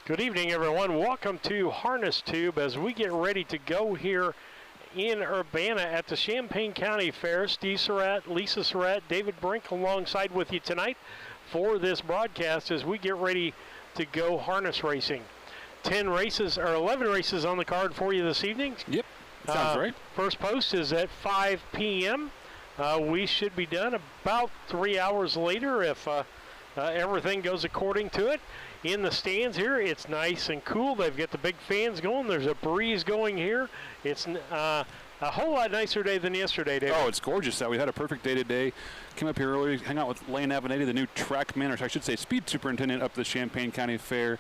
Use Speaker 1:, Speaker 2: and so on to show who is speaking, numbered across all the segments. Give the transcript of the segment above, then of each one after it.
Speaker 1: Good evening, everyone. Welcome to Harness Tube as we get ready to go here in Urbana at the Champaign County Fair. Steve Surratt, Lisa Surratt, David Brink alongside with you tonight for this broadcast as we get ready to go harness racing. 11 races on the card for you this evening.
Speaker 2: Yep, sounds right.
Speaker 1: First post is at 5 p.m. We should be done about 3 hours later if everything goes according to it. In the stands here, it's nice and cool. They've got the big fans going. There's a breeze going here. It's a whole lot nicer day than yesterday, Dave.
Speaker 2: Oh, it's gorgeous out. We had a perfect day today. Came up here earlier, hang out with Lane Avenatti, the new track manager, I should say speed superintendent up the Champaign County Fair.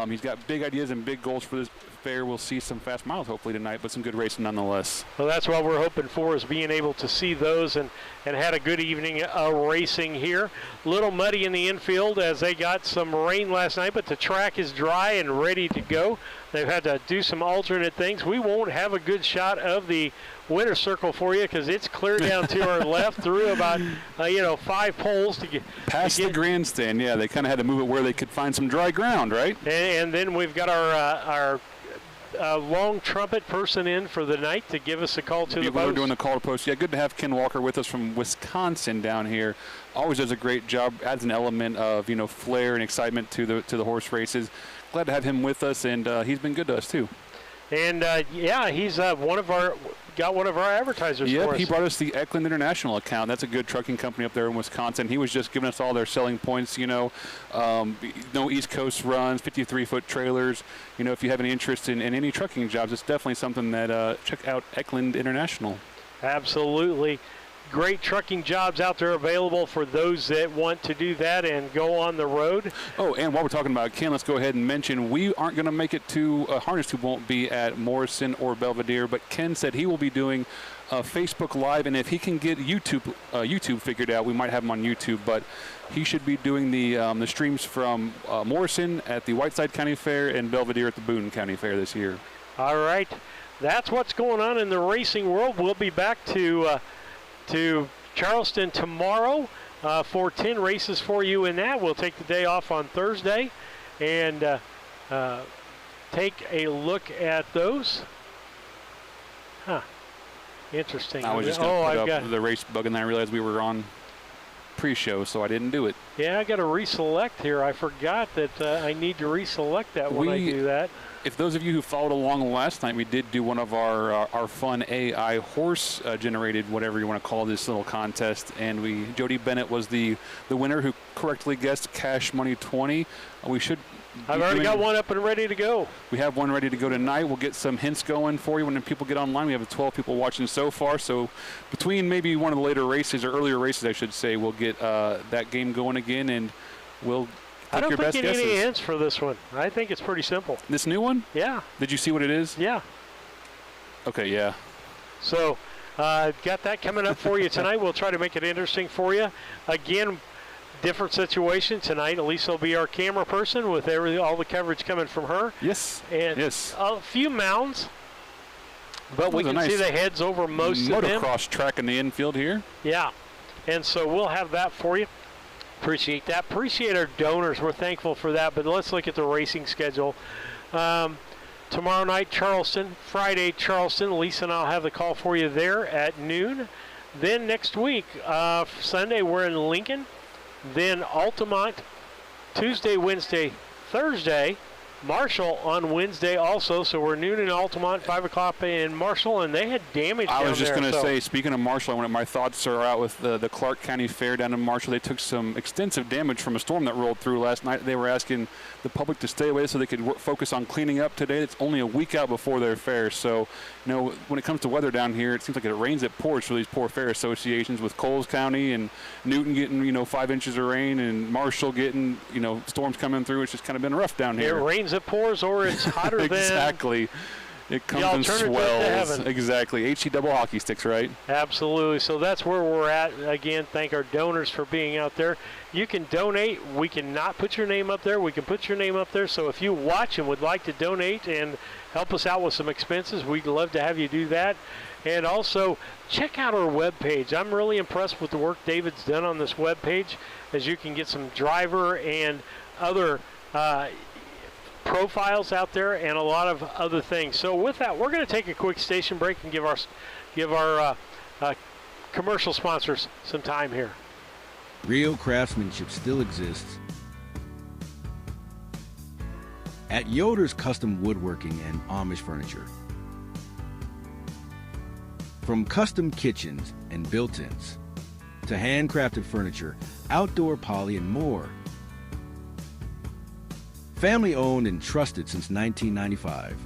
Speaker 2: He's got big ideas and big goals for this fair. We'll see some fast miles hopefully tonight, but some good racing nonetheless.
Speaker 1: Well, that's what we're hoping for, is being able to see those, and had a good evening racing here. A little muddy in the infield as they got some rain last night, but the track is dry and ready to go. They've had to do some alternate things. We won't have a good shot of the winner's circle for you because it's clear down to our left through about 5 poles to get
Speaker 2: past the grandstand. Yeah, they kind of had to move it where they could find some dry ground, right?
Speaker 1: And then we've got our long trumpet person in for the night to give us a call to the post.
Speaker 2: People are doing the call to post. Yeah, good to have Ken Walker with us from Wisconsin down here. Always does a great job. Adds an element of flair and excitement to the horse races. Glad to have him with us, and he's been good to us too.
Speaker 1: And he's got one of our advertisers for us.
Speaker 2: Yep, he brought us the Eklund International account. That's a good trucking company up there in Wisconsin. He was just giving us all their selling points, no East Coast runs, 53-foot trailers. If you have any interest in any trucking jobs, it's definitely something that check out Eklund International.
Speaker 1: Absolutely. Great trucking jobs out there available for those that want to do that and go on the road.
Speaker 2: Oh, and while we're talking about Ken, let's go ahead and mention we aren't going to make it to Harness Tube won't be at Morrison or Belvedere, but Ken said he will be doing Facebook Live, and if he can get YouTube figured out, we might have him on YouTube, but he should be doing the streams from Morrison at the Whiteside County Fair and Belvedere at the Boone County Fair this year.
Speaker 1: All right. That's what's going on in the racing world. We'll be back to Charleston tomorrow for 10 races for you in that. We'll take the day off on Thursday and take a look at those. Interesting.
Speaker 2: I was just going to put up the race bug, and then I realized we were on pre-show, so I didn't do it.
Speaker 1: Yeah, I got to reselect here. I forgot that I need to reselect that when I do that.
Speaker 2: If those of you who followed along last night, we did do one of our fun AI horse generated, whatever you want to call this little contest, and Jody Bennett was the winner who correctly guessed Cash Money 20.
Speaker 1: I've already got one up and ready to go.
Speaker 2: We have one ready to go tonight. We'll get some hints going for you when people get online. We have 12 people watching so far, so between maybe one of the later races, or earlier races I should say, we'll get that game going again, and we'll
Speaker 1: I don't
Speaker 2: your
Speaker 1: think
Speaker 2: best
Speaker 1: you need
Speaker 2: guesses.
Speaker 1: any hints for this one. I think it's pretty simple.
Speaker 2: This new one?
Speaker 1: Yeah.
Speaker 2: Did you see what it is?
Speaker 1: Yeah.
Speaker 2: Okay, yeah.
Speaker 1: So, got that coming up for you tonight. We'll try to make it interesting for you. Again, different situation tonight. Elisa will be our camera person with all the coverage coming from her.
Speaker 2: Yes.
Speaker 1: And a few mounds, but we can see the heads over most of them.
Speaker 2: Motocross track in the infield here.
Speaker 1: Yeah. And so we'll have that for you. Appreciate that. Appreciate our donors. We're thankful for that. But let's look at the racing schedule. Tomorrow night, Charleston. Friday, Charleston. Lisa and I'll have the call for you there at noon. Then next week, Sunday, we're in Lincoln. Then Altamont, Tuesday, Wednesday, Thursday. Marshall on Wednesday also, so we're noon in Altamont, 5 o'clock in Marshall, and they had damage down there.
Speaker 2: I was just going to say, speaking of Marshall, my thoughts are out with the Clark County Fair down in Marshall. They took some extensive damage from a storm that rolled through last night. They were asking the public to stay away so they could focus on cleaning up today. It's only a week out before their fair, so when it comes to weather down here, it seems like it rains, it pours for these poor fair associations, with Coles County and Newton getting 5 inches of rain, and Marshall getting storms coming through. It's just kind of been rough down here.
Speaker 1: It rains, it pours, or it's hotter than
Speaker 2: exactly. It comes and swells. Exactly. HE double hockey sticks, right?
Speaker 1: Absolutely. So that's where we're at. Again, thank our donors for being out there. You can donate. We cannot put your name up there. We can put your name up there. So if you watch and would like to donate and help us out with some expenses, we'd love to have you do that. And also, check out our webpage. I'm really impressed with the work David's done on this webpage, as you can get some driver and other profiles out there and a lot of other things. So with that, we're going to take a quick station break and give our commercial sponsors some time here.
Speaker 3: Real craftsmanship still exists at Yoder's Custom Woodworking and Amish Furniture. From custom kitchens and built-ins to handcrafted furniture, outdoor poly, and more. Family owned and trusted since 1995.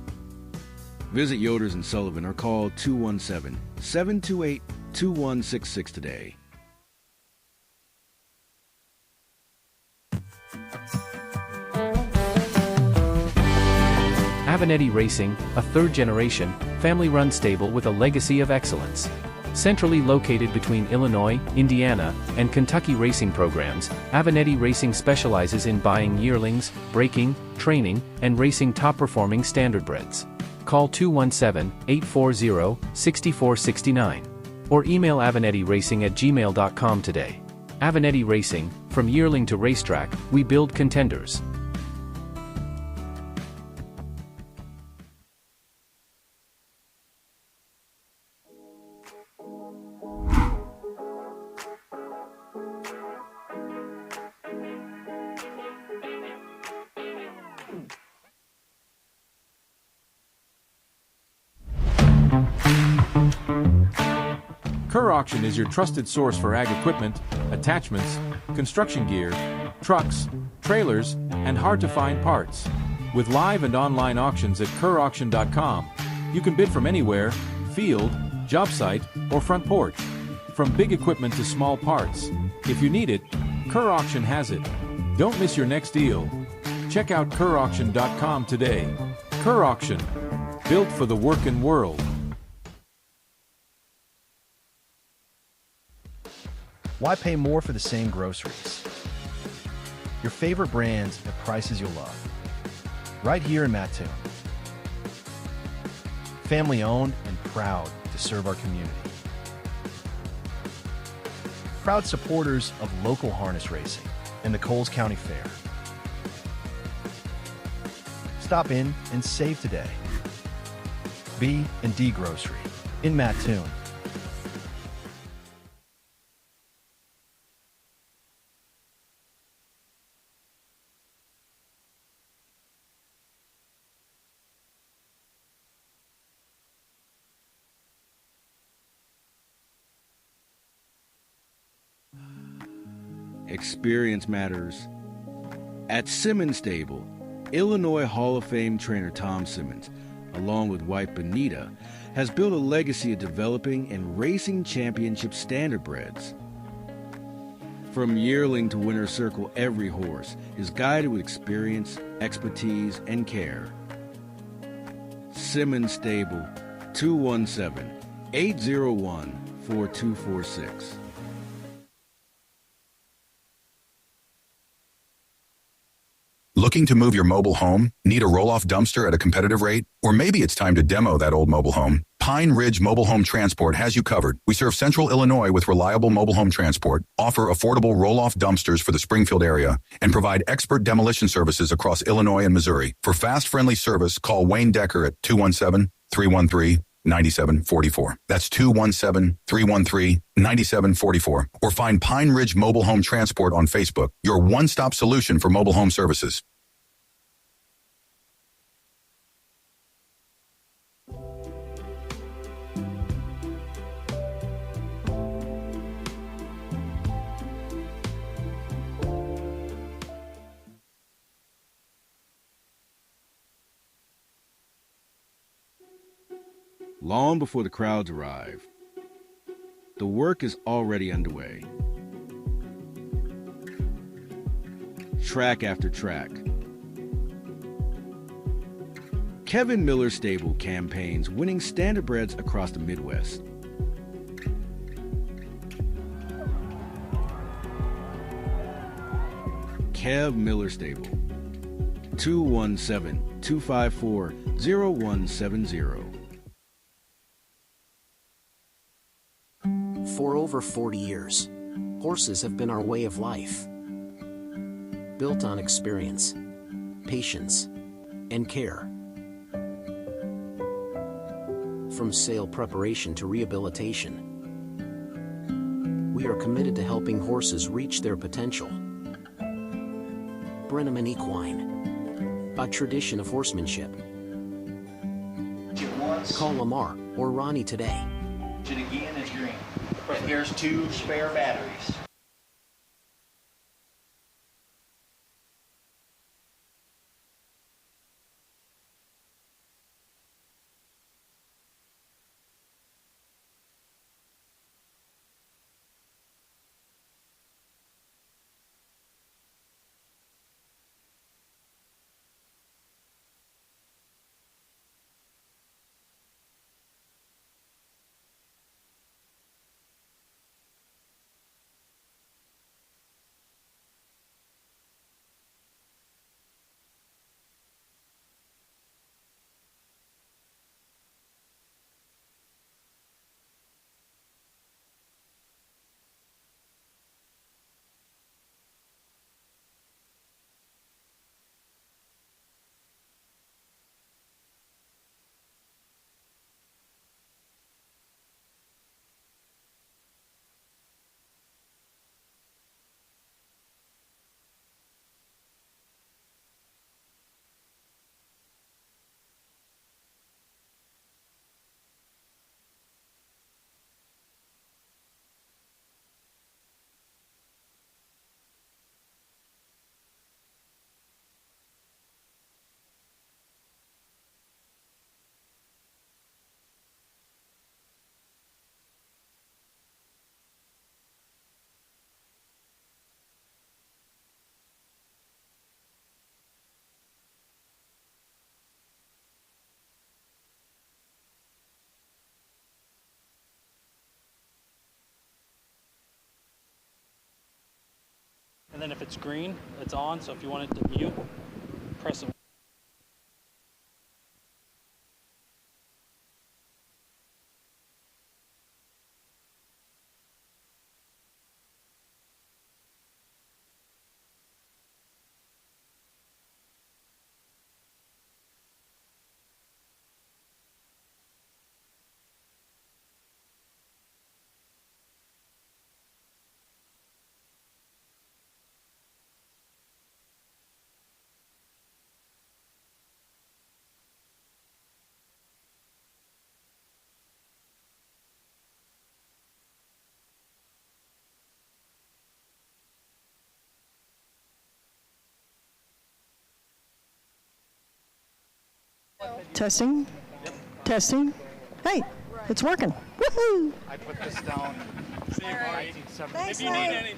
Speaker 3: Visit Yoder's in Sullivan or call 217-728-2166 today.
Speaker 4: Avenatti Racing, a third-generation, family-run stable with a legacy of excellence. Centrally located between Illinois, Indiana, and Kentucky racing programs, Avenatti Racing specializes in buying yearlings, breaking, training, and racing top-performing standardbreds. Call 217-840-6469 or email avenattiracing@gmail.com today. Avenatti Racing, from yearling to racetrack, we build contenders.
Speaker 5: Kerr Auction is your trusted source for ag equipment, attachments, construction gear, trucks, trailers, and hard-to-find parts. With live and online auctions at kerrauction.com, you can bid from anywhere, field, job site, or front porch. From big equipment to small parts. If you need it, Kerr Auction has it. Don't miss your next deal. Check out kerrauction.com today. Kerr Auction, built for the working world.
Speaker 6: Why pay more for the same groceries? Your favorite brands at prices you'll love. Right here in Mattoon. Family owned and proud to serve our community. Proud supporters of local harness racing and the Coles County Fair. Stop in and save today. B&D Grocery in Mattoon.
Speaker 3: Experience matters. At Simmons Stable, Illinois Hall of Fame trainer Tom Simmons, along with wife Benita, has built a legacy of developing and racing championship standardbreds. From yearling to winner's circle, every horse is guided with experience, expertise, and care. Simmons Stable, 217-801-4246.
Speaker 7: Looking to move your mobile home? Need a roll-off dumpster at a competitive rate? Or maybe it's time to demo that old mobile home. Pine Ridge Mobile Home Transport has you covered. We serve Central Illinois with reliable mobile home transport, offer affordable roll-off dumpsters for the Springfield area, and provide expert demolition services across Illinois and Missouri. For fast, friendly service, call Wayne Decker at 217-313-9744. That's 217-313-9744. Or find Pine Ridge Mobile Home Transport on Facebook, your one-stop solution for mobile home services.
Speaker 3: Long before the crowds arrive, the work is already underway. Track after track. Kevin Miller Stable campaigns winning standardbreds across the Midwest. Kev Miller Stable, 217-254-0170.
Speaker 8: For over 40 years, horses have been our way of life. Built on experience, patience, and care. From sale preparation to rehabilitation, we are committed to helping horses reach their potential. Brenneman Equine, a tradition of horsemanship. Call Lamar or Ronnie today.
Speaker 9: It again is green. But here's 2 spare batteries.
Speaker 10: And then if it's green, it's on. So if you want it to mute, press it.
Speaker 11: Testing. Yep. Testing. Hey, it's working. Woohoo!
Speaker 9: I put this down.
Speaker 11: Right. Thanks,
Speaker 10: If you need any.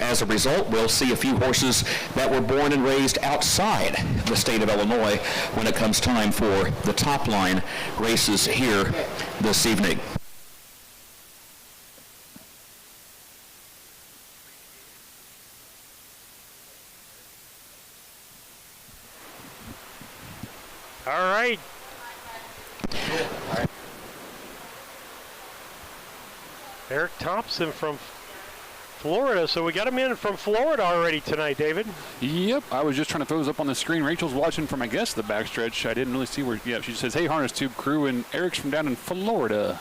Speaker 12: As a result, we'll see a few horses that were born and raised outside the state of Illinois when it comes time for the top line races here this evening.
Speaker 1: All right. Eric Thompson from Florida. So we got him in from Florida already tonight, David.
Speaker 2: Yep. I was just trying to throw this up on the screen. Rachel's watching from, I guess, the backstretch. I didn't really see where. Yeah, she says, "Hey, Harness Tube crew," and Eric's from down in Florida.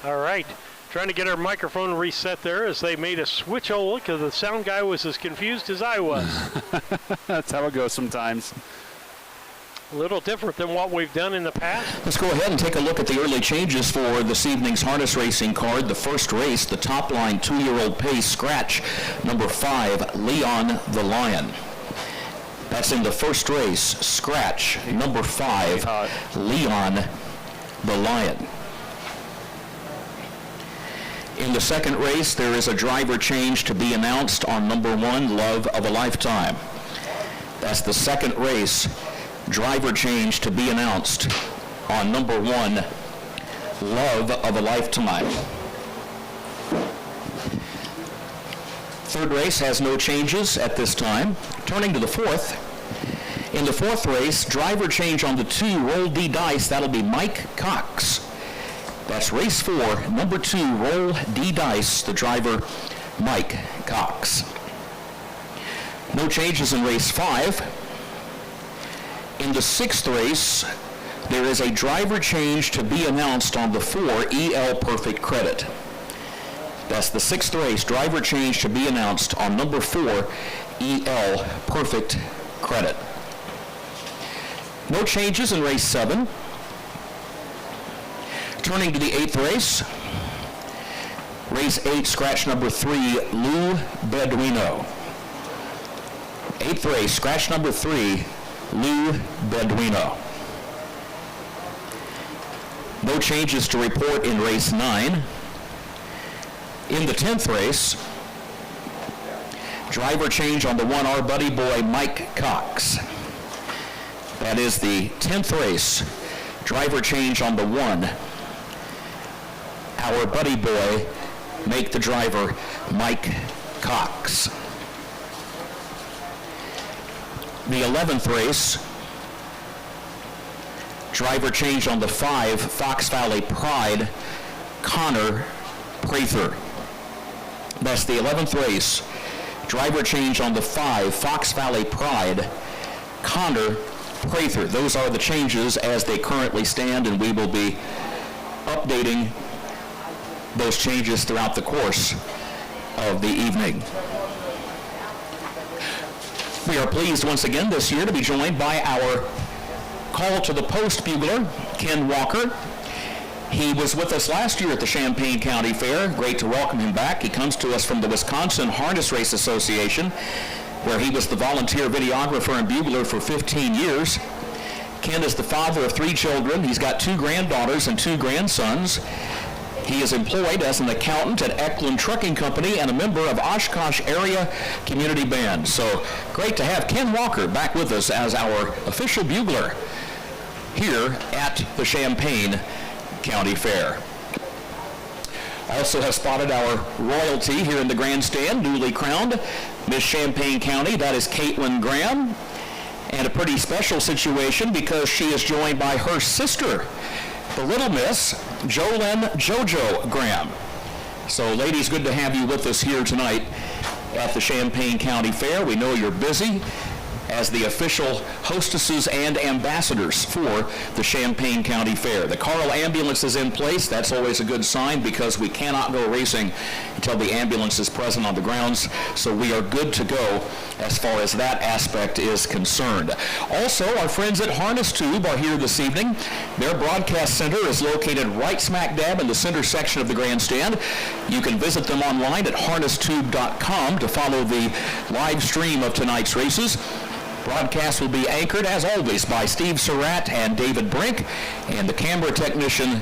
Speaker 1: All right. Trying to get our microphone reset there as they made a switch. Oh, look, the sound guy was as confused as I was.
Speaker 2: That's how it goes sometimes.
Speaker 1: A little different than what we've done in the past.
Speaker 12: Let's go ahead and take a look at the early changes for this evening's harness racing card. The first race, the top line 2-year-old pace scratch, number 5, Leon the Lion. That's in the first race, scratch, number 5, Leon the Lion. In the second race, there is a driver change to be announced on number 1, Love of a Lifetime. That's the second race. Driver change to be announced on number 1, Love of a Lifetime. Third race has no changes at this time. Turning to the fourth. In the fourth race, driver change on the 2, Roll D Dice. That'll be Mike Cox. That's race 4, number 2, Roll D Dice. The driver, Mike Cox. No changes in race 5. In the sixth race, there is a driver change to be announced on the 4, EL Perfect Credit. That's the sixth race, driver change to be announced on number 4, EL Perfect Credit. No changes in race 7. Turning to the 8th race, race 8, scratch number 3, Lou Beduino. 8th race, scratch number 3, Lou Beduino. No changes to report in race 9. In the 10th race, driver change on the 1, our buddy boy Mike Cox. That is the 10th race, driver change on the 1, our buddy boy, make the driver Mike Cox. The 11th race, driver change on the 5, Fox Valley Pride, Connor Prather. That's the 11th race, driver change on the 5, Fox Valley Pride, Connor Prather. Those are the changes as they currently stand, and we will be updating those changes throughout the course of the evening. We are pleased once again this year to be joined by our call to the post bugler, Ken Walker. He was with us last year at the Champaign County Fair. Great to welcome him back. He comes to us from the Wisconsin Harness Race Association, where he was the volunteer videographer and bugler for 15 years. Ken is the father of 3 children. He's got 2 granddaughters and 2 grandsons. He is employed as an accountant at Eklund Trucking Company and a member of Oshkosh Area Community Band. So great to have Ken Walker back with us as our official bugler here at the Champaign County Fair. I also have spotted our royalty here in the grandstand, newly crowned Miss Champaign County. That is Caitlin Graham. And a pretty special situation because she is joined by her sister, the little miss, Jolyn Jojo Graham. So ladies, good to have you with us here tonight at the Champaign County Fair. We know you're busy as the official hostesses and ambassadors for the Champaign County Fair. The Carl ambulance is in place. That's always a good sign because we cannot go racing until the ambulance is present on the grounds. So we are good to go as far as that aspect is concerned. Also, our friends at Harness Tube are here this evening. Their broadcast center is located right smack dab in the center section of the grandstand. You can visit them online at harnesstube.com to follow the live stream of tonight's races. Broadcast will be anchored, as always, by Steve Surratt and David Brink, and the camera technician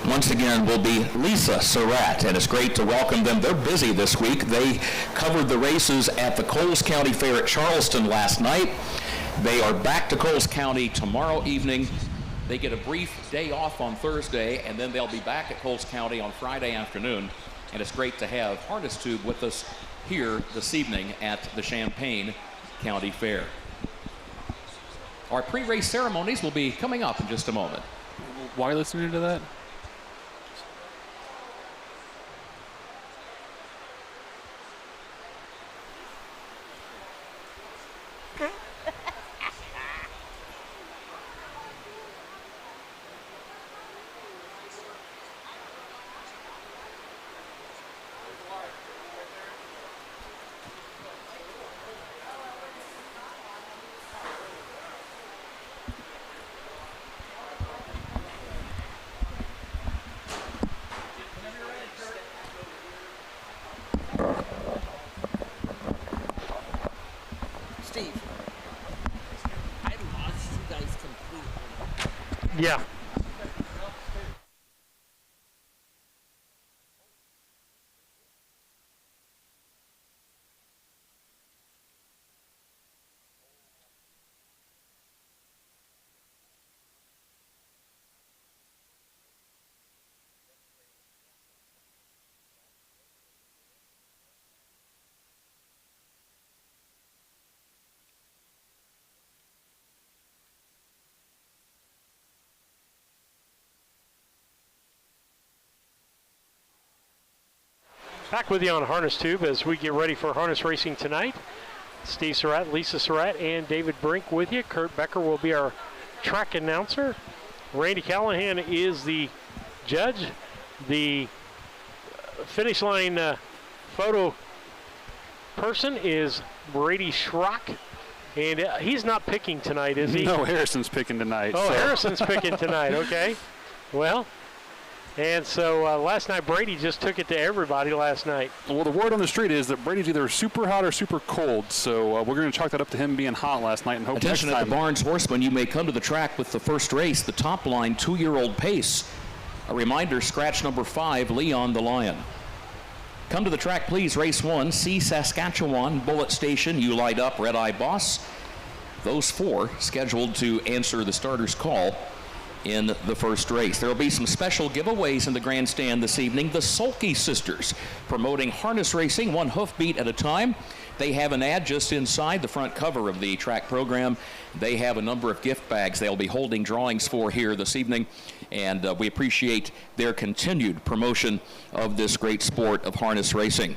Speaker 12: once again will be Lisa Surratt, and it's great to welcome them. They're busy this week. They covered the races at the Coles County Fair at Charleston last night. They are back to Coles County tomorrow evening. They get a brief day off on Thursday, and then they'll be back at Coles County on Friday afternoon. And it's great to have Harness Tube with us here this evening at the Champaign County Fair. Our pre-race ceremonies will be coming up in just a moment.
Speaker 2: Why listening to that?
Speaker 1: Yeah. Back with you on Harness Tube as we get ready for harness racing tonight. Steve Surratt, Lisa Surratt, and David Brink with you. Kurt Becker will be our track announcer. Randy Callahan is the judge. The finish line photo person is Brady Schrock. And he's not picking tonight, is he?
Speaker 2: No, Harrison's picking tonight.
Speaker 1: Oh,
Speaker 2: so.
Speaker 1: Harrison's picking tonight, okay. Well, and so last night Brady just took it to everybody last night.
Speaker 2: Well, the word on the street is that Brady's either super hot or super cold, so we're going to chalk that up to him being hot last night and hope
Speaker 12: Attention
Speaker 2: next
Speaker 12: at
Speaker 2: time.
Speaker 12: the Barnes Horseman, you may come to the track with the first race, the top line 2-year-old pace. A reminder, scratch number 5, Leon the Lion. Come to the track, please. Race 1, C Saskatchewan, Bullet Station, You Light Up, Red Eye Boss. Those 4 scheduled to answer the starter's call in the first race. There will be some special giveaways in the grandstand this evening. The Sulky Sisters promoting harness racing, one hoofbeat at a time. They have an ad just inside the front cover of the track program. They have a number of gift bags they'll be holding drawings for here this evening, and we appreciate their continued promotion of this great sport of harness racing.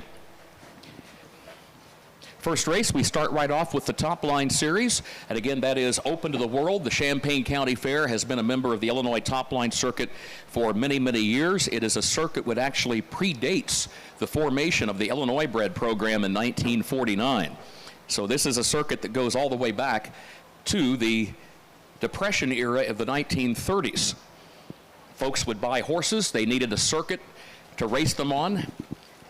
Speaker 12: First race, we start right off with the Top Line Series, and again, that is open to the world. The Champaign County Fair has been a member of the Illinois Top Line Circuit for many, many years. It is a circuit that actually predates the formation of the Illinois bred program in 1949. So this is a circuit that goes all the way back to the Depression era of the 1930s. Folks would buy horses. They needed a circuit to race them on.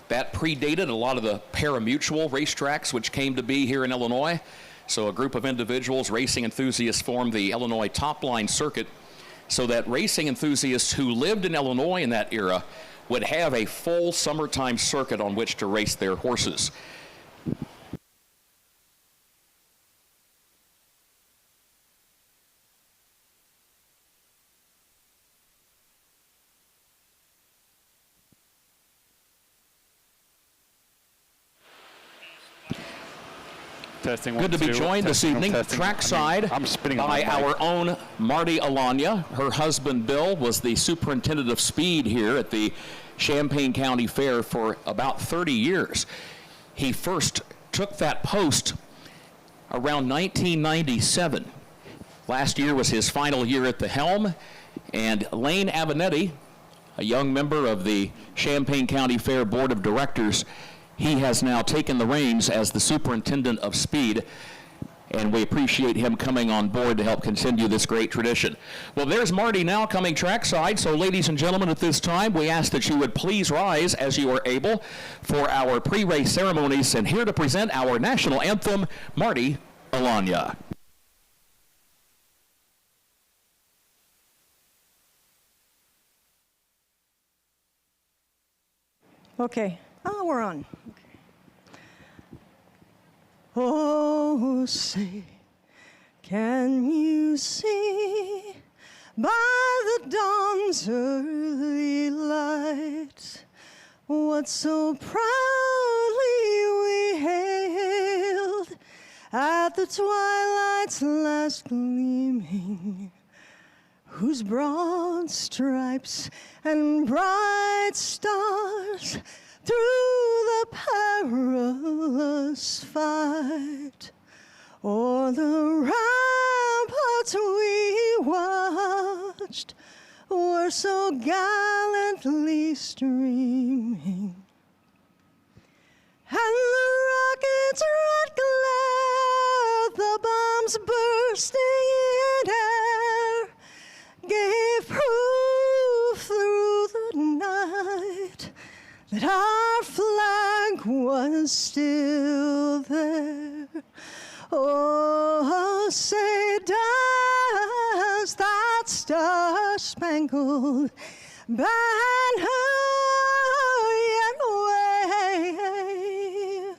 Speaker 12: That predated a lot of the pari-mutuel racetracks which came to be here in Illinois. So a group of individuals, racing enthusiasts, formed the Illinois Top Line Circuit so that racing enthusiasts who lived in Illinois in that era would have a full summertime circuit on which to race their horses.
Speaker 2: Testing
Speaker 12: Good to be joined this evening, trackside, by our own Marty Alanya. Her husband, Bill, was the superintendent of speed here at the Champaign County Fair for about 30 years. He first took that post around 1997. Last year was his final year at the helm, and Lane Avenetti, a young member of the Champaign County Fair Board of Directors, he has now taken the reins as the superintendent of speed, and we appreciate him coming on board to help continue this great tradition. Well, there's Marty now coming trackside, so ladies and gentlemen, at this time, we ask that you would please rise as you are able for our pre-race ceremonies, and here to present our national anthem, Marty Alanya.
Speaker 11: Okay. Oh, we're on. Okay. Oh, say, can you see by the dawn's early light what so proudly we hailed at the twilight's last gleaming, whose broad stripes and bright stars through the perilous fight o'er the ramparts we watched were so gallantly streaming, and the rockets' red glare, the bombs bursting in air, gave proof through the night that our flag was still there. Oh, say does that star-spangled banner yet wave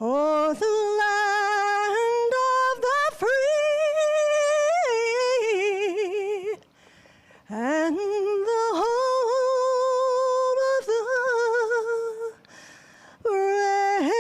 Speaker 11: o'er the land of the free and the home of the brave?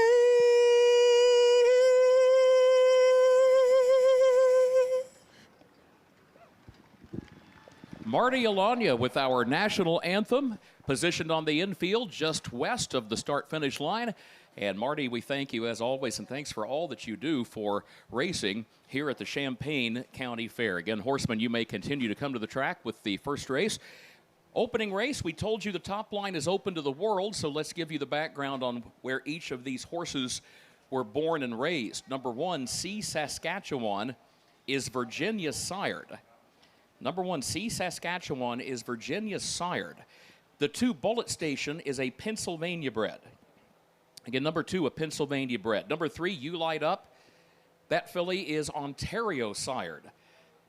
Speaker 13: Marty Alanya with our national anthem, positioned on the infield just west of the start-finish line. And Marty, we thank you as always, and thanks for all that you do for racing here at the Champaign County Fair. Again, horsemen, you may continue to come to the track with the first race. Opening race, we told you the top line is open to the world, so let's give you the background on where each of these horses were born and raised. Number 1, C. Saskatchewan, is Virginia sired. Number 1, C. Saskatchewan, is Virginia sired. The 2, Bullet Station, is a Pennsylvania bred. Again, number 2, a Pennsylvania bred. Number 3, You Light Up, that filly is Ontario sired.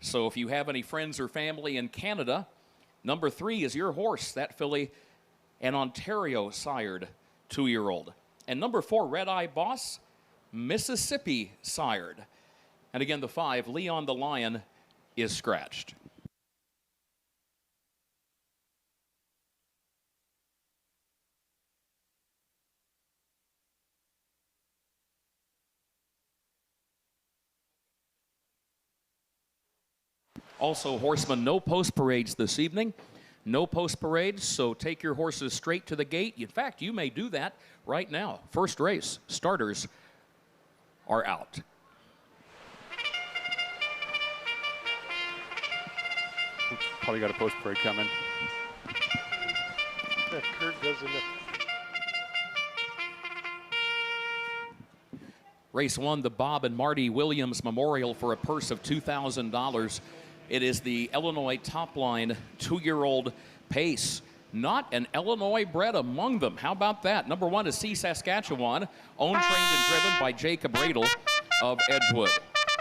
Speaker 13: So if you have any friends or family in Canada, number 3 is your horse, that filly, an Ontario sired 2-year-old. And number 4, Red Eye Boss, Mississippi sired. And again, the 5, Leon the Lion, is scratched. Also, horsemen, no post parades this evening. No post parades, so take your horses straight to the gate. In fact, you may do that right now. First race, starters are out.
Speaker 2: Probably got a post parade coming.
Speaker 1: Kurt doesn't.
Speaker 13: Race 1, the Bob and Marty Williams Memorial for a purse of $2,000. It is the Illinois Top Line 2-year-old Pace. Not an Illinois bred among them. How about that? Number 1 is C. Saskatchewan, owned, trained, and driven by Jacob Radel of Edgewood.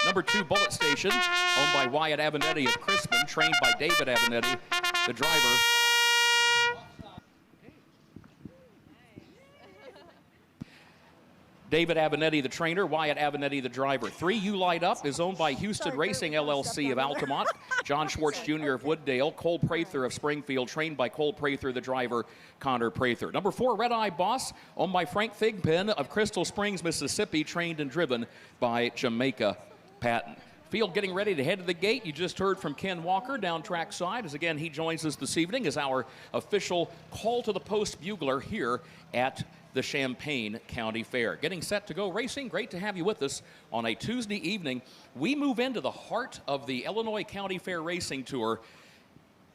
Speaker 13: Number 2, Bullet Station, owned by Wyatt Avenatti of Crispin, trained by David Avenatti, the driver. David Avenatti, the trainer, Wyatt Avenatti, the driver. 3, You Light Up, is owned by Houston Racing LLC of Altamont, John Schwartz Jr. of Wooddale, Cole Prather of Springfield, trained by Cole Prather, the driver, Connor Prather. Number 4, Red Eye Boss, owned by Frank Thigpen of Crystal Springs, Mississippi, trained and driven by Jamaica Patton. Field getting ready to head to the gate. You just heard from Ken Walker down track side, as again he joins us this evening as our official call to the post bugler here at the Champaign County Fair. Getting set to go racing. Great to have you with us on a Tuesday evening. We move into the heart of the Illinois County Fair Racing Tour.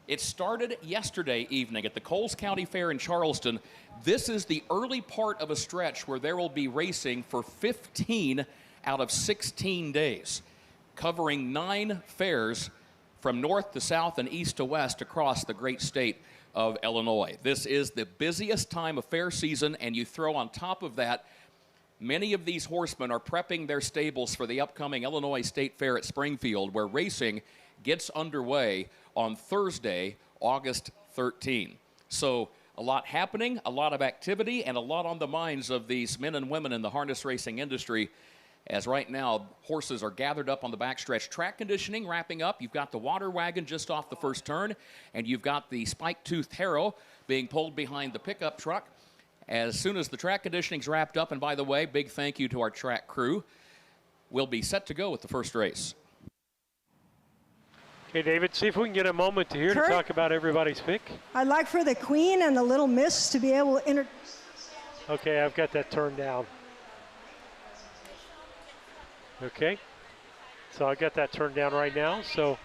Speaker 13: It started yesterday evening at the Coles County Fair in Charleston. This is the early part of a stretch where there will be racing for 15 out of 16 days, covering 9 fairs from north to south and east to west across the great state of Illinois. This is the busiest time of fair season, and you throw on top of that, many of these horsemen are prepping their stables for the upcoming Illinois State Fair at Springfield, where racing gets underway on Thursday, August 13. So A lot happening, a lot of activity, and a lot on the minds of these men and women in the harness racing industry. As right now, horses are gathered up on the backstretch. Track conditioning wrapping up. You've got the water wagon just off the first turn, and you've got the spike-toothed harrow being pulled behind the pickup truck. As soon as the track conditioning's wrapped up, and by the way, big thank you to our track crew, we'll be set to go with the first race.
Speaker 1: Okay, David, see if we can get a moment to here to talk about everybody's pick.
Speaker 11: I'd like for the Queen and the Little Miss to be able to introduce.
Speaker 1: Okay, I've got that turned down. Okay, so I got that turned down right now. So,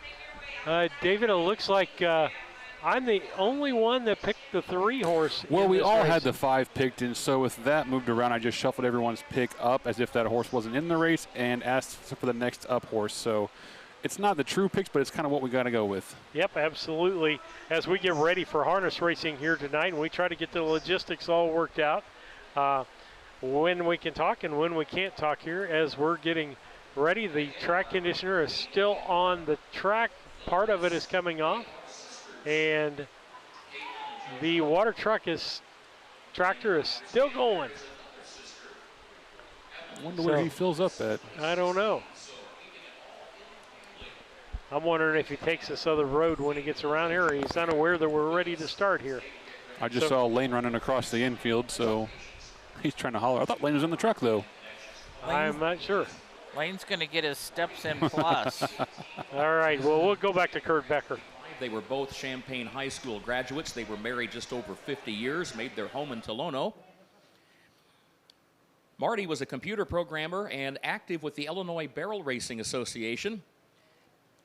Speaker 1: David, it looks like I'm the only one that picked the 3 horse.
Speaker 2: Well, we all
Speaker 1: race.
Speaker 2: had the 5 picked, and so with that moved around, I just shuffled everyone's pick up as if that horse wasn't in the race and asked for the next up horse. So it's not the true picks, but it's kind of what we got to go with.
Speaker 1: Yep, absolutely. As we get ready for harness racing here tonight, and we try to get the logistics all worked out, when we can talk and when we can't talk here, as we're getting ready, the track conditioner is still on the track. Part of it is coming off, and the water tractor is still going.
Speaker 2: I wonder where he fills up at.
Speaker 1: I don't know. I'm wondering if he takes this other road when he gets around here, or he's unaware that we're ready to start here.
Speaker 2: I just saw Lane running across the infield, so he's trying to holler. I thought Lane was in the truck, though.
Speaker 1: I'm not sure.
Speaker 14: Lane's going to get his steps in plus.
Speaker 1: All right, well, we'll go back to Kurt Becker.
Speaker 13: They were both Champaign High School graduates. They were married just over 50 years, made their home in Tolono. Marty was a computer programmer and active with the Illinois Barrel Racing Association.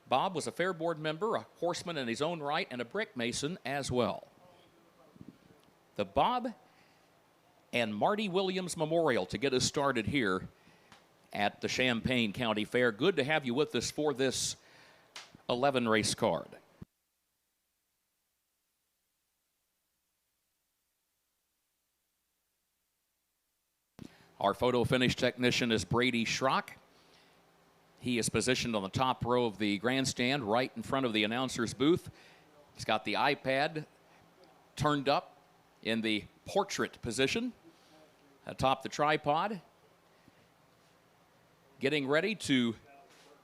Speaker 13: Bob was a Fair Board member, a horseman in his own right, and a brick mason as well. The Bob and Marty Williams Memorial to get us started here at the Champaign County Fair. Good to have you with us for this 11 race card. Our photo finish technician is Brady Schrock. He is positioned on the top row of the grandstand right in front of the announcer's booth. He's got the iPad turned up in the portrait position atop the tripod, getting ready to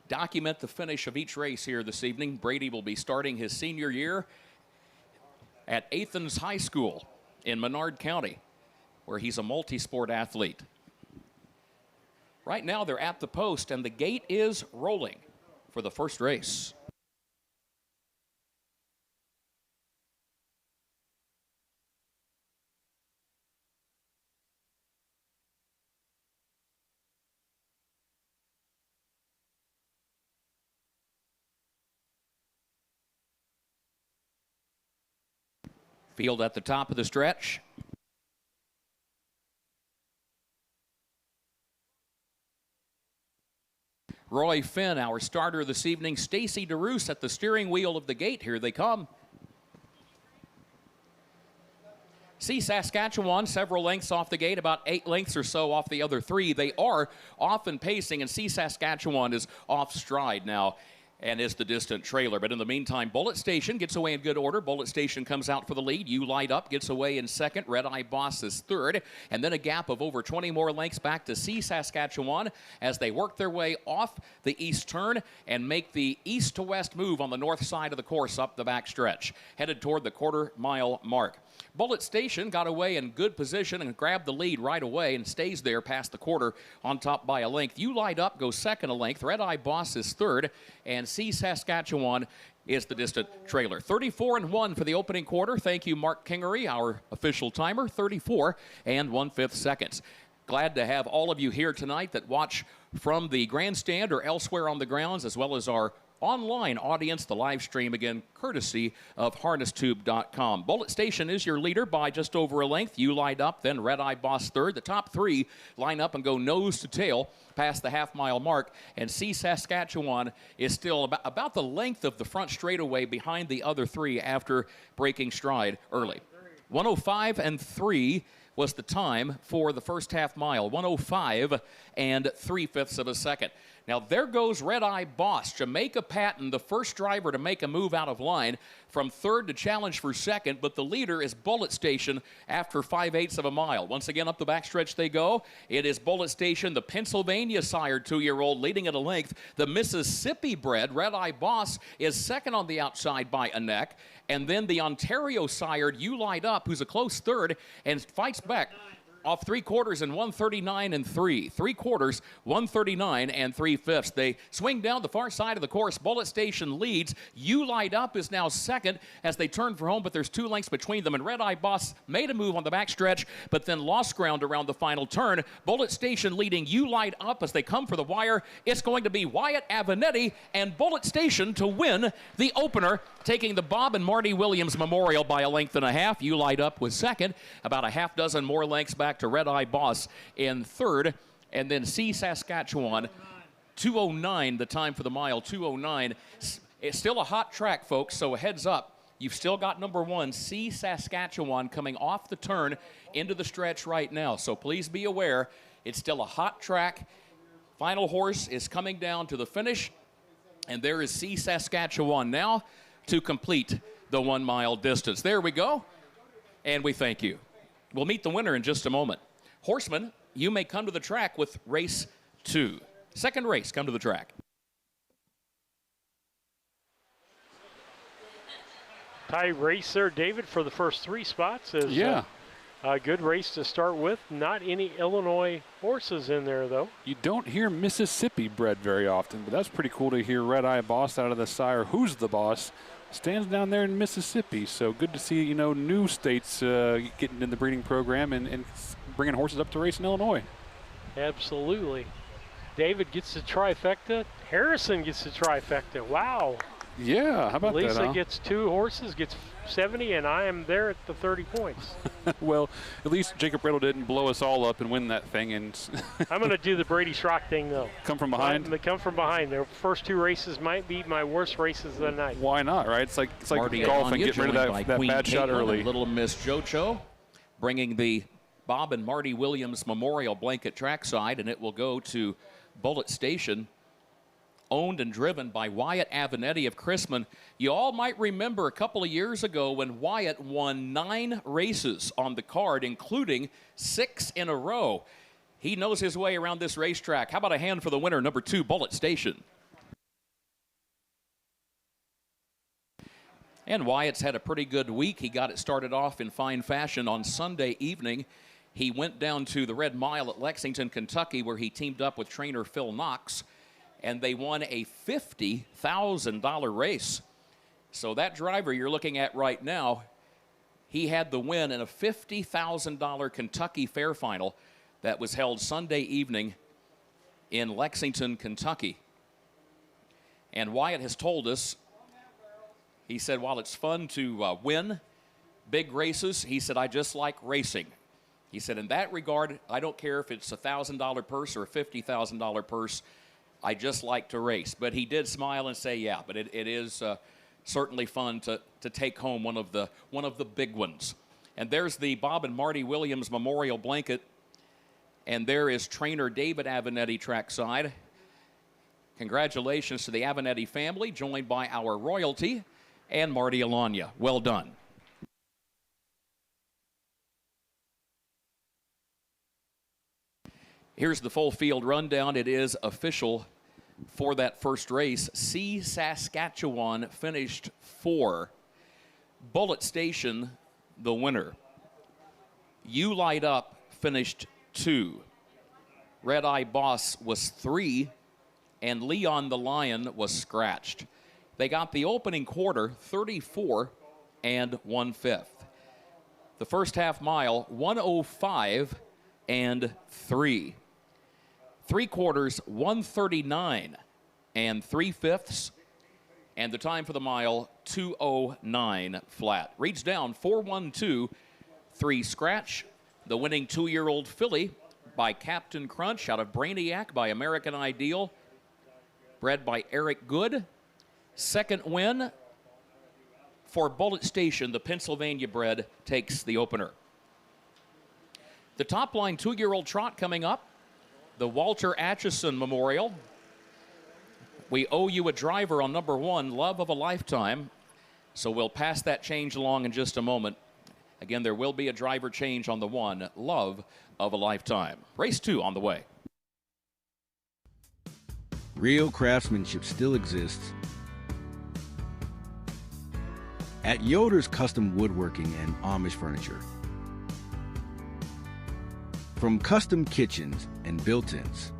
Speaker 13: document the finish of each race here this evening. Brady will be starting his senior year at Athens High School in Menard County, where he's a multi-sport athlete. Right now they're at the post and the gate is rolling for the first race. Field at the top of the stretch. Roy Finn, our starter this evening. Stacy DeRoos at the steering wheel of the gate. Here they come. See Saskatchewan several lengths off the gate, about 8 lengths or so off the other 3. They are off in pacing, and See Saskatchewan is off stride now and is the distant trailer. But in the meantime, Bullet Station gets away in good order. Bullet Station comes out for the lead. You Light Up gets away in second. Red Eye Boss is third. And then a gap of over 20 more lengths back to See Saskatchewan as they work their way off the east turn and make the east to west move on the north side of the course up the back stretch, headed toward the quarter-mile mark. Bullet Station got away in good position and grabbed the lead right away and stays there past the quarter on top by a length. You Light Up goes second a length. Red Eye Boss is third. And See Saskatchewan is the distant trailer. 34-1 for the opening quarter. Thank you, Mark Kingery, our official timer. 34 1/5 seconds. Glad to have all of you here tonight that watch from the grandstand or elsewhere on the grounds, as well as our online audience, the live stream, again, courtesy of harnesstube.com. Bullet Station is your leader by just over a length. You Light Up, then Red Eye Boss third. The top 3 line up and go nose to tail past the half-mile mark, and See Saskatchewan is still about the length of the front straightaway behind the other 3 after breaking stride early. 105 3 was the time for the first half mile, 1:05 and 3/5 of a second. Now there goes Red Eye Boss, Jamaica Patton, the first driver to make a move out of line from third to challenge for second, but the leader is Bullet Station after 5/8 of a mile. Once again, up the backstretch they go. It is Bullet Station, the Pennsylvania-sired 2-year-old, leading at a length. The Mississippi-bred Red Eye Boss is second on the outside by a neck. And then the Ontario-sired You Light Up, who's a close third, and fights back off 3/4 and 1:39 and 3. 3/4, 1:39 and 3/5. They swing down the far side of the course. Bullet Station leads. You Light Up is now second as they turn for home, but there's 2 lengths between them. And Red Eye Boss made a move on the backstretch, but then lost ground around the final turn. Bullet Station leading You Light Up as they come for the wire. It's going to be Wyatt Avenatti and Bullet Station to win the opener, taking the Bob and Marty Williams Memorial by a length and a half. You Light Up was second, about a half dozen more lengths back to Red Eye Boss in third, and then C Saskatchewan, 2:09 the time for the mile, 2:09. It's still a hot track, folks, so a heads up. You've still got number 1, C Saskatchewan, coming off the turn into the stretch right now, so please be aware it's still a hot track. Final horse is coming down to the finish, and there is C Saskatchewan now to complete the 1 mile distance. There we go, and we thank you. We'll meet the winner in just a moment. Horsemen, you may come to the track with race 2. Second race, come to the track.
Speaker 1: Tie race there, David, for the first 3 spots. Is, a good race to start with. Not any Illinois horses in there, though.
Speaker 2: You don't hear Mississippi bred very often, but that's pretty cool to hear Red Eye Boss out of the sire. Who's the Boss? Stands down there in Mississippi, so good to see, you know, new states getting in the breeding program and bringing horses up to race in Illinois.
Speaker 1: Absolutely. David gets the trifecta. Harrison gets the trifecta. Wow.
Speaker 2: Yeah, how about
Speaker 1: Lisa
Speaker 2: that, huh?
Speaker 1: gets 2 horses, gets 70, and I am there at the 30 points.
Speaker 2: Well, at least Jacob Riddle didn't blow us all up and win that thing. And
Speaker 1: I'm going to do the Brady Schrock thing, though.
Speaker 2: Come from behind?
Speaker 1: They come from behind. Their first 2 races might be my worst races of the night.
Speaker 2: Why not, right? It's like
Speaker 13: Marty
Speaker 2: golf and
Speaker 13: Anya,
Speaker 2: get rid of that
Speaker 13: Queen
Speaker 2: bad shot
Speaker 13: Caitlin
Speaker 2: early.
Speaker 13: and Little Miss JoJo, bringing the Bob and Marty Williams Memorial blanket trackside, and it will go to Bullet Station, owned and driven by Wyatt Avenatti of Chrisman. You all might remember a couple of years ago when Wyatt won 9 races on the card, including 6 in a row. He knows his way around this racetrack. How about a hand for the winner, number 2, Bullet Station? And Wyatt's had a pretty good week. He got it started off in fine fashion on Sunday evening. He went down to the Red Mile at Lexington, Kentucky, where he teamed up with trainer Phil Knox, and they won a $50,000 race. So that driver you're looking at right now, he had the win in a $50,000 Kentucky Fair Final that was held Sunday evening in Lexington, Kentucky. And Wyatt has told us, he said, while it's fun to win big races, he said, I just like racing. He said, in that regard, I don't care if it's a $1,000 purse or a $50,000 purse. I just like to race. But he did smile and say, yeah, but it is certainly fun to take home one of the big ones. And there's the Bob and Marty Williams Memorial blanket. And there is trainer David Avenatti trackside. Congratulations to the Avenatti family, joined by our royalty and Marty Alanya. Well done. Here's the full field rundown. It is official for that first race. C Saskatchewan finished 4. Bullet Station, the winner. You Light Up finished 2. Red Eye Boss was 3. And Leon the Lion was scratched. They got the opening quarter 34 and 1/5. The first half mile 1:05 and 3. 3/4 1:39 and 3/5, and the time for the mile 2:09 flat. Reads down 4-1-2, 3 scratch. The winning 2-year-old filly by Captain Crunch out of Brainiac by American Ideal, bred by Eric Good. Second win for Bullet Station, the Pennsylvania bred, takes the opener. The top line 2-year-old trot coming up, the Walter Atchison Memorial. We owe you a driver on number 1, Love of a Lifetime. So we'll pass that change along in just a moment. Again, there will be a driver change on the 1, Love of a Lifetime. Race 2 on the way.
Speaker 3: Real craftsmanship still exists at Yoder's Custom Woodworking and Amish Furniture. From custom kitchens and built-ins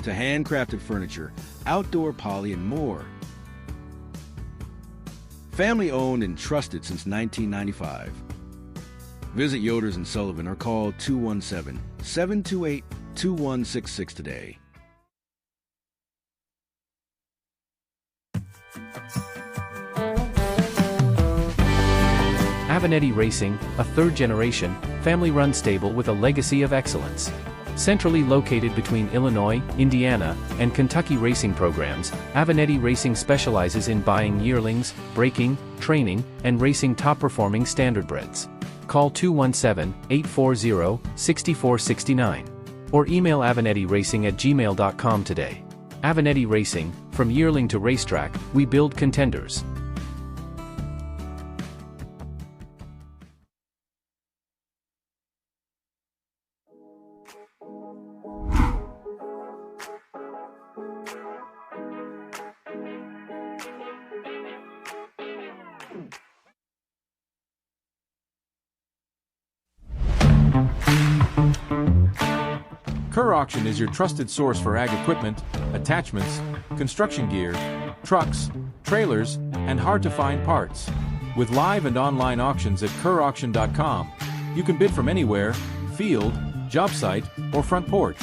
Speaker 3: to handcrafted furniture, outdoor poly, and more. Family owned and trusted since 1995. Visit Yoder's in Sullivan or call 217-728-2166 today.
Speaker 4: Avenatti Racing, a third-generation, family-run stable with a legacy of excellence. Centrally located between Illinois, Indiana, and Kentucky racing programs, Avenatti Racing specializes in buying yearlings, breaking, training, and racing top-performing standardbreds. Call 217-840-6469 or email avenattiracing@gmail.com today. Avenatti Racing, from yearling to racetrack, we build contenders.
Speaker 5: Kerr Auction is your trusted source for ag equipment, attachments, construction gear, trucks, trailers, and hard-to-find parts. With live and online auctions at kerrauction.com, you can bid from anywhere, field, job site, or front porch.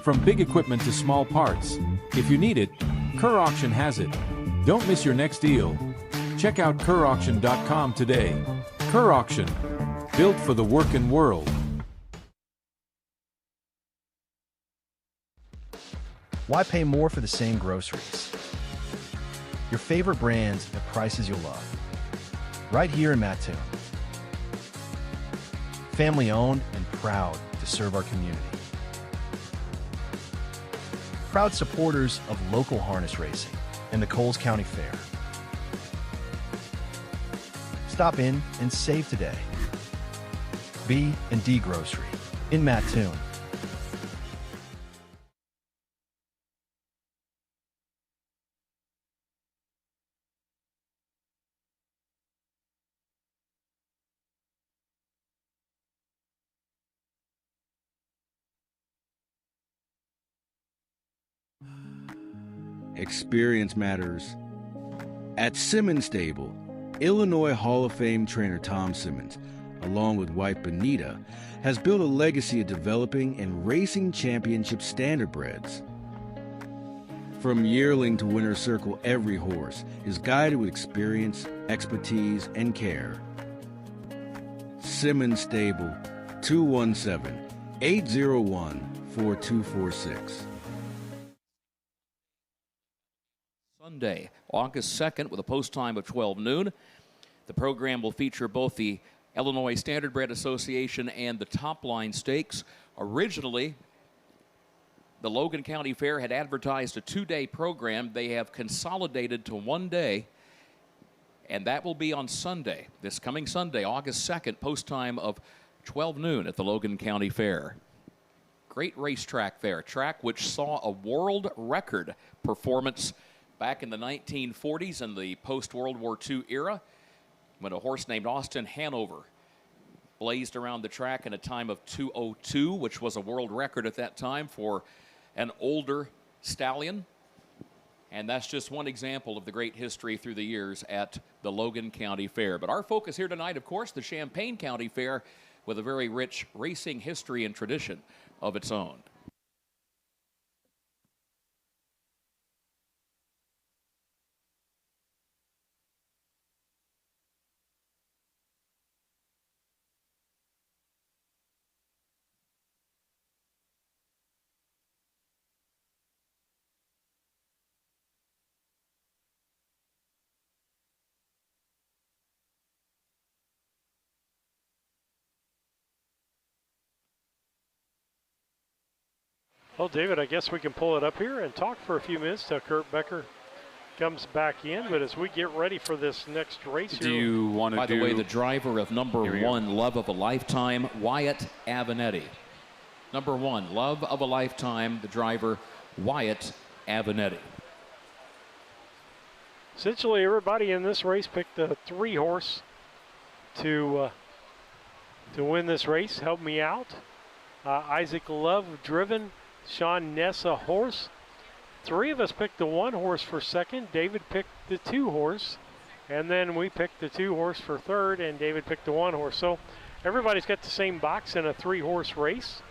Speaker 5: From big equipment to small parts. If you need it, Kerr Auction has it. Don't miss your next deal. Check out kerrauction.com today. Kerr Auction, built for the working world.
Speaker 6: Why pay more for the same groceries? Your favorite brands at prices you'll love. Right here in Mattoon. Family owned and proud to serve our community. Proud supporters of local harness racing and the Coles County Fair. Stop in and save today. B&D Grocery in Mattoon.
Speaker 3: Experience matters. At Simmons Stable, Illinois Hall of Fame trainer Tom Simmons, along with wife Benita, has built a legacy of developing and racing championship standardbreds. From yearling to winner's circle, every horse is guided with experience, expertise, and care. Simmons Stable, 217-801-4246.
Speaker 13: Sunday, August 2nd, with a post time of 12 noon. The program will feature both the Illinois Standardbred Association and the Top Line Stakes. Originally, the Logan County Fair had advertised a 2-day program. They have consolidated to 1 day, and that will be on Sunday, this coming Sunday, August 2nd, post time of 12 noon at the Logan County Fair. Great racetrack there, a track which saw a world record performance back in the 1940s and the post-World War II era, when a horse named Austin Hanover blazed around the track in a time of 2:02, which was a world record at that time for an older stallion. And that's just one example of the great history through the years at the Logan County Fair. But our focus here tonight, of course, the Champaign County Fair, with a very rich racing history and tradition of its own.
Speaker 1: Well, David, I guess we can pull it up here and talk for a few minutes till Kurt Becker comes back in. But as we get ready for this next race
Speaker 2: Do you want to
Speaker 13: By the way, the driver of number 1, Love of a Lifetime, Wyatt Avenatti. Number 1, Love of a Lifetime, the driver, Wyatt Avenatti.
Speaker 1: Essentially, everybody in this race picked a 3-horse to win this race. Help me out. Isaac Love driven, Sean Nessa horse. 3 of us picked the 1-horse for second. David picked the 2-horse, and then we picked the 2-horse for third, and David picked the 1-horse. So everybody's got the same box in a 3-horse race.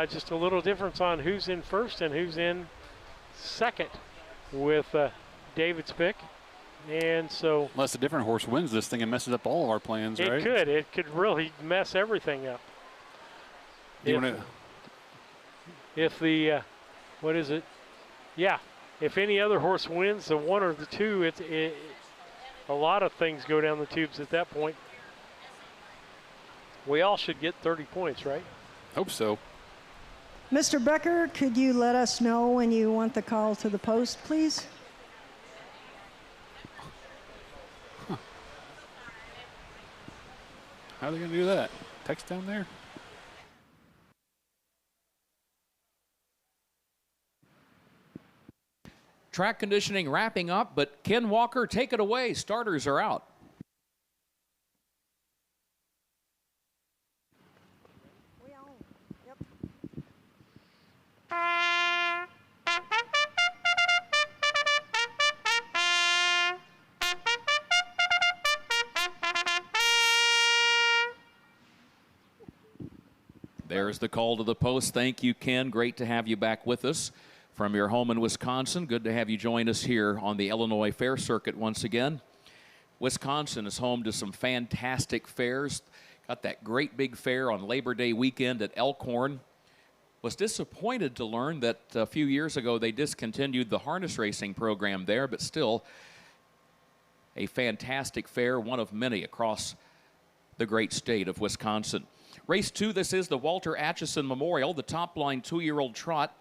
Speaker 1: Just a little difference on who's in first and who's in second with David's pick. And so,
Speaker 2: unless a different horse wins this thing and messes up all of our plans, right?
Speaker 1: It could really mess everything up. If the what is it? Yeah, if any other horse wins, the 1 or the 2, a lot of things go down the tubes at that point. We all should get 30 points, right?
Speaker 2: Hope so.
Speaker 11: Mr. Becker, could you let us know when you want the call to the post, please?
Speaker 2: How are they going to do that? Text down there?
Speaker 13: Track conditioning wrapping up, but Ken Walker, take it away. Starters are out. There's the call to the post. Thank you, Ken. Great to have you back with us from your home in Wisconsin. Good to have you join us here on the Illinois Fair Circuit once again. Wisconsin is home to some fantastic fairs. Got that great big fair on Labor Day weekend at Elkhorn. Was disappointed to learn that a few years ago they discontinued the harness racing program there, but still a fantastic fair, one of many across the great state of Wisconsin. Race 2, this is the Walter Atchison Memorial, the top line 2-year-old trot.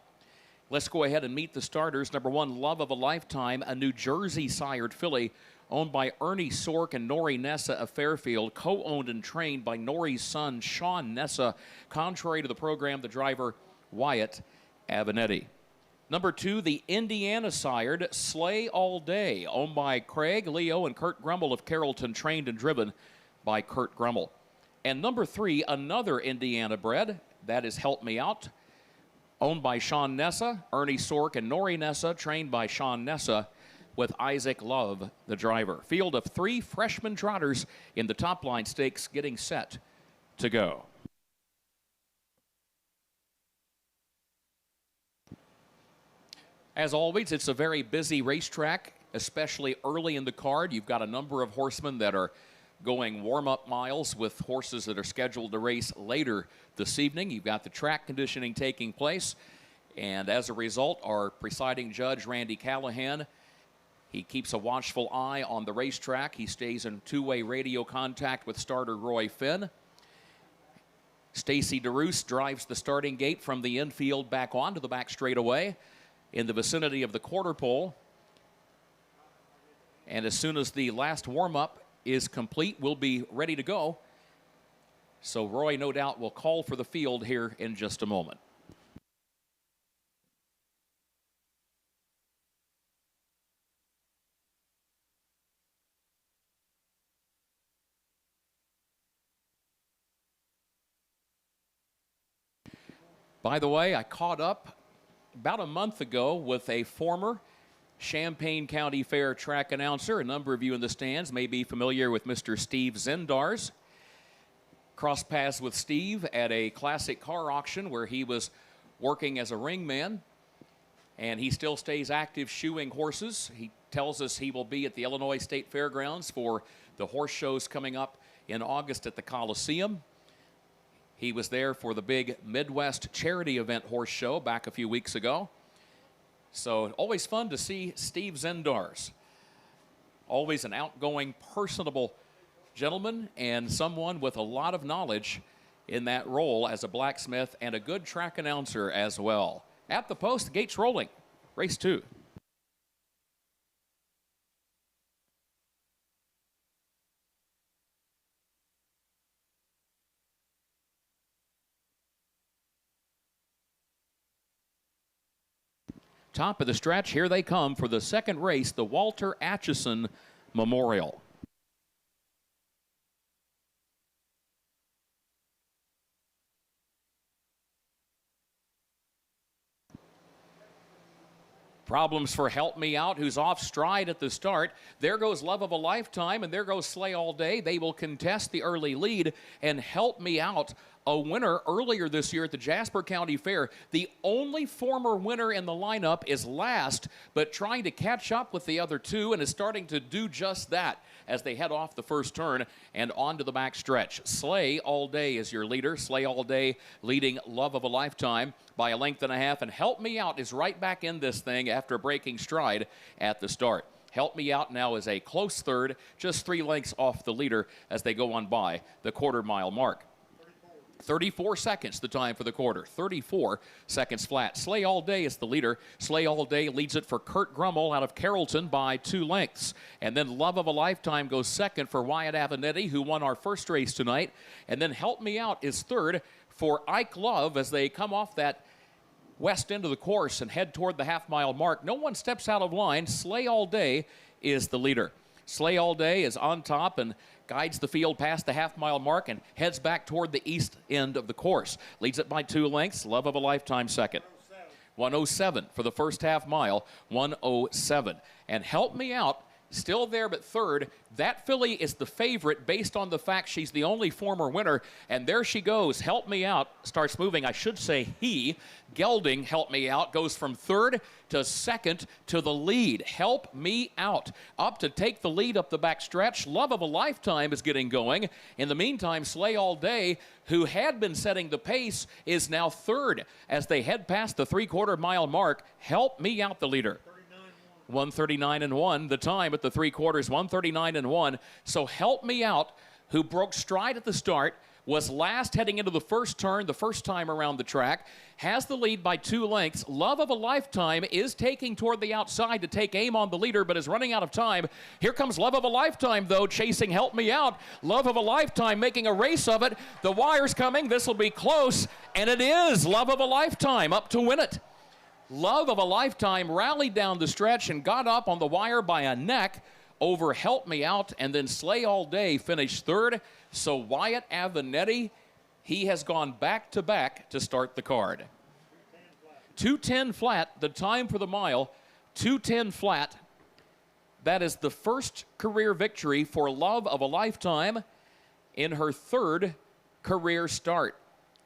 Speaker 13: Let's go ahead and meet the starters. Number 1, Love of a Lifetime, a New Jersey sired filly owned by Ernie Sork and Nori Nessa of Fairfield, co-owned and trained by Nori's son, Sean Nessa. Contrary to the program, the driver, Wyatt Avenatti. Number 2, the Indiana sired Slay All Day, owned by Craig, Leo, and Kurt Grummel of Carrollton, trained and driven by Kurt Grummel. And number 3, another Indiana bred, that is Help Me Out, owned by Sean Nessa, Ernie Sork, and Nori Nessa, trained by Sean Nessa, with Isaac Love, the driver. Field of 3 freshman trotters in the top line stakes getting set to go. As always, it's a very busy racetrack, especially early in the card. You've got a number of horsemen that are going warm-up miles with horses that are scheduled to race later this evening. You've got the track conditioning taking place, and as a result, our presiding judge, Randy Callahan, he keeps a watchful eye on the racetrack. He stays in two-way radio contact with starter Roy Finn. Stacy DeRoos drives the starting gate from the infield back onto the back straightaway in the vicinity of the quarter pole. And as soon as the last warm-up is complete, we'll be ready to go. So Roy, no doubt, will call for the field here in just a moment. By the way, I caught up about a month ago with a former Champaign County Fair track announcer. A number of you in the stands may be familiar with Mr. Steve Zendars. Crossed paths with Steve at a classic car auction where he was working as a ringman, and he still stays active shoeing horses. He tells us he will be at the Illinois State Fairgrounds for the horse shows coming up in August at the Coliseum. He was there for the big Midwest charity event horse show back a few weeks ago. So always fun to see Steve Zendars. Always an outgoing, personable gentleman and someone with a lot of knowledge in that role as a blacksmith and a good track announcer as well. At the post, the gates rolling. Race 2. Top of the stretch, here they come for the second race, the Walter Atchison Memorial. Problems for Help Me Out, who's off stride at the start. There goes Love of a Lifetime, and there goes Slay All Day. They will contest the early lead, and Help Me Out, a winner earlier this year at the Jasper County Fair. The only former winner in the lineup is last, but trying to catch up with the other two, and is starting to do just that as they head off the first turn and onto the back stretch. Slay All Day is your leader. Slay All Day leading Love of a Lifetime by a length and a half, and Help Me Out is right back in this thing after breaking stride at the start. Help Me Out now is a close third, just 3 lengths off the leader as they go on by the quarter-mile mark. 34 seconds the time for the quarter. 34 seconds flat. Slay All Day is the leader. Slay All Day leads it for Kurt Grummel out of Carrollton by 2 lengths. And then Love of a Lifetime goes second for Wyatt Avenatti, who won our first race tonight. And then Help Me Out is third for Ike Love as they come off that west end of the course and head toward the half-mile mark. No one steps out of line. Slay All Day is the leader. Slay All Day is on top and guides the field past the half-mile mark and heads back toward the east end of the course. Leads it by 2 lengths. Love of a Lifetime second. 107 for the first half mile. 107. And Help Me Out, still there but third. That filly is the favorite based on the fact she's the only former winner. And there she goes. Help Me Out starts moving. I should say he. Gelding, Help Me Out, goes from third to second to the lead. Help Me Out up to take the lead up the back stretch. Love of a Lifetime is getting going. In the meantime, Slay All Day, who had been setting the pace, is now third as they head past the 3/4 mile mark. Help Me Out, the leader. 1:39.1, the time at the 3/4, 1:39.1. So Help Me Out, who broke stride at the start, was last heading into the first turn the first time around the track, has the lead by 2 lengths. Love of a Lifetime is taking toward the outside to take aim on the leader, but is running out of time. Here comes Love of a Lifetime, though, chasing Help Me Out. Love of a Lifetime making a race of it. The wire's coming. This will be close, and it is Love of a Lifetime up to win it. Love of a Lifetime rallied down the stretch and got up on the wire by a neck over Help Me Out, and then Slay All Day finished third. So Wyatt Avenatti, he has gone back-to-back to start the card. 2:10 flat, the time for the mile, 2:10 flat. That is the first career victory for Love of a Lifetime in her third career start.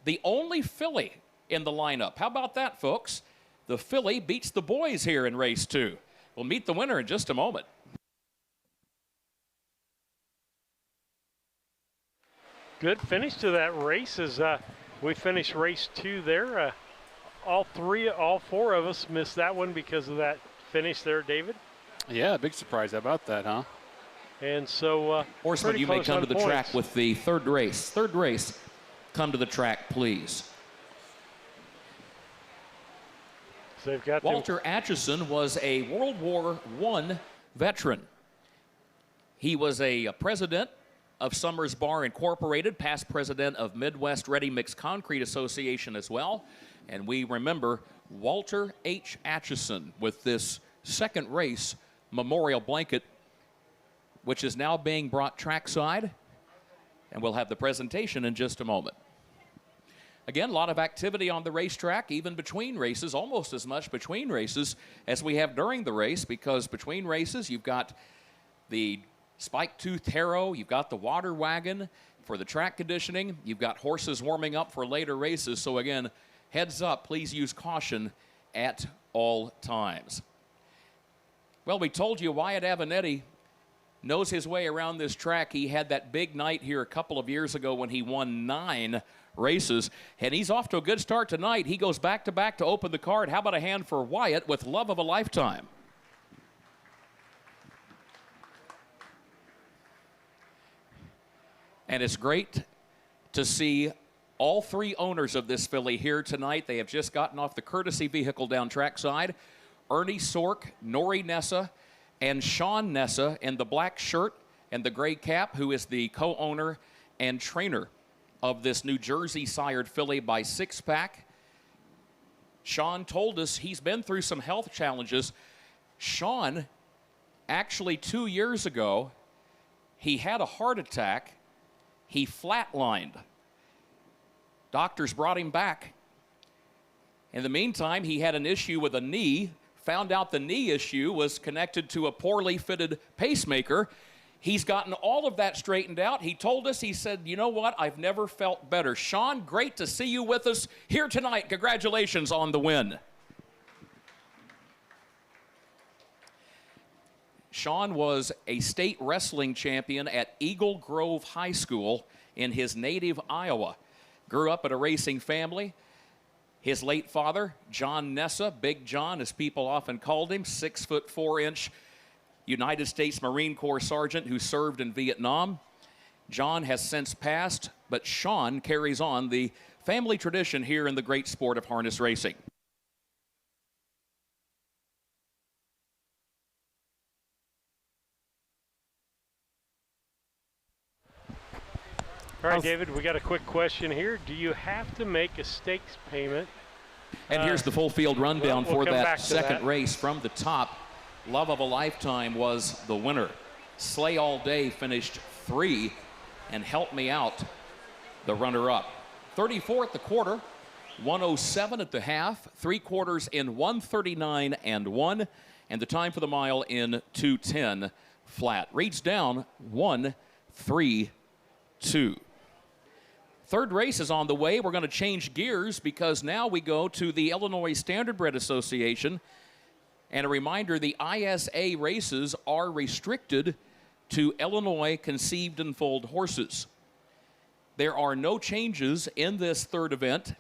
Speaker 13: The only filly in the lineup. How about that, folks? The filly beats the boys here in race 2. We'll meet the winner in just a moment.
Speaker 1: Good finish to that race as we finished race 2 there. All 4 of us missed that one because of that finish there, David.
Speaker 2: Yeah, big surprise. How about that, huh?
Speaker 1: And so,
Speaker 13: Horseman, you may come to the track with the third race. Third race, come to the track, please.
Speaker 1: So they've got
Speaker 13: Walter Atchison was a World War I veteran. He was a president of Summers Bar Incorporated, past president of Midwest Ready Mix Concrete Association as well. And we remember Walter H. Atchison with this second race memorial blanket, which is now being brought trackside. And we'll have the presentation in just a moment. Again, a lot of activity on the racetrack, even between races, almost as much between races as we have during the race, because between races you've got the spike-toothed harrow, you've got the water wagon for the track conditioning, you've got horses warming up for later races. So again, heads up, please use caution at all times. Well, we told you Wyatt Avenatti knows his way around this track. He had that big night here a couple of years ago when he won 9 races, and he's off to a good start tonight. He goes back-to-back to open the card. How about a hand for Wyatt with Love of a Lifetime? And it's great to see All three owners of this filly here tonight. They have just gotten off the courtesy vehicle down trackside. Ernie Sork, Nori Nessa, and Sean Nessa in the black shirt and the gray cap, who is the co-owner and trainer of this New Jersey sired filly by Six Pack. Sean told us he's been through some health challenges. Sean, actually 2 years ago, he had a heart attack. He flatlined. Doctors brought him back. In the meantime, he had an issue with a knee, found out the knee issue was connected to a poorly fitted pacemaker. He's gotten all of that straightened out. He told us, he said, you know what, I've never felt better. Sean, great to see you with us here tonight. Congratulations on the win. Sean was a state wrestling champion at Eagle Grove High School in his native Iowa. Grew up in a racing family. His late father, John Nessa, Big John, as people often called him, 6'4" United States Marine Corps sergeant who served in Vietnam. John has since passed, but Sean carries on the family tradition here in the great sport of harness racing.
Speaker 1: All right, David, we got a quick question here. Do you have to make a stakes payment?
Speaker 13: And here's the full field rundown
Speaker 1: we'll
Speaker 13: for that
Speaker 1: that.
Speaker 13: second race from the top. Love of a Lifetime was the winner. Slay All Day finished 3, and Help Me Out, the runner-up. 34 at the quarter, 107 at the half, 3/4 in 139 and 1, and the time for the mile in 2:10 flat. Reads down 1-3-2. Third race is on the way. We're going to change gears because now we go to the Illinois Standardbred Association. And a reminder, the ISA races are restricted to Illinois conceived and foaled horses. There are no changes in this third event.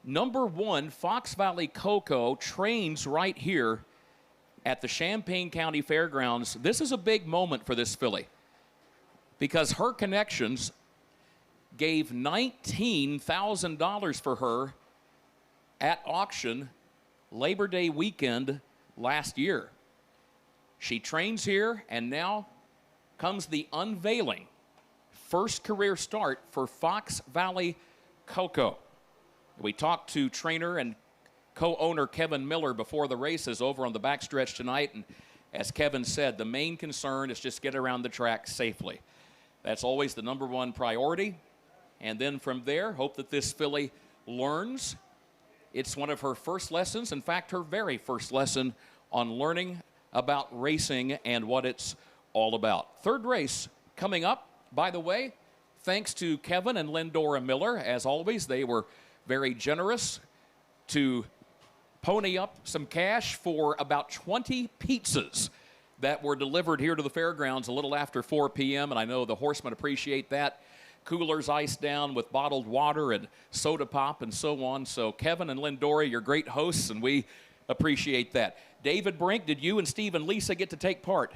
Speaker 13: Number 1, Fox Valley Coco, trains right here at the Champaign County Fairgrounds. This is a big moment for this filly because her connections gave $19,000 for her at auction Labor Day weekend last year. She trains here, and now comes the unveiling. First career start for Fox Valley Coco. We talked to trainer and co-owner Kevin Miller before the races over on the backstretch tonight, and as Kevin said, the main concern is just get around the track safely. That's always the number one priority. And then from there, hope that this filly learns. It's one of her first lessons, in fact, her very first lesson on learning about racing and what it's all about. Third race coming up, by the way, thanks to Kevin and Lindora Miller. As always, they were very generous to pony up some cash for about 20 pizzas that were delivered here to the fairgrounds a little after 4 p.m., and I know the horsemen appreciate that. Coolers iced down with bottled water and soda pop and so on. So Kevin and Lindora, you're great hosts, and we appreciate that. David Brink, did you and Steve and Lisa get to take part?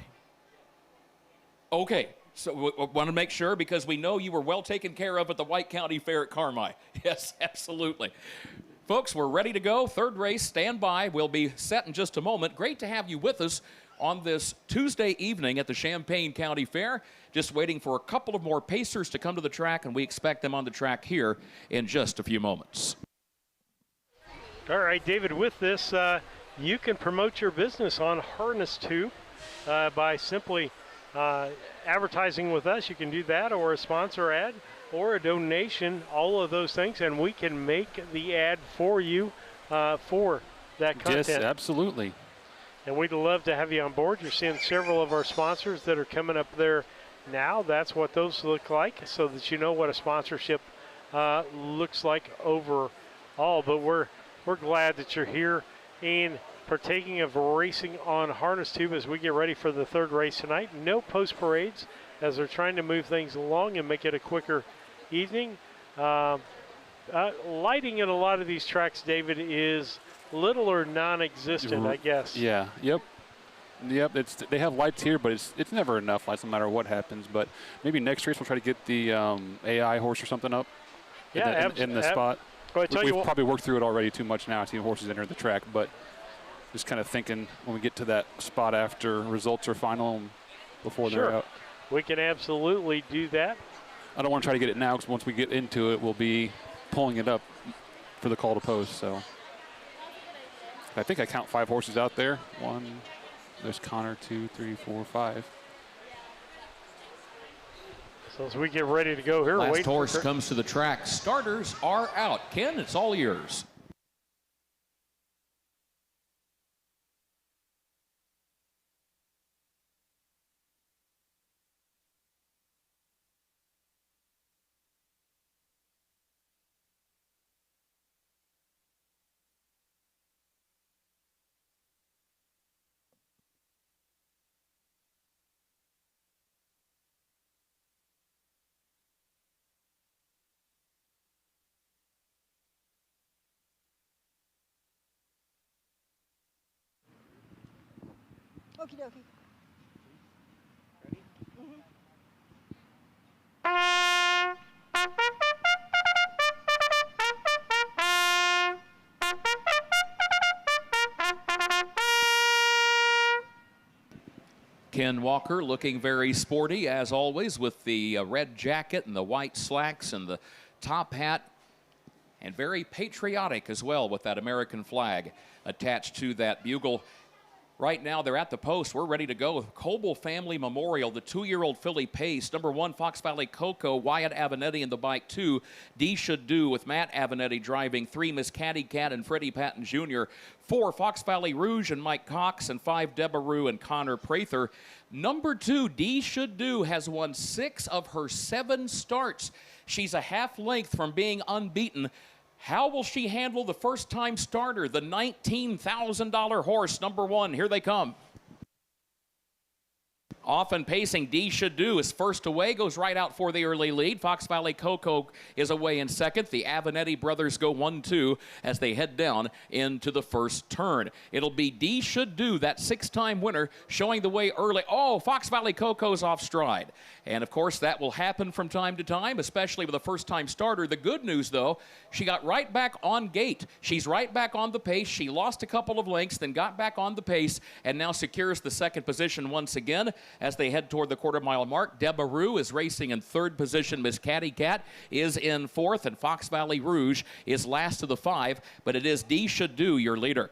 Speaker 13: Okay, so we want to make sure because we know you were well taken care of at the White County Fair at Carmi. Yes, absolutely. Folks, we're ready to go. Third race, stand by. We'll be set in just a moment. Great to have you with us on this Tuesday evening at the Champaign County Fair. Just waiting for a couple of more pacers to come to the track, and we expect them on the track here in just a few moments.
Speaker 1: All right, David, with this, you can promote your business on Harness Tube by simply advertising with us. You can do that, or a sponsor ad, or a donation, all of those things, and we can make the ad for you for that content.
Speaker 2: Yes, absolutely.
Speaker 1: And we'd love to have you on board. You're seeing several of our sponsors that are coming up there now. That's what those look like, so that you know what a sponsorship looks like overall. But we're glad that you're here and partaking of racing on Harness Tube as we get ready for the third race tonight. No post parades as they're trying to move things along and make it a quicker evening. Lighting at a lot of these tracks, David, is little or non-existent, I guess.
Speaker 2: Yeah. Yep. They have lights here, but it's never enough lights no matter what happens. But maybe next race we'll try to get the AI horse or something up. in the spot.
Speaker 1: Well,
Speaker 2: We've probably worked through it already too much now. I've seen horses enter the track, but just kind of thinking when we get to that spot after results are final and before they're out.
Speaker 1: We can absolutely do that.
Speaker 2: I don't want to try to get it now because once we get into it, we'll be pulling it up for the call to post. So I think I count 5 horses out there. 1, there's Connor, 2, 3, 4, 5.
Speaker 1: So as we get ready to go here,
Speaker 13: last horse comes to the track. Starters are out. Ken, it's all yours.
Speaker 11: Okie dokie.
Speaker 13: Ken Walker looking very sporty as always with the red jacket and the white slacks and the top hat, and very patriotic as well with that American flag attached to that bugle. Right now, they're at the post. We're ready to go. Coble Family Memorial, the 2-year-old filly Pace. Number 1, Fox Valley Coco. Wyatt Avenatti in the bike. 2, D Should Do with Matt Avenatti driving. 3, Miss Caddy Cat and Freddie Patton Jr. 4, Fox Valley Rouge and Mike Cox. And 5, Debarou and Connor Prather. Number 2, D Should Do, has won 6 of her 7 starts. She's a half length from being unbeaten. How will she handle the first-time starter, the $19,000 horse, number 1? Here they come. Off and pacing, D Should Do is first away, goes right out for the early lead. Fox Valley Coco is away in second. The Avenatti brothers go 1-2 as they head down into the first turn. It'll be D Should Do, that 6-time winner, showing the way early. Oh, Fox Valley Coco's off stride. And, of course, that will happen from time to time, especially with a first-time starter. The good news, though, she got right back on gate. She's right back on the pace. She lost a couple of lengths, then got back on the pace, and now secures the second position once again as they head toward the quarter-mile mark. Debarou is racing in third position. Miss Caddy Cat is in fourth, and Fox Valley Rouge is last of the 5, but it is D Should Do, your leader.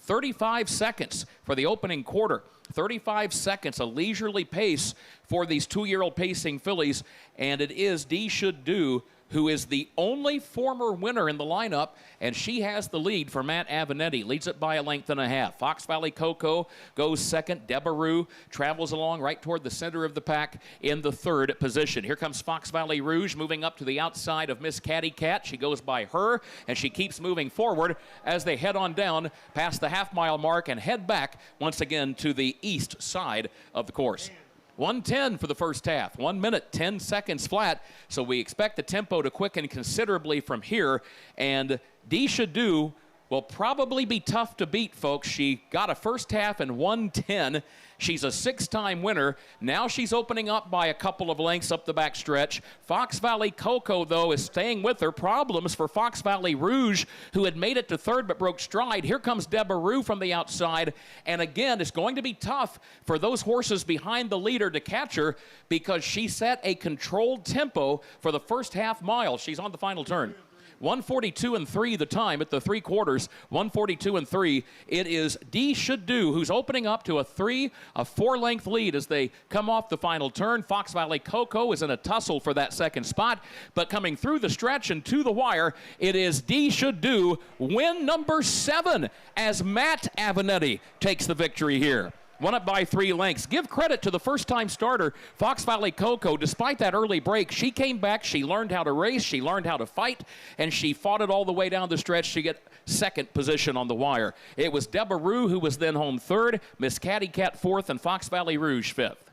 Speaker 13: 35 seconds for the opening quarter. 35 seconds, a leisurely pace for these 2-year-old pacing fillies, and it is D Should Do who is the only former winner in the lineup, and she has the lead for Matt Avenatti. Leads it by a length and a half. Fox Valley Coco goes second. Debarou travels along right toward the center of the pack in the third position. Here comes Fox Valley Rouge moving up to the outside of Miss Caddy Cat. She goes by her, and she keeps moving forward as they head on down past the half-mile mark and head back once again to the east side of the course. 1:10 for the first half. 1 minute, 10 seconds flat. So we expect the tempo to quicken considerably from here. And D Should Do will probably be tough to beat, folks. She got a first half in 1:10. She's a 6-time winner. Now she's opening up by a couple of lengths up the back stretch. Fox Valley Coco, though, is staying with her. Problems for Fox Valley Rouge, who had made it to third but broke stride. Here comes Debarou from the outside. And again, it's going to be tough for those horses behind the leader to catch her because she set a controlled tempo for the first half mile. She's on the final turn. 1:42.3 the time at the 3/4. 1:42.3. It is D Should Do who's opening up to a 4-length lead as they come off the final turn. Fox Valley Coco is in a tussle for that second spot, but coming through the stretch and to the wire, it is D Should Do, win number 7, as Matt Avenatti takes the victory here. Won up by 3 lengths. Give credit to the first-time starter, Fox Valley Coco. Despite that early break, she came back, she learned how to race, she learned how to fight, and she fought it all the way down the stretch to get second position on the wire. It was Debarou who was then home third, Miss Caddy Cat fourth, and Fox Valley Rouge fifth.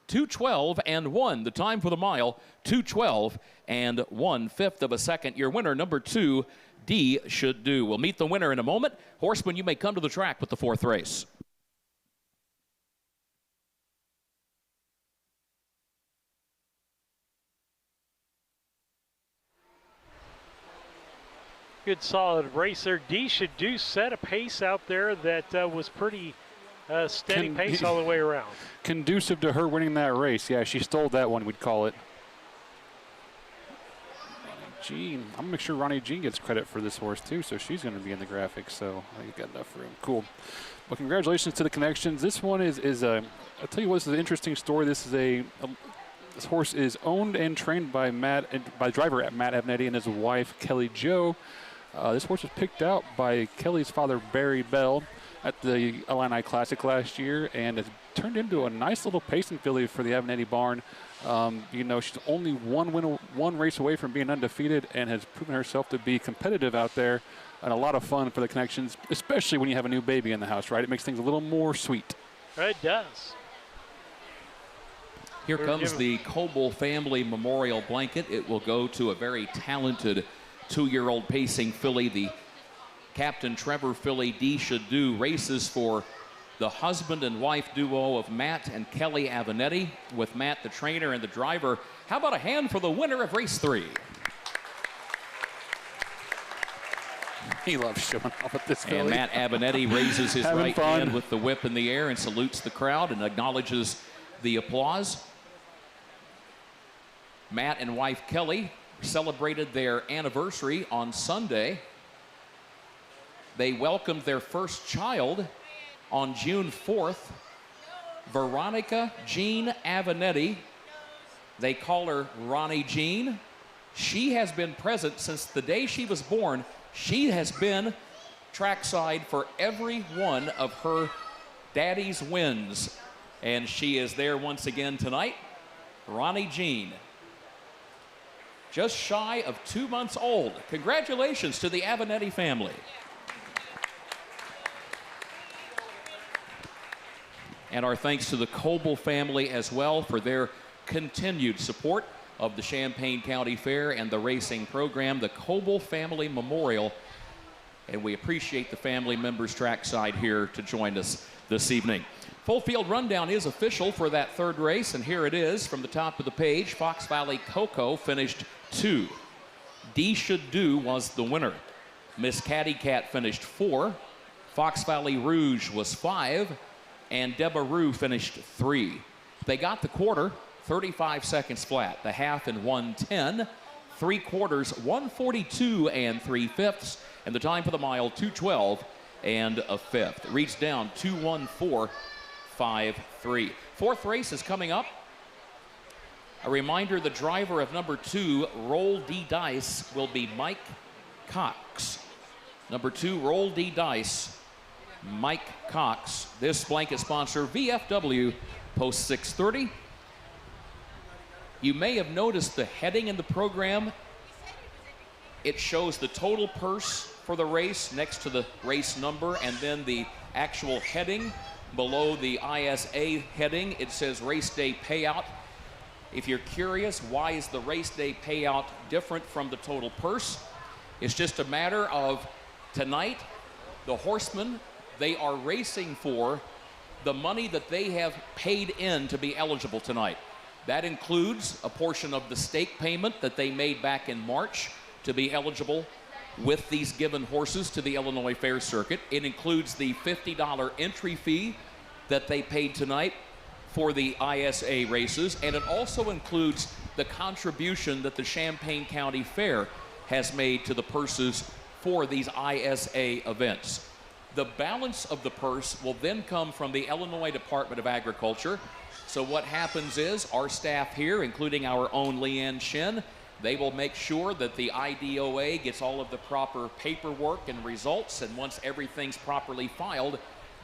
Speaker 13: 2:12 and 1, the time for the mile. 2:12 and 1/5 of a second. Your winner, number 2, D Should Do. We'll meet the winner in a moment. Horseman, you may come to the track with the 4th race.
Speaker 1: Good solid race there. D should do set a pace out there that was pretty steady pace all the way around.
Speaker 2: Conducive to her winning that race. Yeah, she stole that one, we'd call it. Jean, I'm going to make sure Ronnie Jean gets credit for this horse too, so she's going to be in the graphics, so I got enough room. Cool. Well, congratulations to the connections. This one is I'll tell you what, this is an interesting story. This is this horse is owned and trained by driver Matt Avenatti and his wife, Kelly Jo. This horse was picked out by Kelly's father, Barry Bell, at the Illini Classic last year, and has turned into a nice little pacing filly for the Avenatti barn. She's only one race away from being undefeated and has proven herself to be competitive out there and a lot of fun for the connections, especially when you have a new baby in the house, right? It makes things a little more sweet.
Speaker 1: It does.
Speaker 13: Here comes the Coble family memorial blanket. It will go to a very talented 2-year-old pacing filly. The Captain Trevor filly, D Should Do, races for the husband and wife duo of Matt and Kelly Avenatti, with Matt the trainer and the driver. How about a hand for the winner of race 3?
Speaker 2: He loves showing off at this filly.
Speaker 13: And Matt Avenatti raises his right hand with the whip in the air and salutes the crowd and acknowledges the applause. Matt and wife Kelly celebrated their anniversary on Sunday. They welcomed their first child on June 4th, Veronica Jean Avenatti. They call her Ronnie Jean. She has been present since the day she was born. She has been trackside for every one of her daddy's wins. And she is there once again tonight. Ronnie Jean, just shy of 2 months old. Congratulations to the Avenatti family. And our thanks to the Coble family as well for their continued support of the Champaign County Fair and the racing program, the Coble Family Memorial. And we appreciate the family members trackside here to join us this evening. Full field rundown is official for that third race, and here it is from the top of the page. Fox Valley Coco finished 2. D Should Do was the winner. Miss Caddy Cat finished 4. Fox Valley Rouge was 5. And Debaroo finished 3. They got the quarter, 35 seconds flat. The half in 1:10. 3/4, 1:42 and 3/5. And the time for the mile, 2:12 and a 1/5. Reached down 2:14.53. Fourth race is coming up. A reminder, the driver of number 2, Roll D Dice, will be Mike Cox. Number 2, Roll D Dice, Mike Cox. This blanket sponsor, VFW, post 630. You may have noticed the heading in the program. It shows the total purse for the race next to the race number, and then the actual heading below the ISA heading. It says race day payout. If you're curious, why is the race day payout different from the total purse? It's just a matter of tonight, the horsemen, they are racing for the money that they have paid in to be eligible tonight. That includes a portion of the stake payment that they made back in March to be eligible with these given horses to the Illinois Fair Circuit. It includes the $50 entry fee that they paid tonight for the ISA races, and it also includes the contribution that the Champaign County Fair has made to the purses for these ISA events. The balance of the purse will then come from the Illinois Department of Agriculture. So what happens is our staff here, including our own Leanne Shin, they will make sure that the IDOA gets all of the proper paperwork and results, and once everything's properly filed,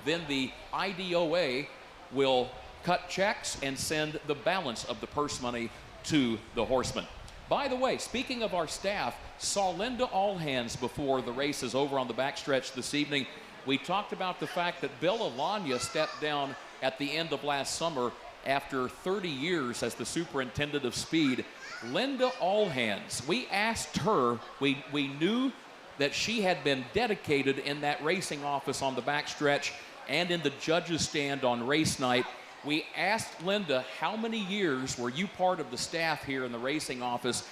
Speaker 13: then the IDOA will cut checks and send the balance of the purse money to the horsemen. By the way, speaking of our staff, saw Linda Allhands before the races over on the backstretch this evening. We talked about the fact that Bill Alanya stepped down at the end of last summer after 30 years as the superintendent of speed. Linda Allhands, we asked her, we knew that she had been dedicated in that racing office on the backstretch and in the judges' stand on race night. We asked Linda, how many years were you part of the staff here in the racing office?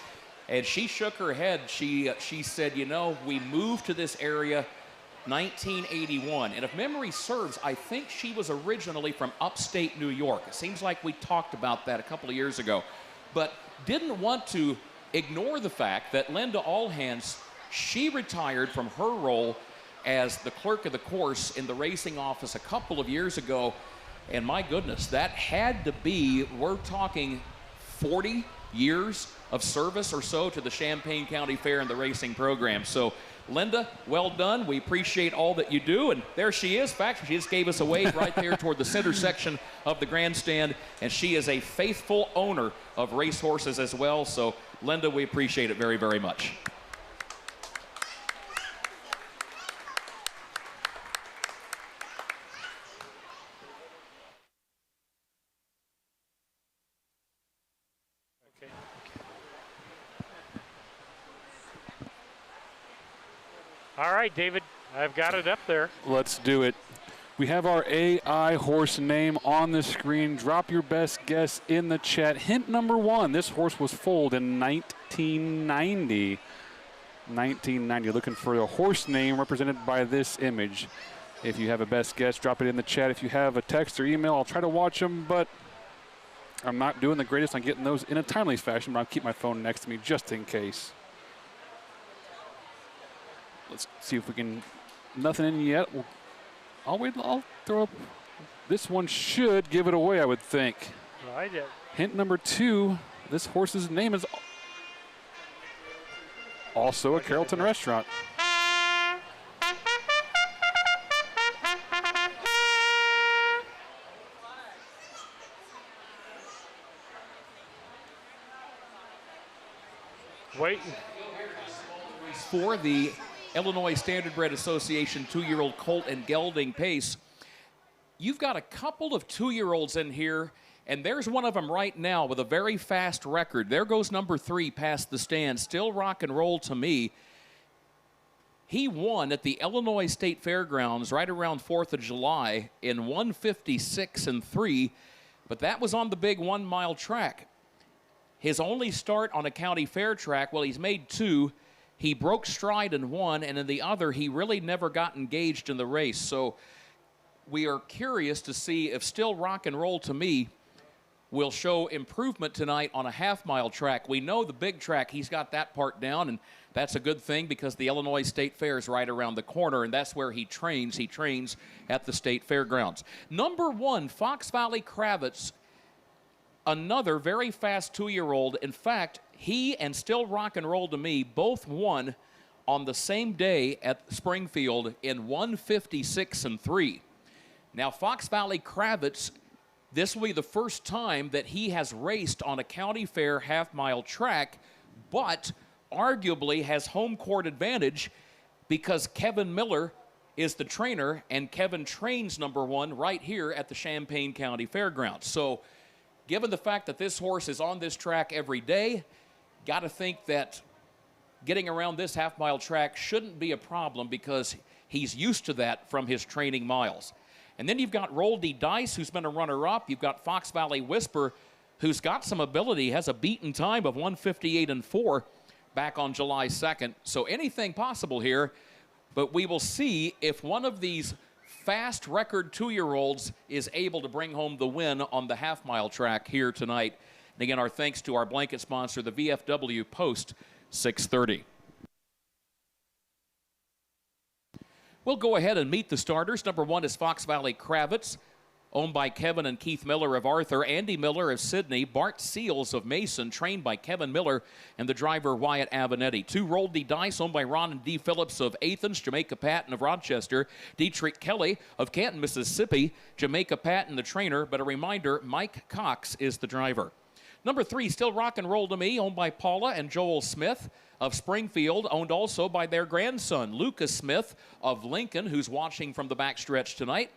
Speaker 13: And she shook her head. She said, you know, we moved to this area 1981. And if memory serves, I think she was originally from upstate New York. It seems like we talked about that a couple of years ago. But didn't want to ignore the fact that Linda Allhands, she retired from her role as the clerk of the course in the racing office a couple of years ago. And my goodness, that had to be, we're talking 40 years of service or so to the Champaign County Fair and the racing program. So Linda, well done. We appreciate all that you do. And there she is. In fact, she just gave us a wave right there toward the center section of the grandstand. And she is a faithful owner of racehorses as well. So Linda, we appreciate it very, very much.
Speaker 1: All right, David, I've got it up there.
Speaker 2: Let's do it. We have our AI horse name on the screen. Drop your best guess in the chat. Hint number 1, this horse was foaled in 1990. 1990, looking for a horse name represented by this image. If you have a best guess, drop it in the chat. If you have a text or email, I'll try to watch them, but I'm not doing the greatest on getting those in a timely fashion, but I'll keep my phone next to me just in case. Let's see if we can, nothing in yet. I'll throw up, this one should give it away, I would think.
Speaker 1: I did.
Speaker 2: Hint number 2, this horse's name is also a Carrollton restaurant.
Speaker 1: Wait.
Speaker 13: For the Illinois Standardbred Association 2-year-old colt and gelding pace. You've got a couple of 2-year-olds in here, and there's one of them right now with a very fast record. There goes number 3 past the stand. Still Rock and Roll to me. He won at the Illinois State Fairgrounds right around 4th of July in 156-3, but that was on the big 1-mile track. His only start on a county fair track, well, he's made 2. He broke stride in 1, and in the other, he really never got engaged in the race. So we are curious to see if Still Rock and Roll to me will show improvement tonight on a half-mile track. We know the big track, he's got that part down, and that's a good thing because the Illinois State Fair is right around the corner, and that's where he trains. He trains at the State Fairgrounds. Number 1, Fox Valley Kravitz, another very fast 2-year-old. In fact, he and Still Rock and Roll to me both won on the same day at Springfield in 156-3. Now, Fox Valley Kravitz, this will be the first time that he has raced on a county fair half-mile track, but arguably has home court advantage because Kevin Miller is the trainer, and Kevin trains number 1 right here at the Champaign County Fairgrounds. So, given the fact that this horse is on this track every day, got to think that getting around this half-mile track shouldn't be a problem because he's used to that from his training miles. And then you've got Roll D Dice, who's been a runner-up. You've got Fox Valley Whisper, who's got some ability, has a beaten time of 158-4 back on July 2nd. So anything possible here, but we will see if one of these fast record 2-year-olds is able to bring home the win on the half-mile track here tonight. And again, our thanks to our blanket sponsor, the VFW Post 630. We'll go ahead and meet the starters. Number 1 is Fox Valley Kravitz, owned by Kevin and Keith Miller of Arthur, Andy Miller of Sydney, Bart Seals of Mason, trained by Kevin Miller, and the driver Wyatt Avenetti. 2 Roll D Dice, owned by Ron and Dee Phillips of Athens, Jamaica Patton of Rochester, Dietrich Kelly of Canton, Mississippi, Jamaica Patton the trainer, but a reminder, Mike Cox is the driver. Number 3, Still Rock and Roll to me, owned by Paula and Joel Smith of Springfield, owned also by their grandson, Lucas Smith of Lincoln, who's watching from the backstretch tonight.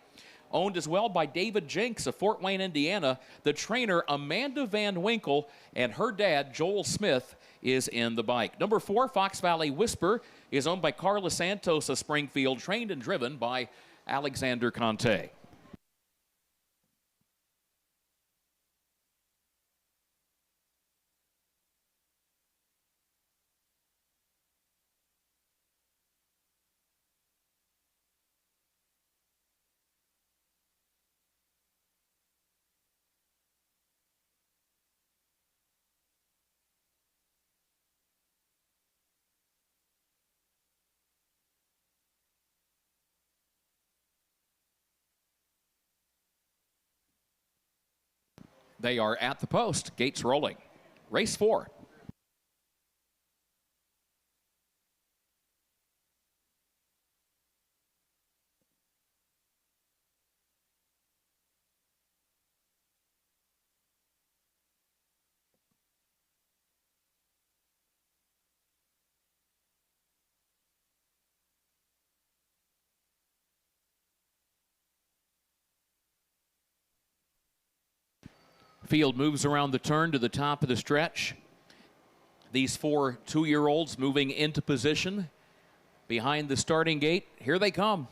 Speaker 13: Owned as well by David Jenks of Fort Wayne, Indiana. The trainer, Amanda Van Winkle, and her dad, Joel Smith, is in the bike. Number 4, Fox Valley Whisper, is owned by Carla Santos of Springfield, trained and driven by Alexander Conte. They are at the post. Gates rolling. Race 4. Field moves around the turn to the top of the stretch. These 4 two-year-olds moving into position behind the starting gate. Here they come.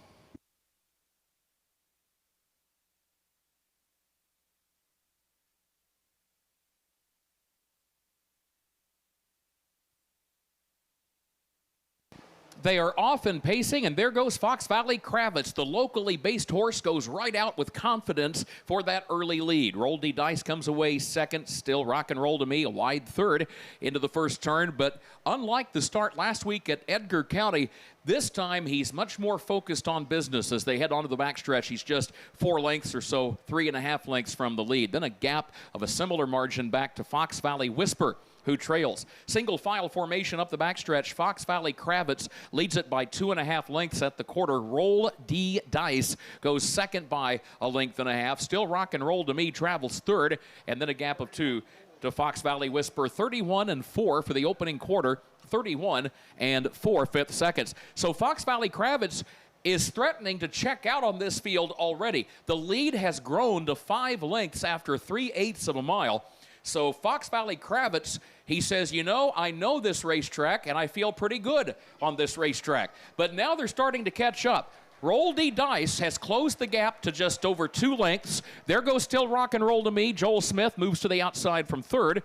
Speaker 13: They are off and pacing, and there goes Fox Valley Kravitz. The locally based horse goes right out with confidence for that early lead. Roll D Dice comes away second. Still Rock and Roll to Me, a wide third into the first turn. But unlike the start last week at Edgar County, this time he's much more focused on business as they head onto the backstretch. He's just 4 lengths or so, 3.5 lengths from the lead. Then a gap of a similar margin back to Fox Valley Whisper, who trails. Single file formation up the backstretch. Fox Valley Kravitz leads it by 2.5 lengths at the quarter. Roll D Dice goes second by 1.5 lengths. Still Rock and Roll to Me travels third, and then a gap of 2 to Fox Valley Whisper. 31-4 for the opening quarter. 31-4 fifth seconds. So Fox Valley Kravitz is threatening to check out on this field already. The lead has grown to 5 lengths after 3/8 of a mile. So Fox Valley Kravitz, he says, you know, I know this racetrack and I feel pretty good on this racetrack. But now they're starting to catch up. Roll D Dice has closed the gap to just over 2 lengths. There goes Still Rock and Roll to Me. Joel Smith moves to the outside from third.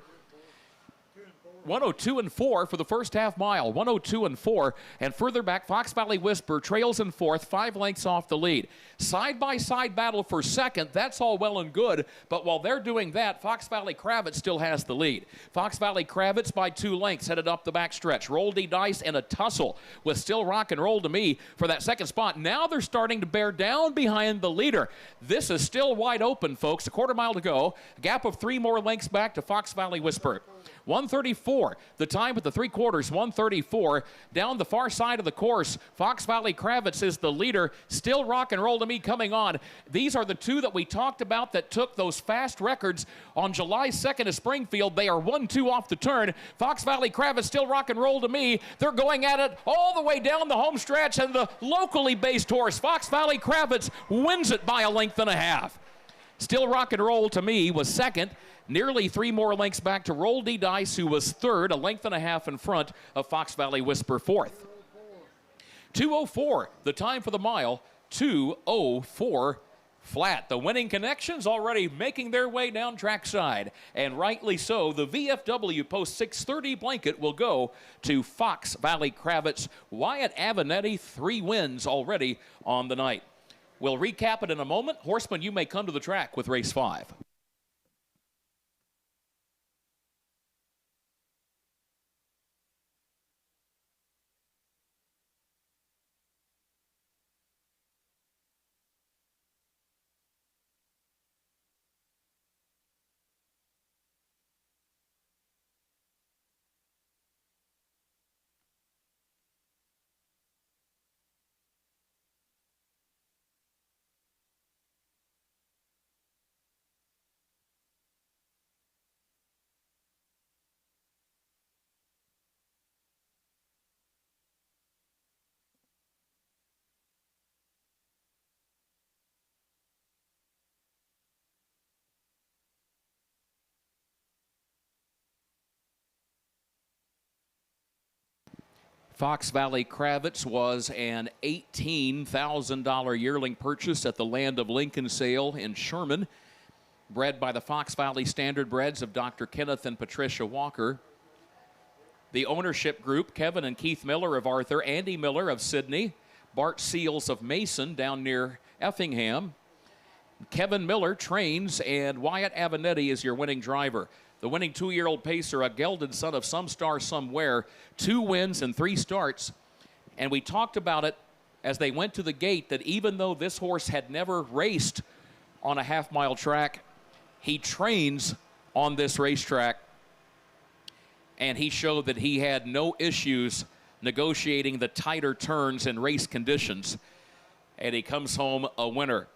Speaker 13: 102-4 for the first half mile. 102-4. And further back, Fox Valley Whisper trails in fourth, 5 lengths off the lead. Side-by-side battle for second. That's all well and good. But while they're doing that, Fox Valley Kravitz still has the lead. Fox Valley Kravitz by 2 lengths headed up the backstretch. Roll D Dice and a tussle with Still Rock and Roll to Me for that second spot. Now they're starting to bear down behind the leader. This is still wide open, folks. A quarter mile to go. A gap of 3 more lengths back to Fox Valley Whisper. 134, the time at the 3/4, 134. Down the far side of the course, Fox Valley Kravitz is the leader. Still Rock and Roll to Me coming on. These are the 2 that we talked about that took those fast records on July 2nd at Springfield. They are 1-2 off the turn. Fox Valley Kravitz, Still Rock and Roll to Me. They're going at it all the way down the home stretch, and the locally based horse, Fox Valley Kravitz, wins it by 1.5 lengths. Still Rock and Roll to Me was second. Nearly 3 more lengths back to Roll D Dice, who was third, 1.5 lengths in front of Fox Valley Whisper fourth. 2:04, the time for the mile, 2:04 flat. The winning connections already making their way down trackside, and rightly so. The VFW Post 630 blanket will go to Fox Valley Kravitz. Wyatt Avenatti, 3 wins already on the night. We'll recap it in a moment. Horseman, you may come to the track with race 5. Fox Valley Kravitz was an $18,000 yearling purchase at the Land of Lincoln sale in Sherman, bred by the Fox Valley Standard Breds of Dr. Kenneth and Patricia Walker. The ownership group, Kevin and Keith Miller of Arthur, Andy Miller of Sydney, Bart Seals of Mason down near Effingham. Kevin Miller trains, and Wyatt Avenatti is your winning driver. The winning 2-year-old pacer, a gelded son of Some Star Somewhere, 2 wins and 3 starts. And we talked about it as they went to the gate that even though this horse had never raced on a half-mile track, He trains on this racetrack, and he showed that he had no issues negotiating the tighter turns and race conditions, and he comes home a winner.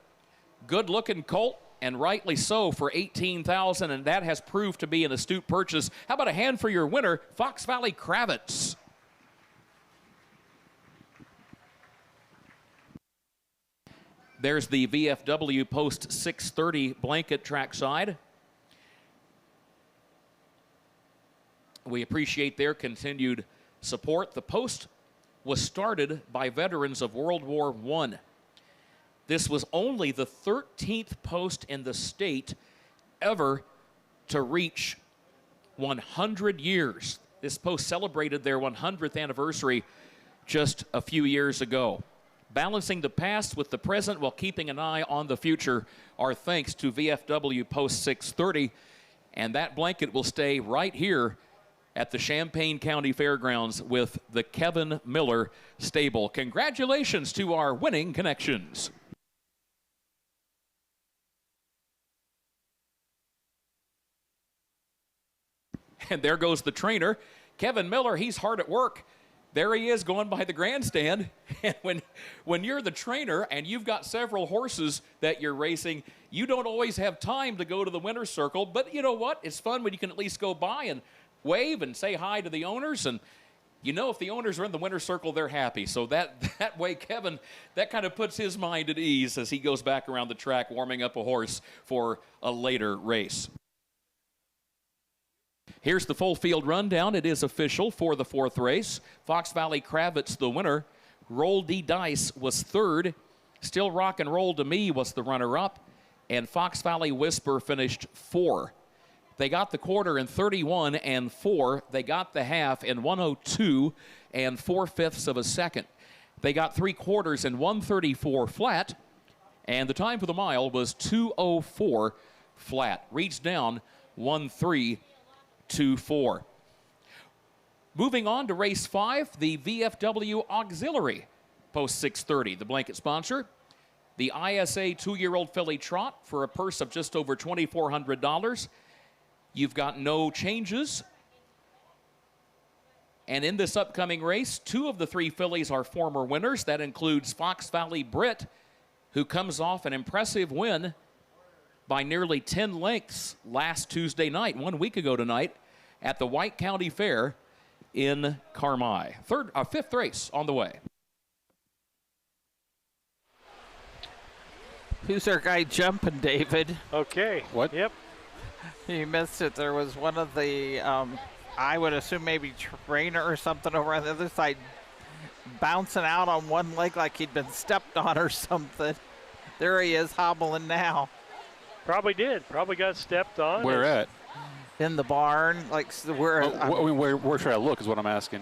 Speaker 13: Good-looking colt, and rightly so, for $18,000, and that has proved to be an astute purchase. How about a hand for your winner, Fox Valley Kravitz? There's the VFW Post 630 blanket trackside. We appreciate their continued support. The Post was started by veterans of World War I. This was only the 13th post in the state ever to reach 100 years. This post celebrated their 100th anniversary just a few years ago. Balancing the past with the present while keeping an eye on the future, our thanks to VFW Post 630. And that blanket will stay right here at the Champaign County Fairgrounds with the Kevin Miller Stable. Congratulations to our winning connections. And there goes the trainer, Kevin Miller. He's hard at work. There he is going by the grandstand. And when you're the trainer and you've got several horses that you're racing, you don't always have time to go to the winner's circle. But you know what? It's fun when you can at least go by and wave and say hi to the owners. And you know, if the owners are in the winner's circle, they're happy. So that way, Kevin, that kind of puts his mind at ease as he goes back around the track warming up a horse for a later race. Here's the full field rundown. It is official for the fourth race. Fox Valley Kravitz, the winner. Roll D Dice was third. Still Rock and Roll to Me was the runner-up. And Fox Valley Whisper finished 4. They got the quarter in 31 and 4. They got the half in 102 and 4/5 of a second. They got 3/4 in 134 flat. And the time for the mile was 2:04 flat. Reads down 1:3.24. Moving on to race 5, the VFW Auxiliary Post 630, the blanket sponsor. The ISA 2-year-old filly trot for a purse of just over $2,400. You've got no changes. And in this upcoming race, 2 of the 3 fillies are former winners. That includes Fox Valley Brit, who comes off an impressive win by nearly 10 lengths last Tuesday night, 1 week ago tonight, at the White County Fair in Carmi. Fifth race on the way.
Speaker 14: Who's our guy jumping, David?
Speaker 1: Okay.
Speaker 2: What?
Speaker 1: Yep.
Speaker 14: You missed it. There was one of the, I would assume maybe trainer or something over on the other side, bouncing out on one leg like he'd been stepped on or something. There he is, hobbling now.
Speaker 1: Probably did. Probably got stepped on.
Speaker 2: Where at?
Speaker 14: In the barn, like where?
Speaker 2: Where should I look is what I'm asking.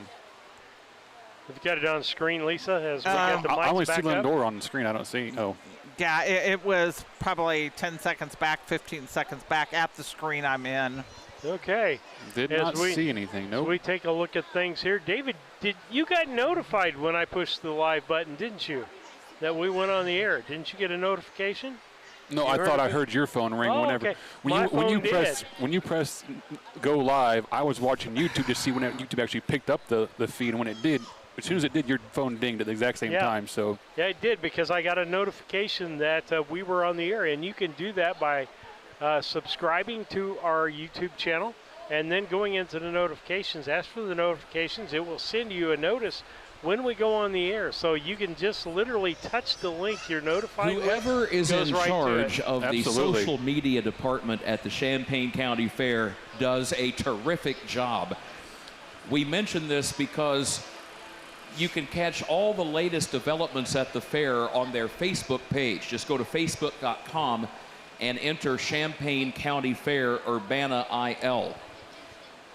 Speaker 1: We've got it on screen, Lisa, as we get the mics
Speaker 2: I only
Speaker 1: back
Speaker 2: see the
Speaker 1: up.
Speaker 2: door on the screen. I don't see. Oh.
Speaker 14: Yeah, it was probably 10 seconds back, 15 seconds back at the screen I'm in.
Speaker 1: Okay.
Speaker 2: Did not see anything. Nope.
Speaker 1: As we take a look at things here. David, you got notified when I pushed the live button, didn't you? That we went on the air. Didn't you get a notification?
Speaker 2: No, I thought I heard your phone ring whenever.
Speaker 1: Okay.
Speaker 2: When you press go live, I was watching YouTube to see when YouTube actually picked up the feed, and when it did, as soon as it did, your phone dinged at the exact same time. So
Speaker 1: yeah, it did, because I got a notification that we were on the air, and you can do that by subscribing to our YouTube channel and then going into the notifications. Ask for the notifications. It will send you a notice when we go on the air, so you can just literally touch the link you're notified.
Speaker 13: Whoever is in charge of the
Speaker 2: Absolutely.
Speaker 13: social media department at the Champaign County Fair does a terrific job. We mention this because you can catch all the latest developments at the fair on their Facebook page. Just go to facebook.com and enter Champaign County Fair Urbana IL.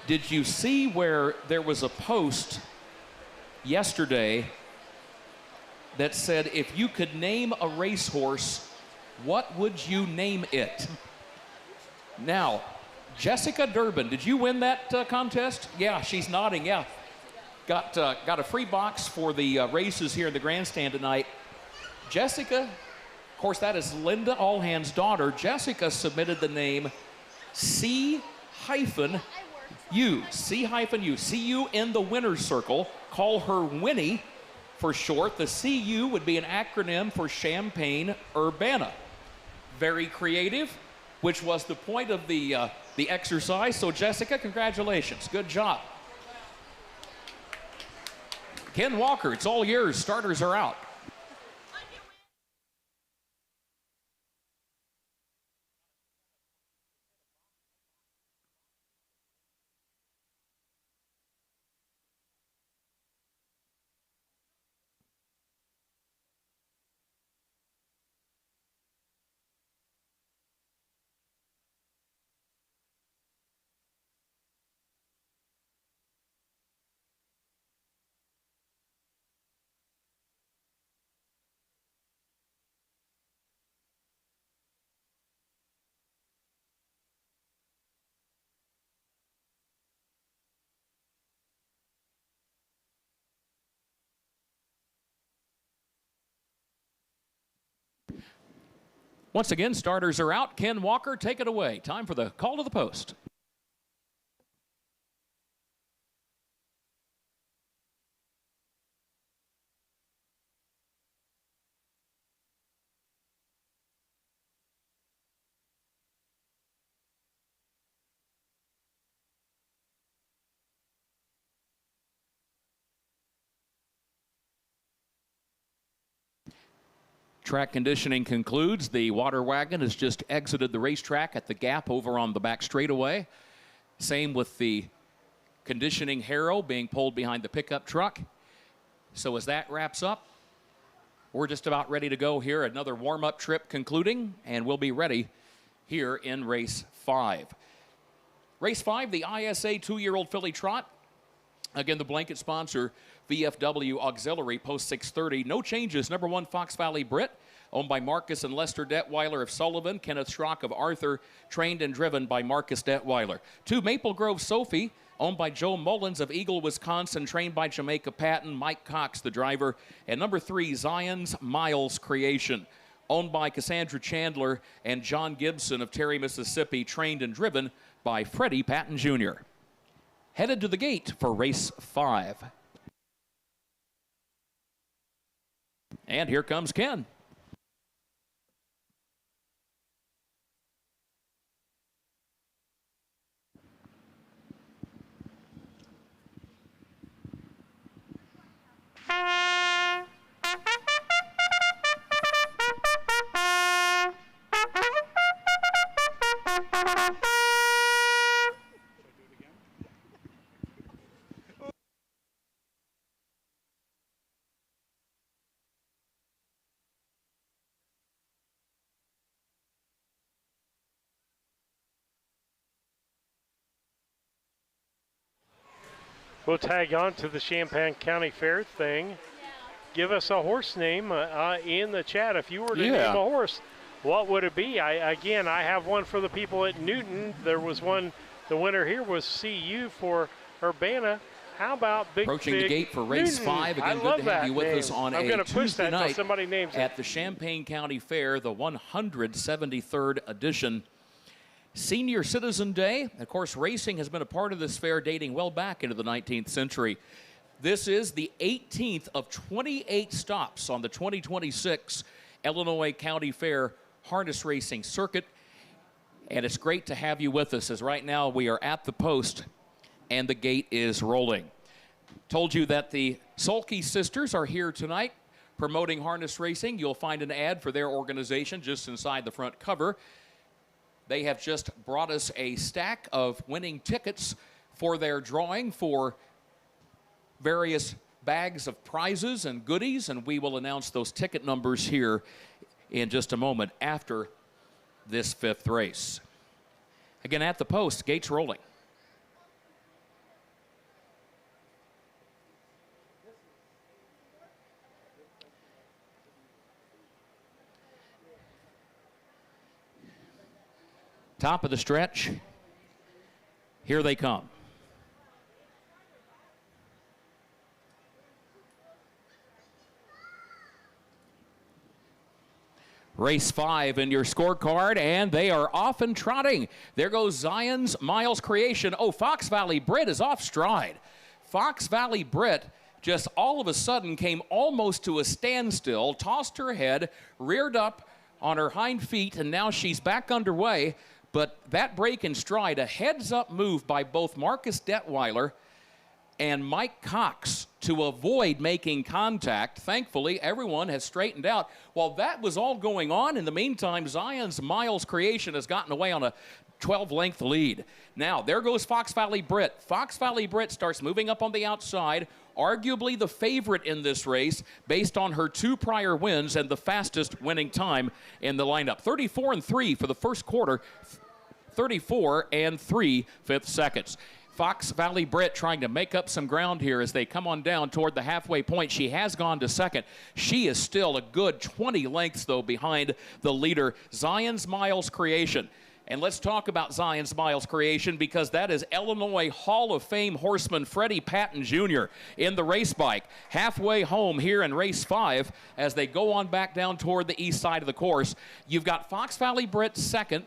Speaker 13: Did you see where there was a post yesterday that said, if you could name a racehorse, what would you name it? Now, Jessica Durbin, did you win that contest? Yeah, she's nodding, yeah. Got a free box for the races here in the grandstand tonight. Jessica course, that is Linda Allhand's daughter. Jessica submitted the name C-U. C-U. See you in the winner's circle. Call her Winnie for short. The CU would be an acronym for Champaign Urbana. Very creative, which was the point of the exercise. So, Jessica, congratulations. Good job. Ken Walker, it's all yours. Starters are out. Once again, starters are out. Ken Walker, take it away. Time for the call to the post. Track conditioning concludes. The water wagon has just exited the racetrack at the gap over on the back straightaway. Same with the conditioning harrow being pulled behind the pickup truck. So as that wraps up, we're just about ready to go here. Another warm-up trip concluding, and we'll be ready here in race 5. Race 5, the ISA 2-year-old filly trot. Again, the blanket sponsor, VFW Auxiliary, post 630. No changes. Number 1, Fox Valley Brit, owned by Marcus and Lester Detweiler of Sullivan. Kenneth Schrock of Arthur, trained and driven by Marcus Detweiler. 2, Maple Grove Sophie, owned by Joe Mullins of Eagle, Wisconsin, trained by Jamaica Patton, Mike Cox, the driver. And number 3, Zion's Miles Creation, owned by Cassandra Chandler and John Gibson of Terry, Mississippi, trained and driven by Freddie Patton Jr. Headed to the gate for race 5. And here comes Ken.
Speaker 1: We'll tag on to the Champaign County Fair thing. Give us a horse name in the chat. If you were to name a horse, what would it be? I have one for the people at Newton. There was one, the winner here was CU for Urbana. How about
Speaker 13: approaching the gate for race
Speaker 1: Newton?
Speaker 13: 5? Again, good to have you with us on a Tuesday night
Speaker 1: somebody names
Speaker 13: at the Champaign County Fair, the 173rd edition. Senior Citizen Day. Of course, racing has been a part of this fair dating well back into the 19th century. This is the 18th of 28 stops on the 2026 Illinois County Fair harness racing circuit. And it's great to have you with us, as right now we are at the post and the gate is rolling. Told you that the Sulky sisters are here tonight promoting harness racing. You'll find an ad for their organization just inside the front cover. They have just brought us a stack of winning tickets for their drawing for various bags of prizes and goodies, and we will announce those ticket numbers here in just a moment after this 5th race. Again, at the post, gates rolling. Top of the stretch. Here they come. Race 5 in your scorecard, and they are off and trotting. There goes Zion's Miles Creation. Oh, Fox Valley Brit is off stride. Fox Valley Brit just all of a sudden came almost to a standstill, tossed her head, reared up on her hind feet, and now she's back underway. But that break in stride, a heads-up move by both Marcus Detweiler and Mike Cox to avoid making contact. Thankfully, everyone has straightened out. While that was all going on, in the meantime, Zion's Miles Creation has gotten away on a 12-length lead. Now, there goes Fox Valley Brit. Fox Valley Brit starts moving up on the outside, arguably the favorite in this race based on her 2 prior wins and the fastest winning time in the lineup. 34-3 for the first quarter, 34 3/5 seconds. Fox Valley Brit trying to make up some ground here as they come on down toward the halfway point. She has gone to second. She is still a good 20 lengths, though, behind the leader, Zion's Miles Creation. And let's talk about Zion's Miles Creation, because that is Illinois Hall of Fame horseman Freddie Patton Jr. in the race bike. Halfway home here in race 5 as they go on back down toward the east side of the course. You've got Fox Valley Brit second.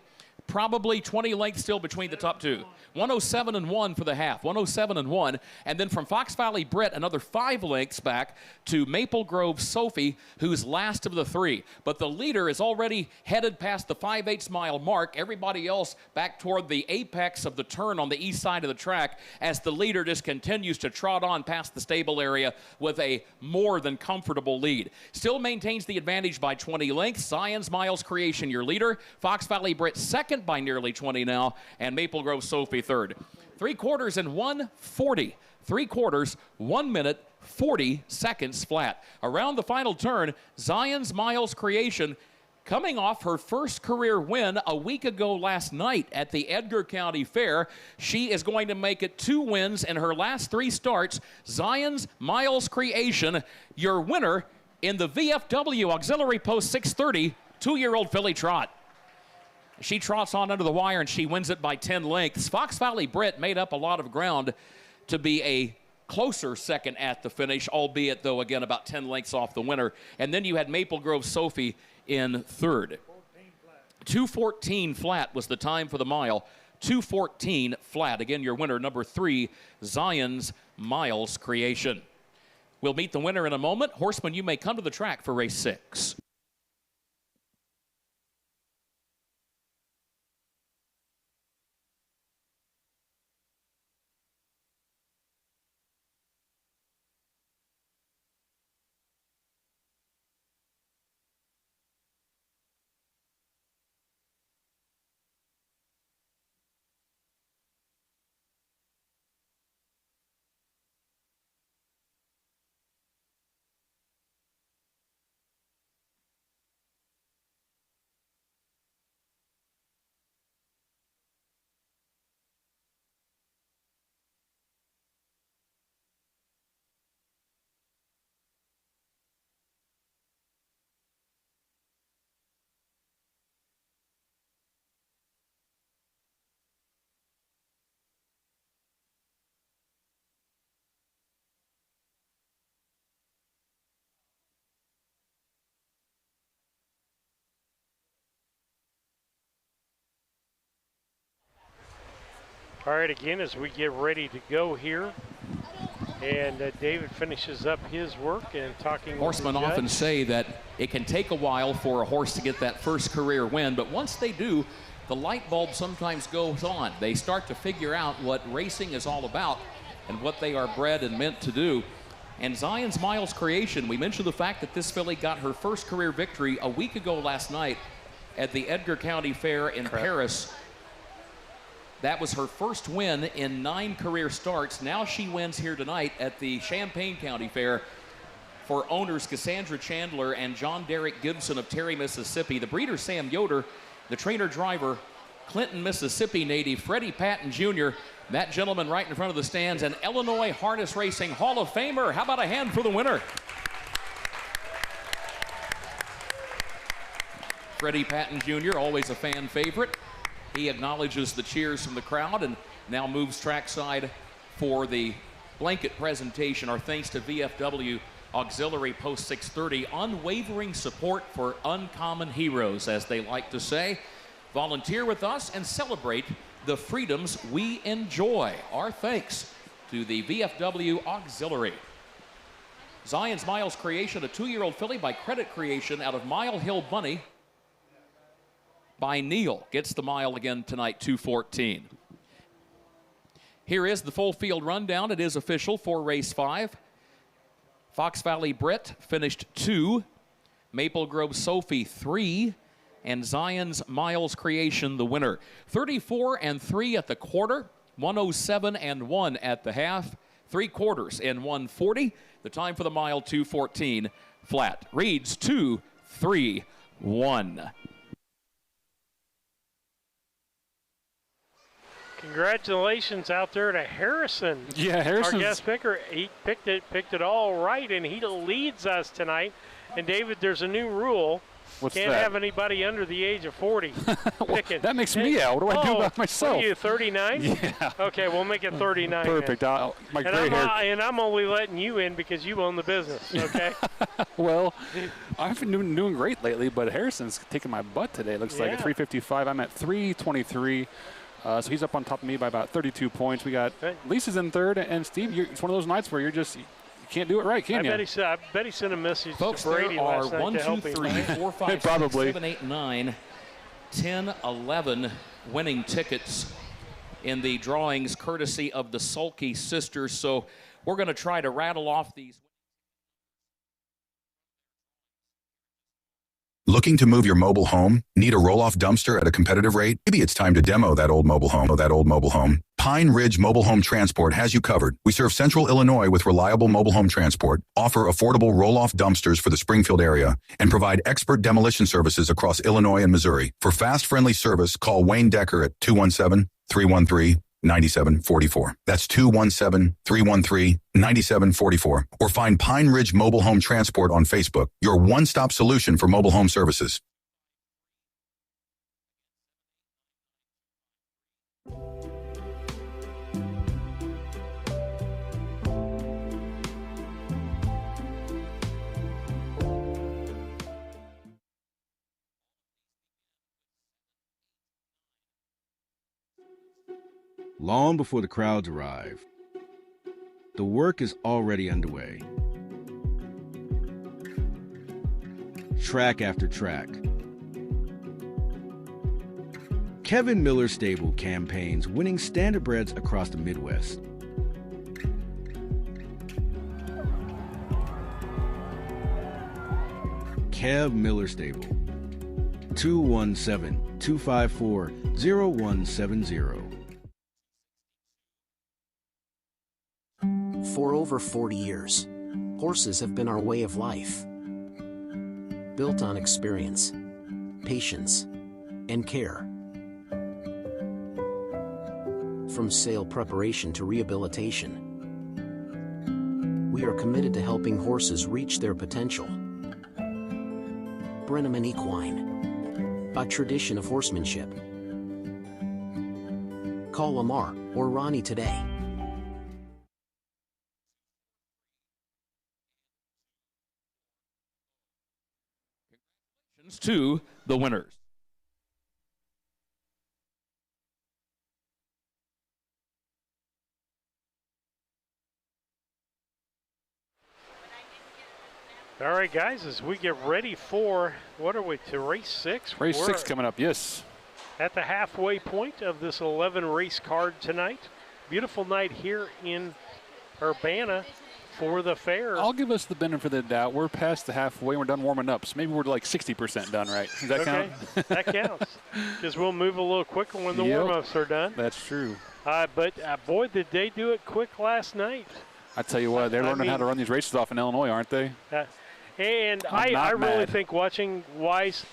Speaker 13: Probably 20 lengths still between the top 2. 107-1 for the half, 107-1. And then from Fox Valley Brit, another 5 lengths back to Maple Grove Sophie, who's last of the 3. But the leader is already headed past the 5/8 mile mark. Everybody else back toward the apex of the turn on the east side of the track as the leader just continues to trot on past the stable area with a more than comfortable lead. Still maintains the advantage by 20 lengths. Zion's Miles Creation, your leader. Fox Valley Brit second by nearly 20 now, and Maple Grove Sophie third. 3 quarters and 1:40. 3 quarters, 1 minute, 40 seconds flat. Around the final turn, Zion's Miles Creation coming off her first career win a week ago last night at the Edgar County Fair. She is going to make it 2 wins in her last 3 starts. Zion's Miles Creation, your winner in the VFW Auxiliary Post 630 2-year-old filly trot. She trots on under the wire, and she wins it by 10 lengths. Fox Valley Brit made up a lot of ground to be a closer second at the finish, albeit, though, again, about 10 lengths off the winner. And then you had Maple Grove Sophie in third. 2:14 flat was the time for the mile. 2:14 flat. Again, your winner, number 3, Zion's Miles Creation. We'll meet the winner in a moment. Horseman, you may come to the track for race 6.
Speaker 1: All right, again, as we get ready to go here, and David finishes up his work and talking
Speaker 13: Horsemen
Speaker 1: with the
Speaker 13: often
Speaker 1: judge.
Speaker 13: say that it can take a while for a horse to get that first career win, but once they do, the light bulb sometimes goes on. They start to figure out what racing is all about and what they are bred and meant to do. And Zion's Miles Creation, we mentioned the fact that this filly got her first career victory a week ago last night at the Edgar County Fair in Paris. That was her first win in 9 career starts. Now she wins here tonight at the Champaign County Fair for owners Cassandra Chandler and John Derek Gibson of Terry, Mississippi. The breeder, Sam Yoder. The trainer-driver, Clinton, Mississippi native Freddie Patton Jr. That gentleman right in front of the stands, an Illinois Harness Racing Hall of Famer. How about a hand for the winner? Freddie Patton Jr., always a fan favorite. He acknowledges the cheers from the crowd and now moves trackside for the blanket presentation. Our thanks to VFW Auxiliary post 630. Unwavering support for uncommon heroes, as they like to say. Volunteer with us and celebrate the freedoms we enjoy. Our thanks to the VFW Auxiliary. Zion's Miles Creation, a 2-year-old filly by Credit Creation out of Mile Hill Bunny by Neal. Gets the mile again tonight, 2:14. Here is the full field rundown. It is official for race 5. Fox Valley Britt finished 2. Maple Grove Sophie 3. And Zion's Miles Creation the winner. 34-3 at the quarter. 107-1 at the half. 3 quarters in 140. The time for the mile, 2:14 flat. Reads 2:3:1.
Speaker 1: Congratulations out there to Harrison.
Speaker 2: Yeah, Harrison.
Speaker 1: Our guest picker, he picked it all right, and he leads us tonight. And David, there's a new rule.
Speaker 2: What's
Speaker 1: Can't
Speaker 2: that?
Speaker 1: have anybody under the age of 40 picking.
Speaker 2: That makes me out. What do I do about myself?
Speaker 1: What are you, 39?
Speaker 2: Yeah.
Speaker 1: Okay, we'll make it 39.
Speaker 2: Perfect.
Speaker 1: Then.
Speaker 2: My gray hair.
Speaker 1: And I'm only letting you in because you own the business, okay?
Speaker 2: Well, I've been doing great lately, but Harrison's taking my butt today. Looks like at 3:55. I'm at 3:23. So he's up on top of me by about 32 points. We got Lisa's in third, and Steve, it's one of those nights where you can't do it right, can you?
Speaker 1: I bet he sent a message
Speaker 13: Folks,
Speaker 1: to Brady
Speaker 13: there are
Speaker 1: last night
Speaker 13: 1,
Speaker 1: to
Speaker 13: 2,
Speaker 1: help him.
Speaker 13: 3, 4, 5, 6, 7, 8, 9, 10, 11 winning tickets in the drawings courtesy of the Sulky sisters. So we're going to try to rattle off these.
Speaker 7: Looking to move your mobile home? Need a roll-off dumpster at a competitive rate? Maybe it's time to demo that old mobile home. Pine Ridge Mobile Home Transport has you covered. We serve Central Illinois with reliable mobile home transport, offer affordable roll-off dumpsters for the Springfield area, and provide expert demolition services across Illinois and Missouri. For fast, friendly service, call Wayne Decker at 217-313-9744. That's 217-313-9744. Or find Pine Ridge Mobile Home Transport on Facebook, your one-stop solution for mobile home services.
Speaker 3: Long before the crowds arrive, the work is already underway. Track after track. Kevin Miller Stable campaigns winning standardbreds across the Midwest. Kev Miller Stable. 217-254-0170.
Speaker 8: For over 40 years, horses have been our way of life. Built on experience, patience, and care. From sale preparation to rehabilitation, we are committed to helping horses reach their potential. Brenneman Equine, a tradition of horsemanship. Call Lamar or Ronnie today.
Speaker 13: To the winners.
Speaker 1: All right, guys, as we get ready for, what are we, to race 6?
Speaker 2: Race 6 coming up, yes.
Speaker 1: At the halfway point of this 11 race card tonight. Beautiful night here in Urbana for the fair.
Speaker 2: I'll give us the benefit of the doubt. We're past the halfway. We're done warming up, so maybe we're like 60% done, right? Does that count?
Speaker 1: That counts. Because we'll move a little quicker when the warm-ups are done.
Speaker 2: That's true.
Speaker 1: But boy, did they do it quick last night.
Speaker 2: I tell you what, they're learning how to run these races off in Illinois, aren't they?
Speaker 1: And I really think watching Weiss,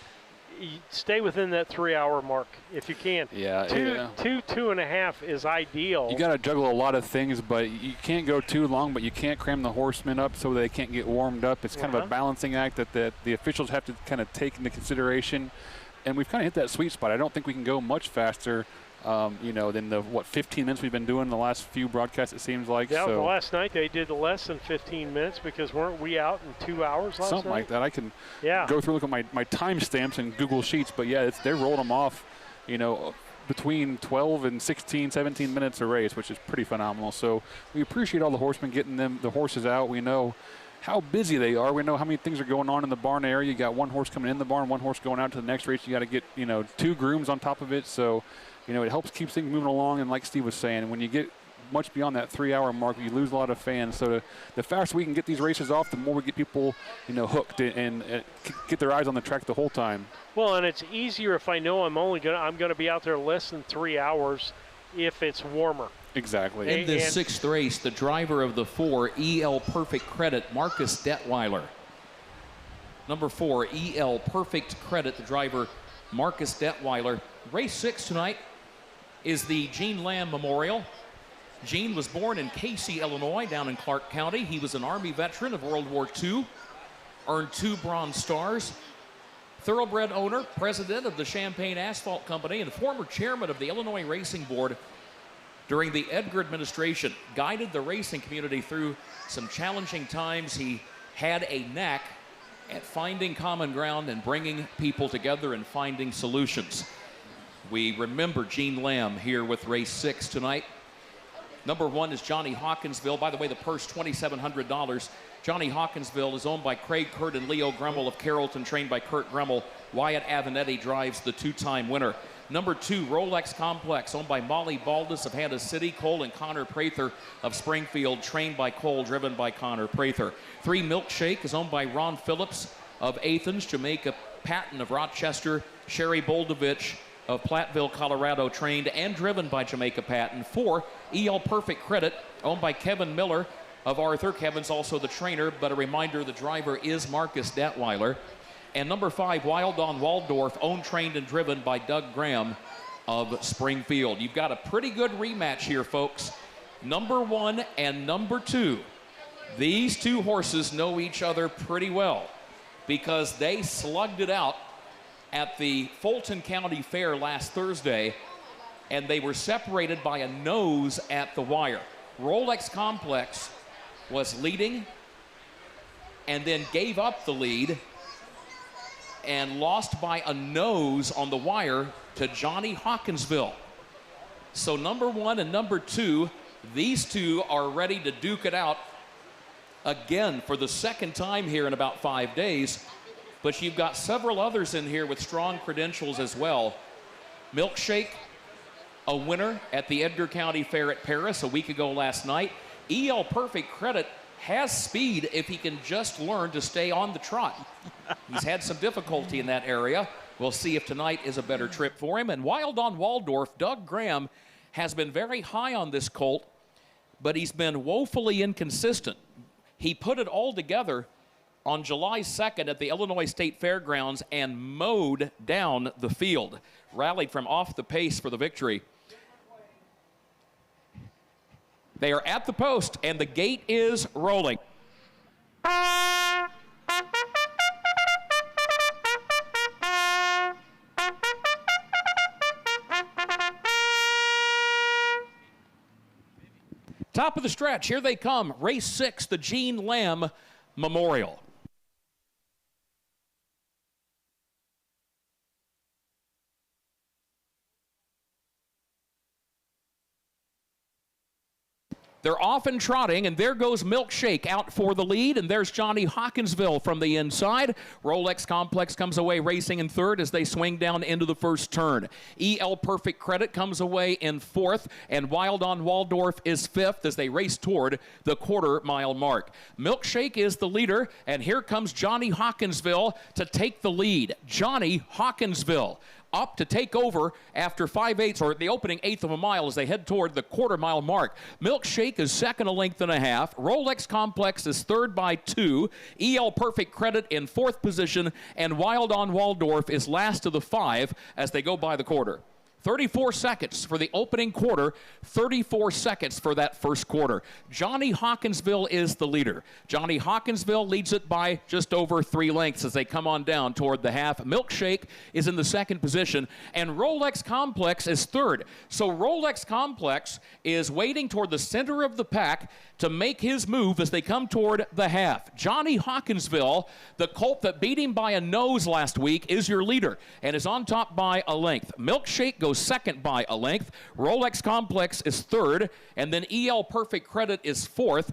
Speaker 1: stay within that 3-hour mark if you can.
Speaker 2: Yeah.
Speaker 1: 2.5 is ideal.
Speaker 2: You got to juggle a lot of things, but you can't go too long, but you can't cram the horsemen up so they can't get warmed up. It's kind of a balancing act that the officials have to kind of take into consideration. And we've kind of hit that sweet spot. I don't think we can go much faster than the 15 minutes we've been doing the last few broadcasts, it seems like.
Speaker 1: Yeah,
Speaker 2: so
Speaker 1: last night they did less than 15 minutes because weren't we out in 2 hours last
Speaker 2: something
Speaker 1: night?
Speaker 2: like that. I can go through, look at my timestamps in Google Sheets, but yeah, they're rolling them off, between 12 and 16, 17 minutes a race, which is pretty phenomenal. So we appreciate all the horsemen getting the horses out. We know how busy they are. We know how many things are going on in the barn area. You got one horse coming in the barn, one horse going out to the next race. You got to get, 2 grooms on top of it. So, it helps keep things moving along. And like Steve was saying, when you get much beyond that 3-hour mark, you lose a lot of fans. So the faster we can get these races off, the more we get people, hooked and get their eyes on the track the whole time.
Speaker 1: Well, and it's easier if I know I'm gonna be out there less than 3 hours if it's warmer.
Speaker 2: Exactly.
Speaker 13: In this 6th race, the driver of the 4, EL Perfect Credit, Marcus Detweiler. Number 4, EL Perfect Credit, the driver, Marcus Detweiler. Race 6 tonight is the Gene Lamb Memorial. Gene was born in Casey, Illinois, down in Clark County. He was an Army veteran of World War II, earned 2 Bronze Stars. Thoroughbred owner, president of the Champaign Asphalt Company, and former chairman of the Illinois Racing Board during the Edgar administration. Guided the racing community through some challenging times. He had a knack at finding common ground and bringing people together and finding solutions. We remember Gene Lamb here with race 6 tonight. Number 1 is Johnny Hawkinsville. By the way, the purse, $2,700. Johnny Hawkinsville is owned by Craig Kurt and Leo Grummel of Carrollton, trained by Kurt Grummel. Wyatt Avenatti drives the 2-time winner. Number 2, Rolex Complex, owned by Molly Baldus of Hannah City, Cole and Connor Prather of Springfield, trained by Cole, driven by Connor Prather. 3, Milkshake is owned by Ron Phillips of Athens, Jamaica Patton of Rochester, Sherry Boldovich of Platteville, Colorado, trained and driven by Jamaica Patton. 4, EL Perfect Credit, owned by Kevin Miller of Arthur. Kevin's also the trainer, but a reminder, the driver is Marcus Detweiler. And number 5, Wild on Waldorf, owned, trained, and driven by Doug Graham of Springfield. You've got a pretty good rematch here, folks. Number 1 and number 2. These 2 horses know each other pretty well because they slugged it out at the Fulton County Fair last Thursday, and they were separated by a nose at the wire. Rolex Complex was leading and then gave up the lead and lost by a nose on the wire to Johnny Hawkinsville. So number 1 and number 2, these 2 are ready to duke it out again for the 2nd time here in about 5 days. But you've got several others in here with strong credentials as well. Milkshake, a winner at the Edgar County Fair at Paris a week ago last night. EL Perfect Credit has speed if he can just learn to stay on the trot. He's had some difficulty in that area. We'll see if tonight is a better trip for him. And Wild on Waldorf, Doug Graham has been very high on this colt, but he's been woefully inconsistent. He put it all together on July 2nd at the Illinois State Fairgrounds and mowed down the field. Rallied from off the pace for the victory. They are at the post, and the gate is rolling. Top of the stretch, here they come. Race 6, the Gene Lamb Memorial. They're off and trotting, and there goes Milkshake out for the lead, and there's Johnny Hawkinsville from the inside. Rolex Complex comes away racing in 3rd as they swing down into the 1st turn. EL Perfect Credit comes away in 4th, and Wild on Waldorf is 5th as they race toward the quarter-mile mark. Milkshake is the leader, and here comes Johnny Hawkinsville to take the lead. Johnny Hawkinsville up to take over after 5/8, or the opening 1/8 of a mile as they head toward the quarter-mile mark. Milkshake is 2nd, a length and a half. Rolex Complex is 3rd by 2. EL Perfect Credit in 4th position, and Wild on Waldorf is last of the 5 as they go by the quarter. 34 seconds for the opening quarter, 34 seconds for that first quarter. Johnny Hawkinsville is the leader. Johnny Hawkinsville leads it by just over 3 lengths as they come on down toward the half. Milkshake is in the second position, and Rolex Complex is third. So Rolex Complex is waiting toward the center of the pack to make his move as they come toward the half. Johnny Hawkinsville, the colt that beat him by a nose last week, is your leader and is on top by a length. Milkshake goes second by a length. Rolex Complex is third, and then EL Perfect Credit is fourth.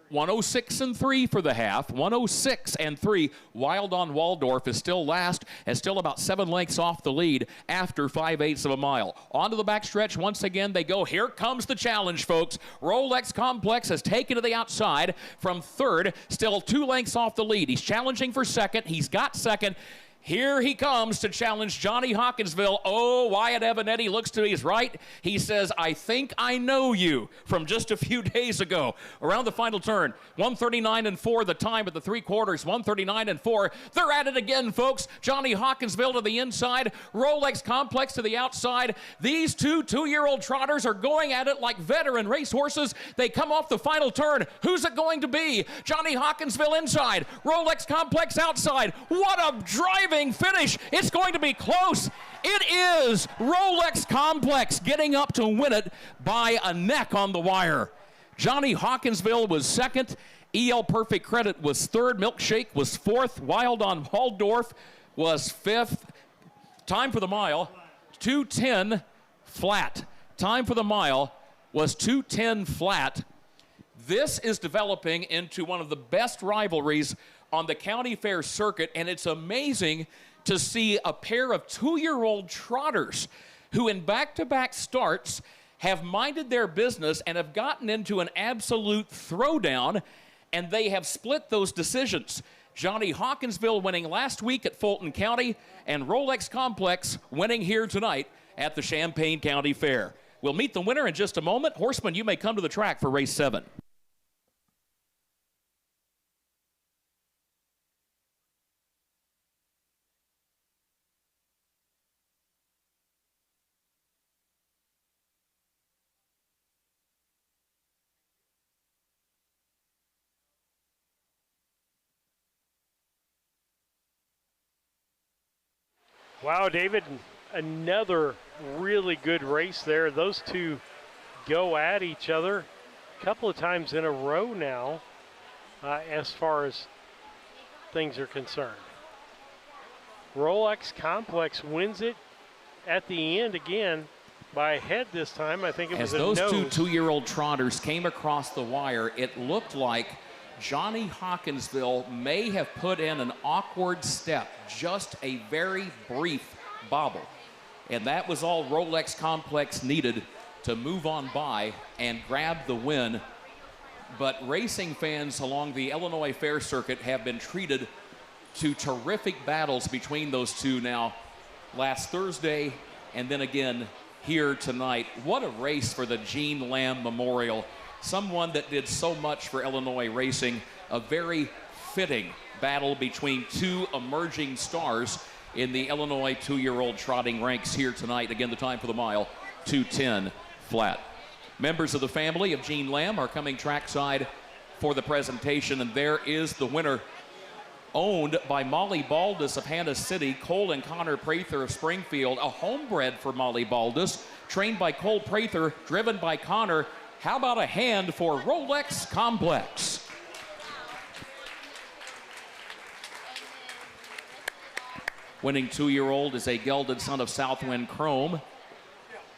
Speaker 13: 106 and 3 for the half. 106 and 3. Wild on Waldorf is still last and still about 7 lengths off the lead after 5/8 of a mile. Onto the backstretch once again they go. Here comes the challenge, folks. Rolex Complex has taken to the outside from third, still 2 lengths off the lead. He's challenging for second. He's got second. Here he comes to challenge Johnny Hawkinsville. Oh, Wyatt Evanetti looks to his right. He says, I think I know you, from just a few days ago. Around the final turn, 1:39 and 4 the time at the 3/4, 1:39 and 4. They're at it again, folks. Johnny Hawkinsville to the inside, Rolex Complex to the outside. These two 2-year-old trotters are going at it like veteran racehorses. They come off the final turn. Who's it going to be? Johnny Hawkinsville inside, Rolex Complex outside. What a driving finish. It's going to be close. It is Rolex Complex getting up to win it by a neck on the wire. Johnny Hawkinsville was second. EL Perfect Credit was third. Milkshake was fourth. Wild on Waldorf was fifth. Time for the mile, 2:10 flat. Time for the mile was 2:10 flat. This is developing into one of the best rivalries on the county fair circuit, and it's amazing to see a pair of 2-year-old trotters who in back-to-back starts have minded their business and have gotten into an absolute throwdown, and they have split those decisions. Johnny Hawkinsville winning last week at Fulton County, and Rolex Complex winning here tonight at the Champaign County Fair. We'll meet the winner in just a moment. Horseman, you may come to the track for race 7.
Speaker 1: Wow, David, another really good race there. Those two go at each other a couple of times in a row now as far as things are concerned. Rolex Complex wins it at the end again by a head this time. I think it was a nose.
Speaker 13: As those two 2-year-old trotters came across the wire, it looked like Johnny Hawkinsville may have put in an awkward step, just a very brief bobble. And that was all Rolex Complex needed to move on by and grab the win. But racing fans along the Illinois Fair Circuit have been treated to terrific battles between those two now. Last Thursday and then again here tonight. What a race for the Gene Lamb Memorial. Someone that did so much for Illinois racing. A very fitting battle between two emerging stars in the Illinois 2-year-old trotting ranks here tonight. Again, the time for the mile, 2:10 flat. Members of the family of Gene Lamb are coming trackside for the presentation, and there is the winner, owned by Molly Baldus of Hannah City, Cole and Connor Prather of Springfield, a homebred for Molly Baldus, trained by Cole Prather, driven by Connor. How about a hand for Rolex Complex? Winning 2-year-old is a gelded son of Southwind Chrome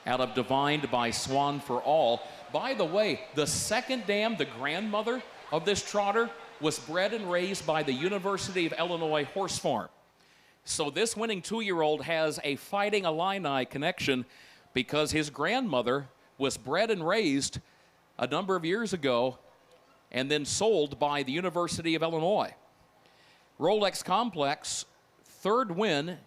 Speaker 13: out of Divined by Swan for All. By the way, the second dam, the grandmother of this trotter, was bred and raised by the University of Illinois Horse Farm. So this winning 2-year-old has a Fighting Illini connection because his grandmother was bred and raised a number of years ago and then sold by the University of Illinois. Rolex Complex, third win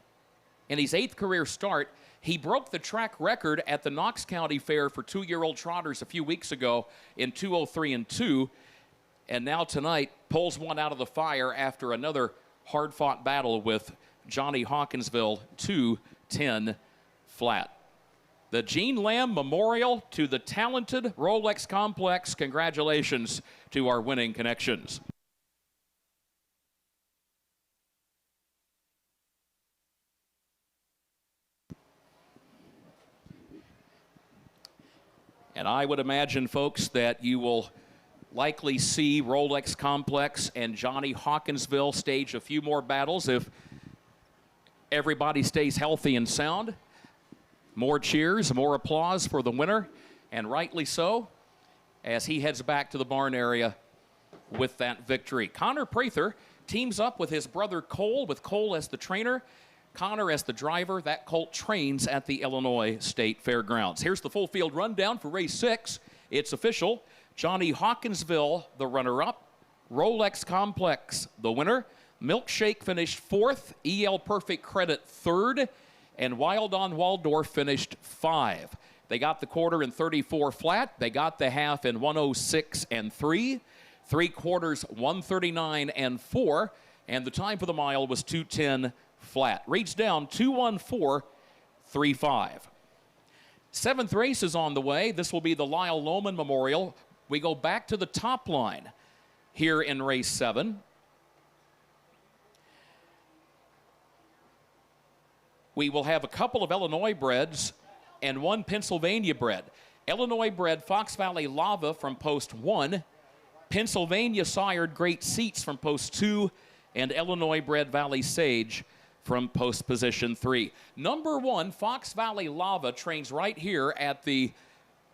Speaker 13: in his 8th career start. He broke the track record at the Knox County Fair for 2-year-old trotters a few weeks ago in 2:03 and 2. And now tonight pulls one out of the fire after another hard-fought battle with Johnny Hawkinsville, 2:10 flat. The Gene Lamb Memorial to the talented Rolex Complex. Congratulations to our winning connections. And I would imagine, folks, that you will likely see Rolex Complex and Johnny Hawkinsville stage a few more battles if everybody stays healthy and sound. More cheers, more applause for the winner, and rightly so, as he heads back to the barn area with that victory. Connor Prather teams up with his brother Cole, with Cole as the trainer, Connor as the driver. That colt trains at the Illinois State Fairgrounds. Here's the full field rundown for race 6. It's official. Johnny Hawkinsville, the runner-up. Rolex Complex, the winner. Milkshake finished 4th. EL Perfect Credit 3rd. And Wild on Waldorf finished 5. They got the quarter in 34 flat. They got the half in 106 and 3. 3/4, 139 and 4. And the time for the mile was 2:10 flat. Reads down 2:14.35. 7th race is on the way. This will be the Lyle Lohman Memorial. We go back to the top line here in race 7. We will have a couple of Illinois breds and one Pennsylvania bred. Illinois bred Fox Valley Lava from post 1. Pennsylvania sired Great Seats from post 2. And Illinois bred Valley Sage from post position 3. Number 1, Fox Valley Lava, trains right here at the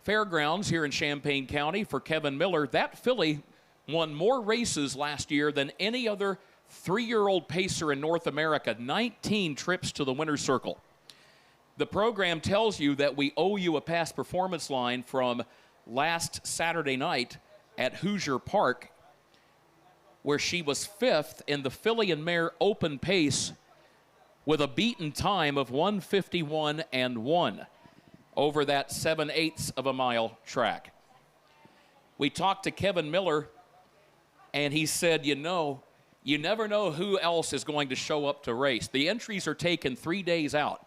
Speaker 13: fairgrounds here in Champaign County for Kevin Miller. That filly won more races last year than any other 3-year-old pacer in North America. 19 trips to the winner's circle. The program tells you that we owe you a past performance line from last Saturday night at Hoosier Park, where she was 5th in the filly and mare open pace with a beaten time of 1:51 and 1 over that 7/8 of a mile track. We talked to Kevin Miller, and he said, you never know who else is going to show up to race. The entries are taken 3 days out.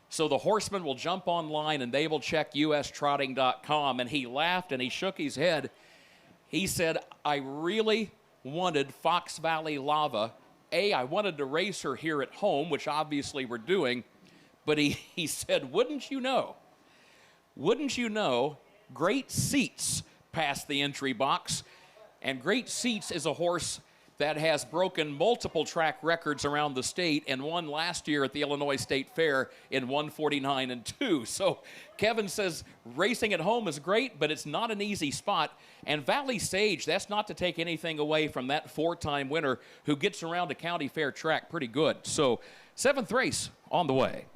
Speaker 13: So the horsemen will jump online and they will check ustrotting.com. And he laughed and he shook his head. He said, I really wanted Fox Valley Lava. I wanted to race her here at home, which obviously we're doing. But he said, wouldn't you know, Great Seats passed the entry box. And Great Seats is a horse that has broken multiple track records around the state and won last year at the Illinois State Fair in 1:49 and 2. So Kevin says racing at home is great, but it's not an easy spot. And Valley Sage, that's not to take anything away from that 4-time winner who gets around a county fair track pretty good. So 7th race on the way.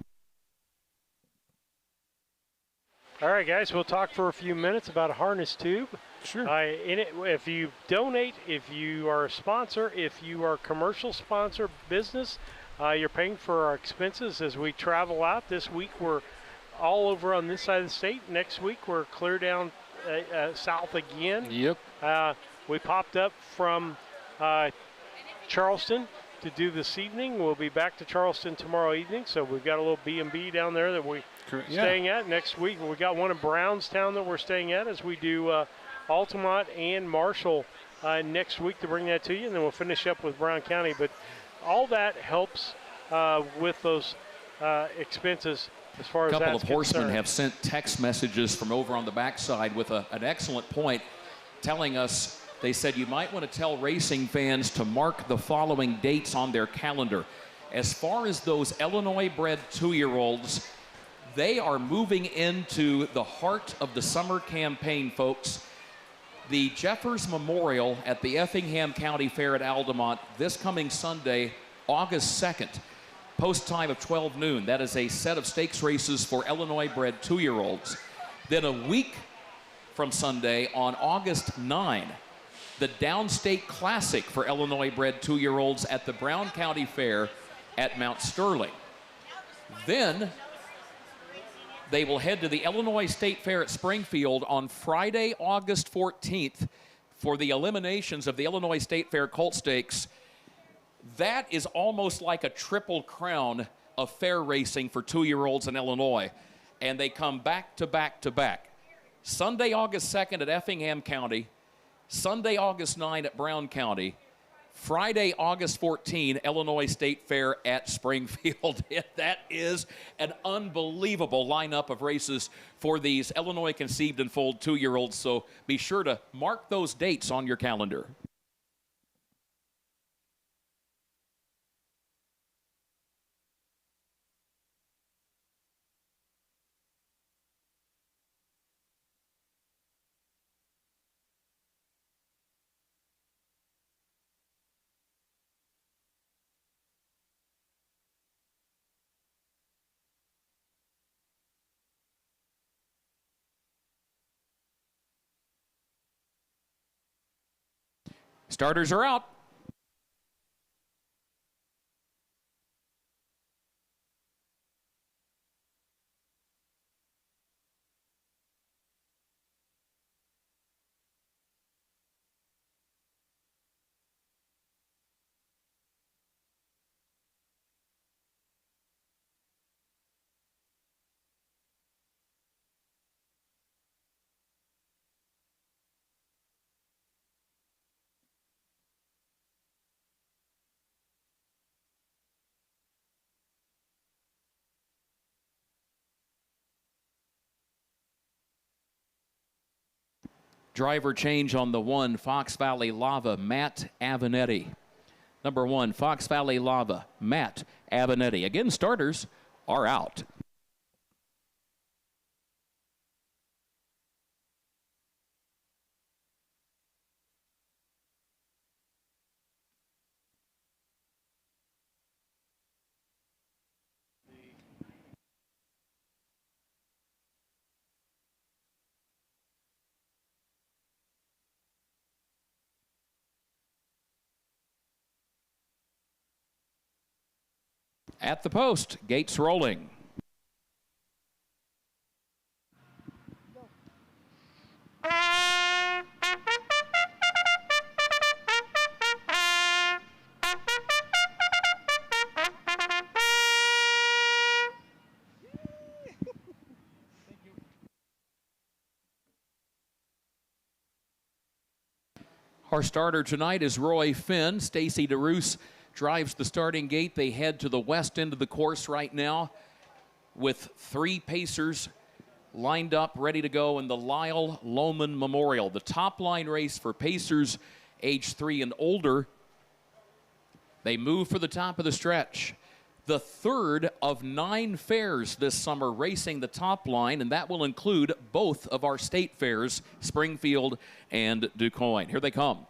Speaker 1: All right, guys, we'll talk for a few minutes about a harness tube.
Speaker 2: Sure.
Speaker 1: If you donate, if you are a sponsor, if you are a commercial sponsor business, you're paying for our expenses as we travel out. This week we're all over on this side of the state. Next week we're clear down south again.
Speaker 2: Yep.
Speaker 1: We popped up from Charleston to do this evening. We'll be back to Charleston tomorrow evening, so we've got a little B&B down there that we're staying at. Next week we got one in Brownstown that we're staying at as we do Altamont and Marshall next week to bring that to you, and then we'll finish up with Brown County. But all that helps with those expenses as far as
Speaker 13: that's concerned. A couple of horsemen have sent text messages from over on the backside with an excellent point, telling us, they said, you might want to tell racing fans to mark the following dates on their calendar. As far as those Illinois-bred 2-year-olds, they are moving into the heart of the summer campaign, folks. The Jeffers Memorial at the Effingham County Fair at Altamont this coming Sunday, August 2nd, post time of 12 noon. That is a set of stakes races for Illinois-bred 2-year-olds. Then a week from Sunday, on August 9, the Downstate Classic for Illinois-bred 2-year-olds at the Brown County Fair at Mount Sterling. Then they will head to the Illinois State Fair at Springfield on Friday, August 14th for the eliminations of the Illinois State Fair Colt Stakes. That is almost like a triple crown of fair racing for 2-year-olds in Illinois. And they come back to back to back. Sunday, August 2nd at Effingham County. Sunday, August 9 at Brown County. Friday, August 14, Illinois State Fair at Springfield. That is an unbelievable lineup of races for these Illinois conceived and foaled 2-year-olds. So be sure to mark those dates on your calendar. Starters are out. Driver change on the 1, Fox Valley Lava, Matt Avenatti. Number 1, Fox Valley Lava, Matt Avenatti. Again, starters are out. At the post, gates rolling. Our starter tonight is Roy Finn. Stacy DeRoos drives the starting gate. They head to the west end of the course right now with 3 pacers lined up, ready to go in the Lyle Lohman Memorial. The top line race for pacers age 3 and older. They move for the top of the stretch. The third of 9 fairs this summer racing the top line, and that will include both of our state fairs, Springfield and DuQuoin. Here they come.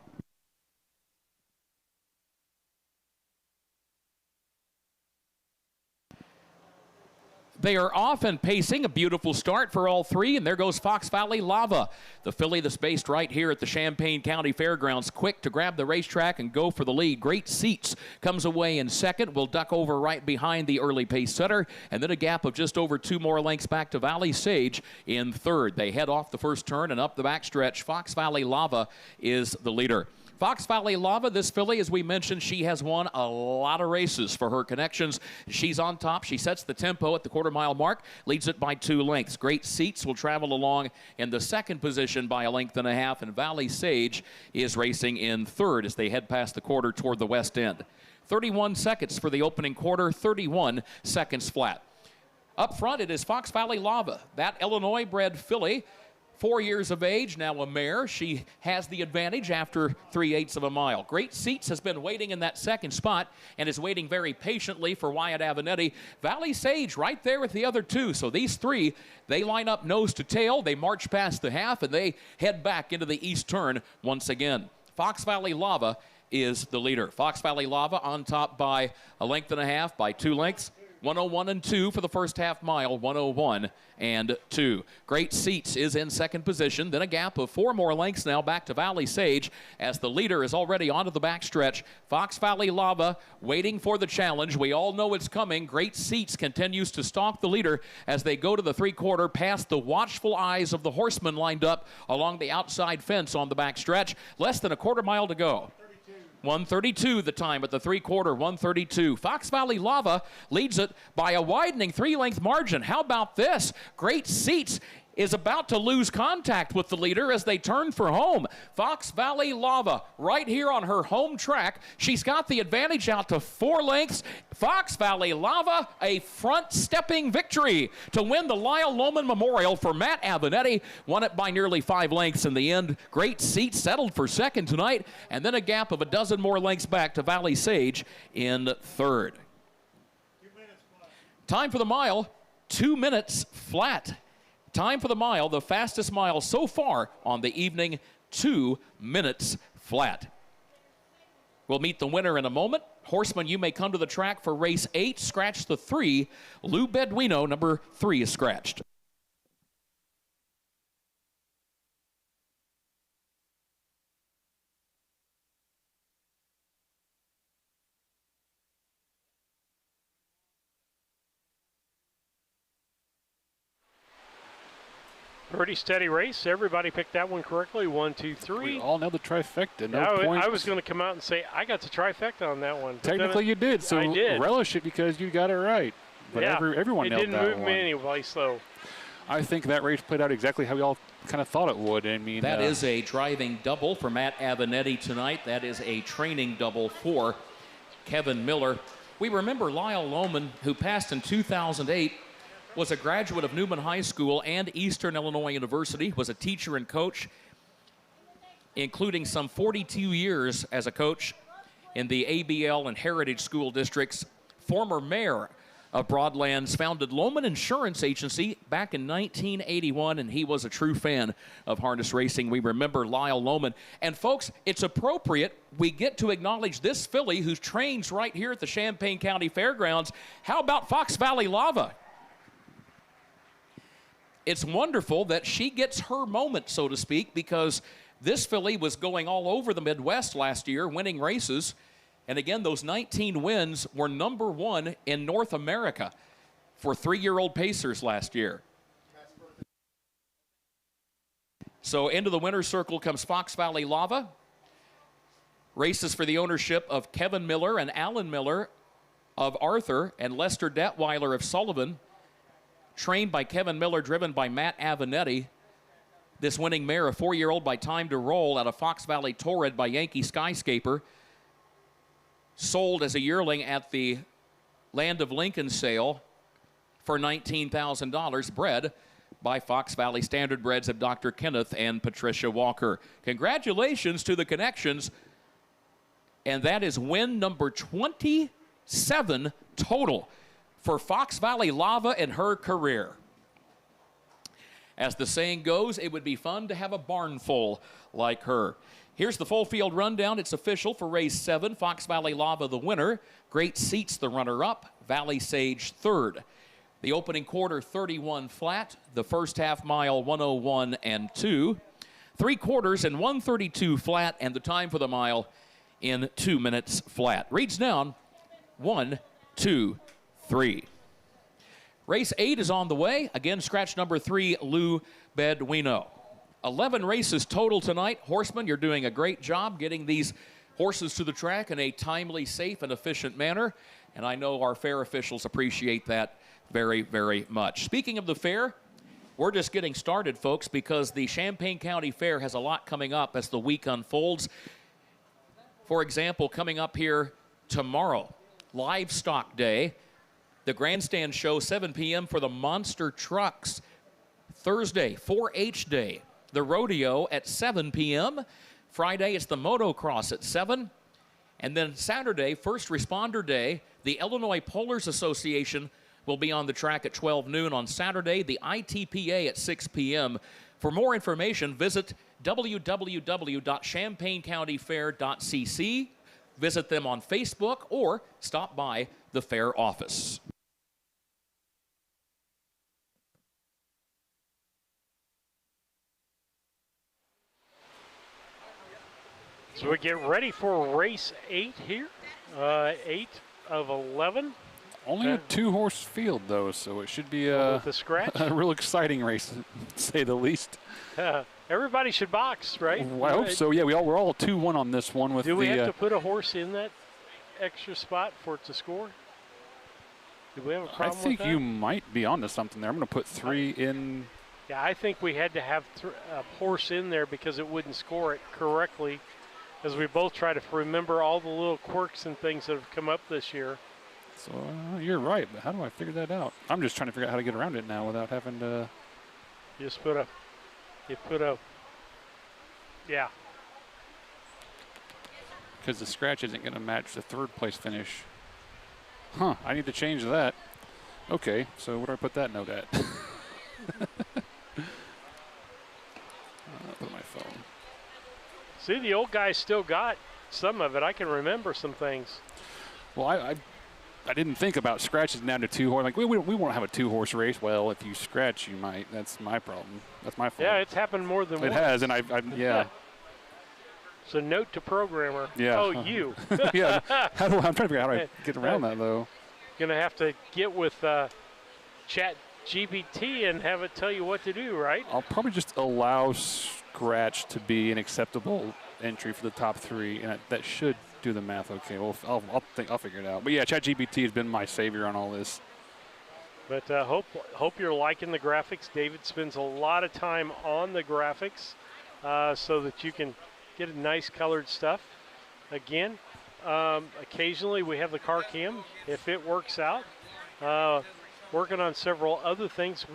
Speaker 13: They are off and pacing. A beautiful start for all 3, and there goes Fox Valley Lava, the filly that's based right here at the Champaign County Fairgrounds, quick to grab the racetrack and go for the lead. Great Seats comes away in second, will duck over right behind the early pace setter, and then a gap of just over 2 more lengths back to Valley Sage in third. They head off the first turn and up the backstretch. Fox Valley Lava is the leader. Fox Valley Lava, this filly, as we mentioned, she has won a lot of races for her connections. She's on top. She sets the tempo at the quarter-mile mark, leads it by 2 lengths. Great Seats will travel along in the second position by 1.5 lengths, and Valley Sage is racing in third as they head past the quarter toward the west end. 31 seconds for the opening quarter, 31 seconds flat. Up front, it is Fox Valley Lava, that Illinois-bred filly, 4 years of age, now a mare. She has the advantage after 3/8 of a mile. Great Seats has been waiting in that second spot and is waiting very patiently for Wyatt Avenatti. Valley Sage right there with the other 2. So these 3, they line up nose to tail. They march past the half and they head back into the east turn once again. Fox Valley Lava is the leader. Fox Valley Lava on top by 1.5 lengths, by 2 lengths. 101 and 2 for the first half mile, 101 and 2. Great Seats is in second position, then a gap of 4 more lengths now back to Valley Sage as the leader is already onto the backstretch. Fox Valley Lava waiting for the challenge. We all know it's coming. Great Seats continues to stalk the leader as they go to the 3/4 past the watchful eyes of the horsemen lined up along the outside fence on the backstretch. Less than a quarter mile to go. 1:32 the time at the three-quarter, 1:32. Fox Valley Lava leads it by a widening 3-length margin. How about this? Great Seats is about to lose contact with the leader as they turn for home. Fox Valley Lava right here on her home track. She's got the advantage out to 4 lengths. Fox Valley Lava, a front-stepping victory to win the Lyle Lohman Memorial for Matt Avenatti. Won it by nearly 5 lengths in the end. Great Seat settled for second tonight, and then a gap of a dozen more lengths back to Valley Sage in third. Time for the mile, 2 minutes flat. Time for the mile, the fastest mile so far on the evening, 2 minutes flat. We'll meet the winner in a moment. Horsemen, you may come to the track for race 8. Scratch the 3. Lou Beduino, number 3, is scratched.
Speaker 1: Pretty steady race. Everybody picked that one correctly. 1, 2, 3.
Speaker 2: We all know the trifecta. No
Speaker 1: I
Speaker 2: points.
Speaker 1: was going to come out and say I got the trifecta on that one.
Speaker 2: Technically, you did. So
Speaker 1: I did.
Speaker 2: Relish it because you got it right. But
Speaker 1: yeah,
Speaker 2: everyone nailed that one.
Speaker 1: It didn't move me anyplace, though.
Speaker 2: I think that race played out exactly how we all kind of thought it would. I mean,
Speaker 13: that is a driving double for Matt Avenatti tonight. That is a training double for Kevin Miller. We remember Lyle Lohman, who passed in 2008. Was a graduate of Newman High School and Eastern Illinois University, was a teacher and coach, including some 42 years as a coach in the ABL and Heritage School Districts. Former mayor of Broadlands, founded Lohman Insurance Agency back in 1981, and he was a true fan of harness racing. We remember Lyle Lohman. And folks, it's appropriate we get to acknowledge this filly who trains right here at the Champaign County Fairgrounds. How about Fox Valley Lava? It's wonderful that she gets her moment, so to speak, because this filly was going all over the Midwest last year, winning races. And again, those 19 wins were number 1 in North America for 3-year-old pacers last year. So into the winner's circle comes Fox Valley Lava. Races for the ownership of Kevin Miller and Alan Miller of Arthur and Lester Detweiler of Sullivan. Trained by Kevin Miller, driven by Matt Avenatti. This winning mare, a 4-year-old by Time to Roll out of Fox Valley Torrid by Yankee Skyscaper. Sold as a yearling at the Land of Lincoln sale for $19,000. Bred by Fox Valley Standardbreds of Dr. Kenneth and Patricia Walker. Congratulations to the connections. And that is win number 27 total for Fox Valley Lava in her career. As the saying goes, it would be fun to have a barn full like her. Here's the full field rundown. It's official for race 7. Fox Valley Lava the winner. Great Seats the runner-up. Valley Sage third. The opening quarter 31 flat. The first half mile 101 and 2. 3 quarters and 132 flat, and the time for the mile in 2 minutes flat. Reads down 1, 2, 3. Race 8 is on the way. Again, scratch number 3, Lou Beduino. 11 races total tonight. Horsemen, you're doing a great job getting these horses to the track in a timely, safe, and efficient manner. And I know our fair officials appreciate that very, very much. Speaking of the fair, we're just getting started, folks, because the Champaign County Fair has a lot coming up as the week unfolds. For example, coming up here tomorrow, Livestock Day. The grandstand show, 7 p.m. for the monster trucks. Thursday, 4-H Day. The rodeo at 7 p.m. Friday, it's the motocross at 7. And then Saturday, First Responder Day, the Illinois Polars Association will be on the track at 12 noon on Saturday. The ITPA at 6 p.m. For more information, visit www.champaigncountyfair.cc. Visit them on Facebook or stop by the fair office.
Speaker 1: So we get ready for race 8 here. 8 of 11.
Speaker 2: Only a 2-horse field, though, so it should be
Speaker 1: with the scratch?
Speaker 2: a real exciting race, to say the least.
Speaker 1: Everybody should box, right?
Speaker 2: Well, I hope so. Yeah, we're all 2-1 on this one. With
Speaker 1: Do we have to put a horse in that extra spot for it to score? Do we have a problem with that?
Speaker 2: I think you might be onto something there. I'm going to put 3 in.
Speaker 1: Yeah, I think we had to have a horse in there because it wouldn't score it correctly, as we both try to remember all the little quirks and things that have come up this year.
Speaker 2: So you're right, but how do I figure that out? I'm just trying to figure out how to get around it now without having to.
Speaker 1: You put a, yeah.
Speaker 2: Because the scratch isn't going to match the 3rd place finish. Huh, I need to change that. Okay, so where do I put that note at? I'll put my phone.
Speaker 1: See, the old guy still got some of it. I can remember some things.
Speaker 2: Well, I didn't think about scratches down to 2-horse. Like, we won't have a 2-horse race. Well, if you scratch, you might. That's my problem. That's my fault.
Speaker 1: Yeah, it's happened more than once.
Speaker 2: It has, and yeah.
Speaker 1: So note to programmer.
Speaker 2: Yeah.
Speaker 1: Oh, you.
Speaker 2: Yeah. I'm trying to figure out how to get around that, though.
Speaker 1: Going to have to get with Chat GPT and have it tell you what to do, right?
Speaker 2: I'll probably just allow scratch to be an acceptable entry for the top 3, and that should do the math okay. Well, I'll figure it out. But yeah, ChatGPT has been my savior on all this.
Speaker 1: But hope you're liking the graphics. David spends a lot of time on the graphics so that you can get nice colored stuff. Again, occasionally we have the car cam if it works out. Working on several other things.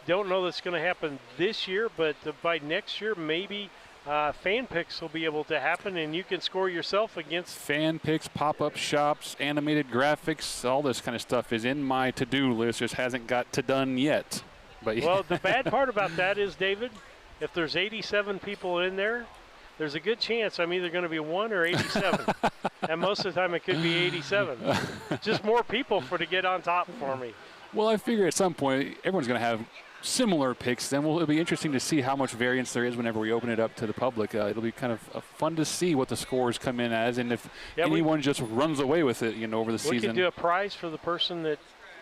Speaker 1: Don't know that's going to happen this year, but by next year maybe fan picks will be able to happen, and you can score yourself against
Speaker 2: fan picks, pop-up shops, animated graphics. All this kind of stuff is in my to-do list. Just hasn't got to done yet. But
Speaker 1: well, the bad part about that is, David, if there's 87 people in there, there's a good chance I'm either going to be 1 or 87, and most of the time it could be 87. Just more people to get on top for me.
Speaker 2: Well, I figure at some point everyone's going to have similar picks. Then it'll be interesting to see how much variance there is whenever we open it up to the public. It'll be kind of fun to see what the scores come in as, and if anyone just runs away with it, over the season.
Speaker 1: We could do a prize for the person that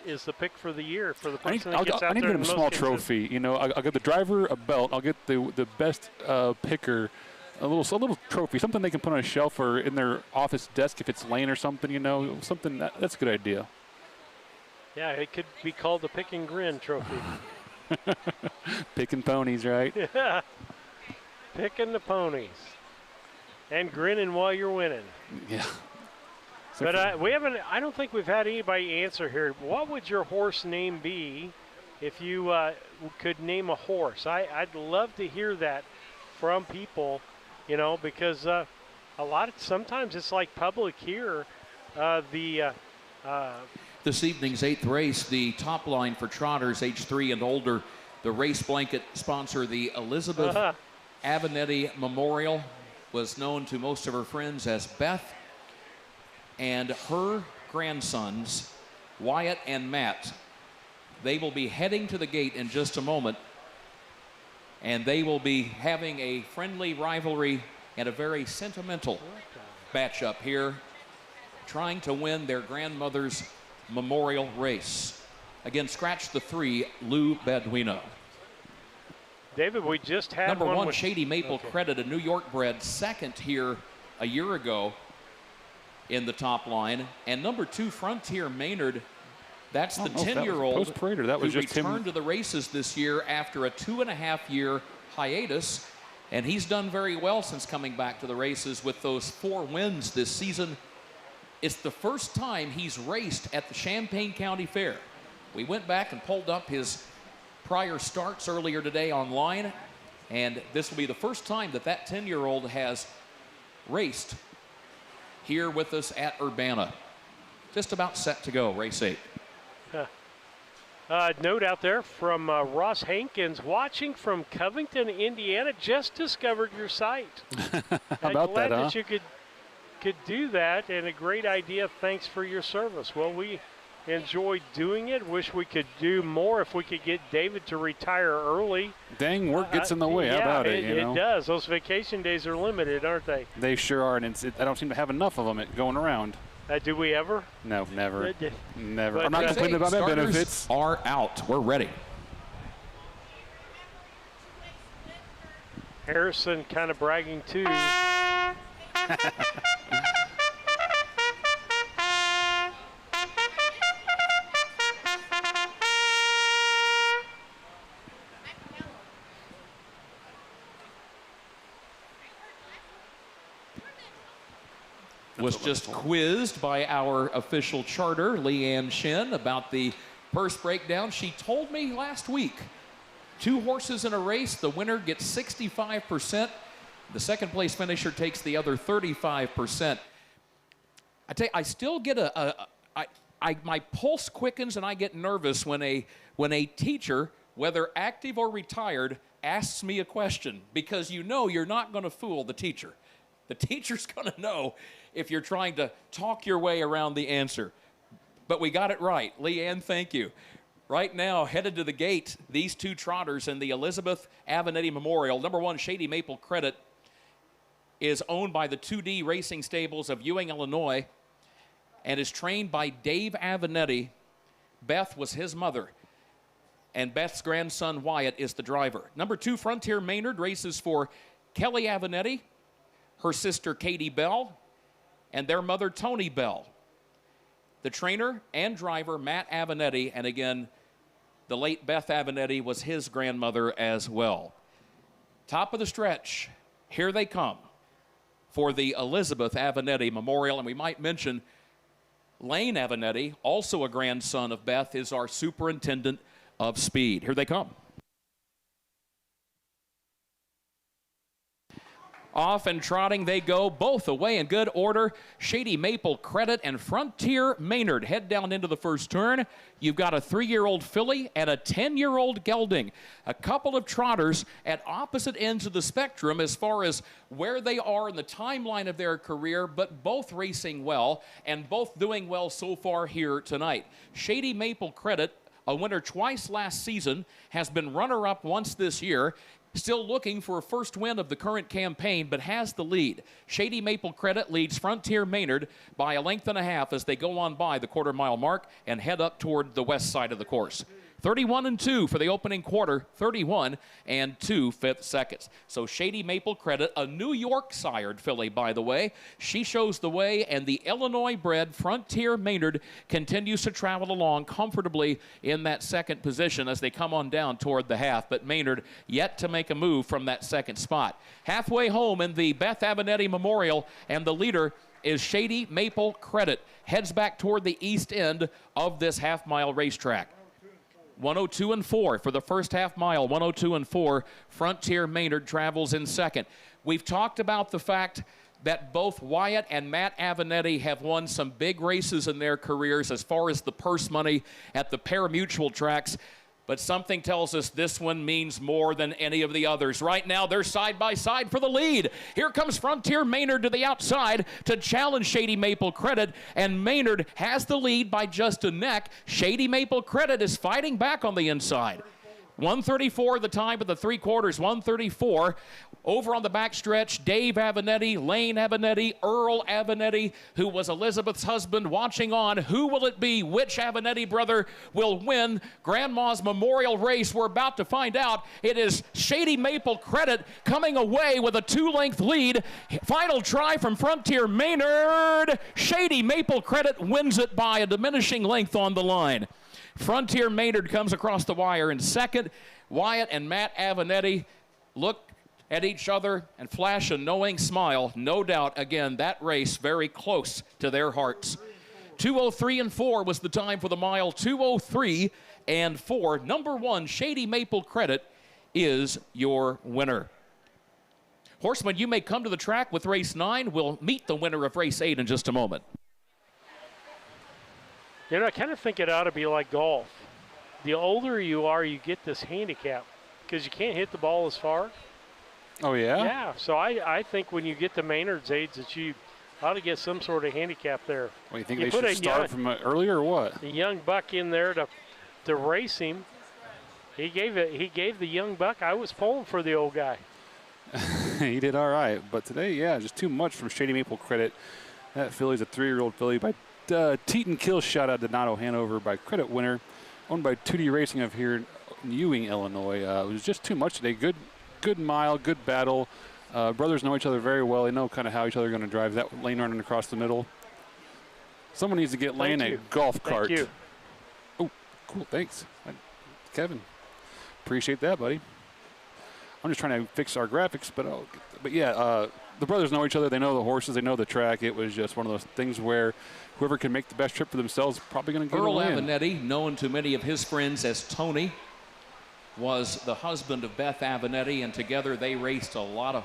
Speaker 1: is the pick for the year, for the person that gets out there.
Speaker 2: I need to get him a small trophy. I'll get the driver a belt. I'll get the best picker a little trophy, something they can put on a shelf or in their office desk if it's laying or something. Something that's a good idea.
Speaker 1: Yeah, it could be called the Pick and Grin trophy.
Speaker 2: Picking ponies, right?
Speaker 1: Yeah. Picking the ponies. And grinning while you're winning.
Speaker 2: Yeah.
Speaker 1: But I don't think we've had anybody answer here. What would your horse name be if you could name a horse? I'd love to hear that from people, because sometimes it's like public here.
Speaker 13: This evening's 8th race, the top line for trotters age 3 and older. The race blanket sponsor, the Elizabeth Avenetti Memorial, was known to most of her friends as Beth. And her grandsons, Wyatt and Matt, they will be heading to the gate in just a moment. And they will be having a friendly rivalry and a very sentimental matchup here, trying to win their grandmother's memorial race. Again, scratch the 3, Lou Beduino.
Speaker 1: David, we just had
Speaker 13: number 1, Shady Maple Credit, a New York bred, second here a year ago in the top line. And number 2, Frontier Maynard. That's the 10-year-old who returned to the races this year after a 2.5-year hiatus. And he's done very well since coming back to the races with those 4 wins this season. It's the first time he's raced at the Champaign County Fair. We went back and pulled up his prior starts earlier today online, and this will be the first time that 10-year-old has raced here with us at Urbana. Just about set to go, race 8.
Speaker 1: Note out there from Ross Hankins, watching from Covington, Indiana. Just discovered your site.
Speaker 2: How about
Speaker 1: glad
Speaker 2: that, huh?
Speaker 1: That you could do that, and a great idea. Thanks for your service. Well, we enjoy doing it. Wish we could do more. If we could get David to retire early.
Speaker 2: Dang, work gets in the way. How about it?
Speaker 1: It does. Those vacation days are limited, aren't they?
Speaker 2: They sure are, and I don't seem to have enough of them going around.
Speaker 1: Do we ever?
Speaker 2: No, never. Never.
Speaker 1: But,
Speaker 2: I'm not complaining about my benefits.
Speaker 13: Are out. We're ready.
Speaker 1: Harrison kind of bragging too.
Speaker 13: Was just quizzed by our official charter, Leanne Shin, about the purse breakdown. She told me last week, 2 horses in a race, the winner gets 65%. The second place finisher takes the other 35%. I tell you, I still get my pulse quickens and I get nervous when a teacher, whether active or retired, asks me a question, because you know you're not going to fool the teacher. The teacher's going to know if you're trying to talk your way around the answer. But we got it right. Leanne, thank you. Right now, headed to the gate, these 2 trotters in the Elizabeth Avenatti Memorial. Number 1, Shady Maple Credit, is owned by the 2D Racing Stables of Ewing, Illinois, and is trained by Dave Avenatti. Beth was his mother, and Beth's grandson, Wyatt, is the driver. Number 2, Frontier Maynard, races for Kelly Avenatti, her sister Katie Bell, and their mother Tony Bell. The trainer and driver, Matt Avenatti, and again, the late Beth Avenatti was his grandmother as well. Top of the stretch, here they come for the Elizabeth Avenatti Memorial. And we might mention Lane Avenatti, also a grandson of Beth, is our superintendent of speed. Here they come. Off and trotting they go, both away in good order. Shady Maple Credit and Frontier Maynard head down into the first turn. You've got a 3-year-old filly and a 10-year-old gelding. A couple of trotters at opposite ends of the spectrum as far as where they are in the timeline of their career, but both racing well and both doing well so far here tonight. Shady Maple Credit, a winner twice last season, has been runner-up once this year. Still looking for a first win of the current campaign, but has the lead. Shady Maple Credit leads Frontier Maynard by a length and a half as they go on by the quarter-mile mark and head up toward the west side of the course. 31-2 for the opening quarter, 31-2 fifth seconds. So Shady Maple Credit, a New York-sired filly, by the way. She shows the way, and the Illinois-bred Frontier Maynard continues to travel along comfortably in that second position as they come on down toward the half. But Maynard yet to make a move from that second spot. Halfway home in the Beth Avenatti Memorial, and the leader is Shady Maple Credit. Heads back toward the east end of this half-mile racetrack. 102-4 for the first half mile. 102-4. Frontier Maynard travels in second. We've talked about the fact that both Wyatt and Matt Avenatti have won some big races in their careers as far as the purse money at the pari-mutuel tracks. But something tells us this one means more than any of the others. Right now, they're side by side for the lead. Here comes Frontier Maynard to the outside to challenge Shady Maple Credit, and Maynard has the lead by just a neck. Shady Maple Credit is fighting back on the inside. 1:34 the time of the 3/4, 1:34. Over on the backstretch, Dave Avenatti, Lane Avenatti, Earl Avenatti, who was Elizabeth's husband, watching on. Who will it be? Which Avenatti brother will win Grandma's Memorial Race? We're about to find out. It is Shady Maple Credit coming away with a 2-length lead. Final try from Frontier Maynard. Shady Maple Credit wins it by a diminishing length on the line. Frontier Maynard comes across the wire in second. Wyatt and Matt Avenatti look at each other and flash a knowing smile. No doubt, again, that race very close to their hearts. 2:03-4 was the time for the mile. 2:03-4. Number 1, Shady Maple Credit, is your winner. Horseman, you may come to the track with race 9. We'll meet the winner of race 8 in just a moment.
Speaker 1: You know, I kind of think it ought to be like golf. The older you are, you get this handicap because you can't hit the ball as far.
Speaker 2: Oh, yeah?
Speaker 1: Yeah, so I think when you get to Maynard's age that you ought to get some sort of handicap there.
Speaker 2: Well, you think they should start from earlier or what?
Speaker 1: The young buck in there to race him. He gave the young buck. I was pulling for the old guy.
Speaker 2: He did all right. But today, yeah, just too much from Shady Maple Credit. That filly's a 3-year-old filly by Teton Kill, shot out Donato Hanover by credit winner, owned by 2D Racing of here in Ewing, Illinois. It was just too much today. Good mile, good battle. Brothers know each other very well. They know kind of how each other are going to drive. That lane running across the middle. Someone needs to get Lane a golf cart.
Speaker 1: Thank you.
Speaker 2: Oh, cool. Thanks, Kevin. Appreciate that, buddy. I'm just trying to fix our graphics, but yeah, the brothers know each other. They know the horses. They know the track. It was just one of those things where whoever can make the best trip for themselves is probably going to get a win.
Speaker 13: Earl Avenetti, known to many of his friends as Tony, was the husband of Beth Avenetti, and together they raced a lot of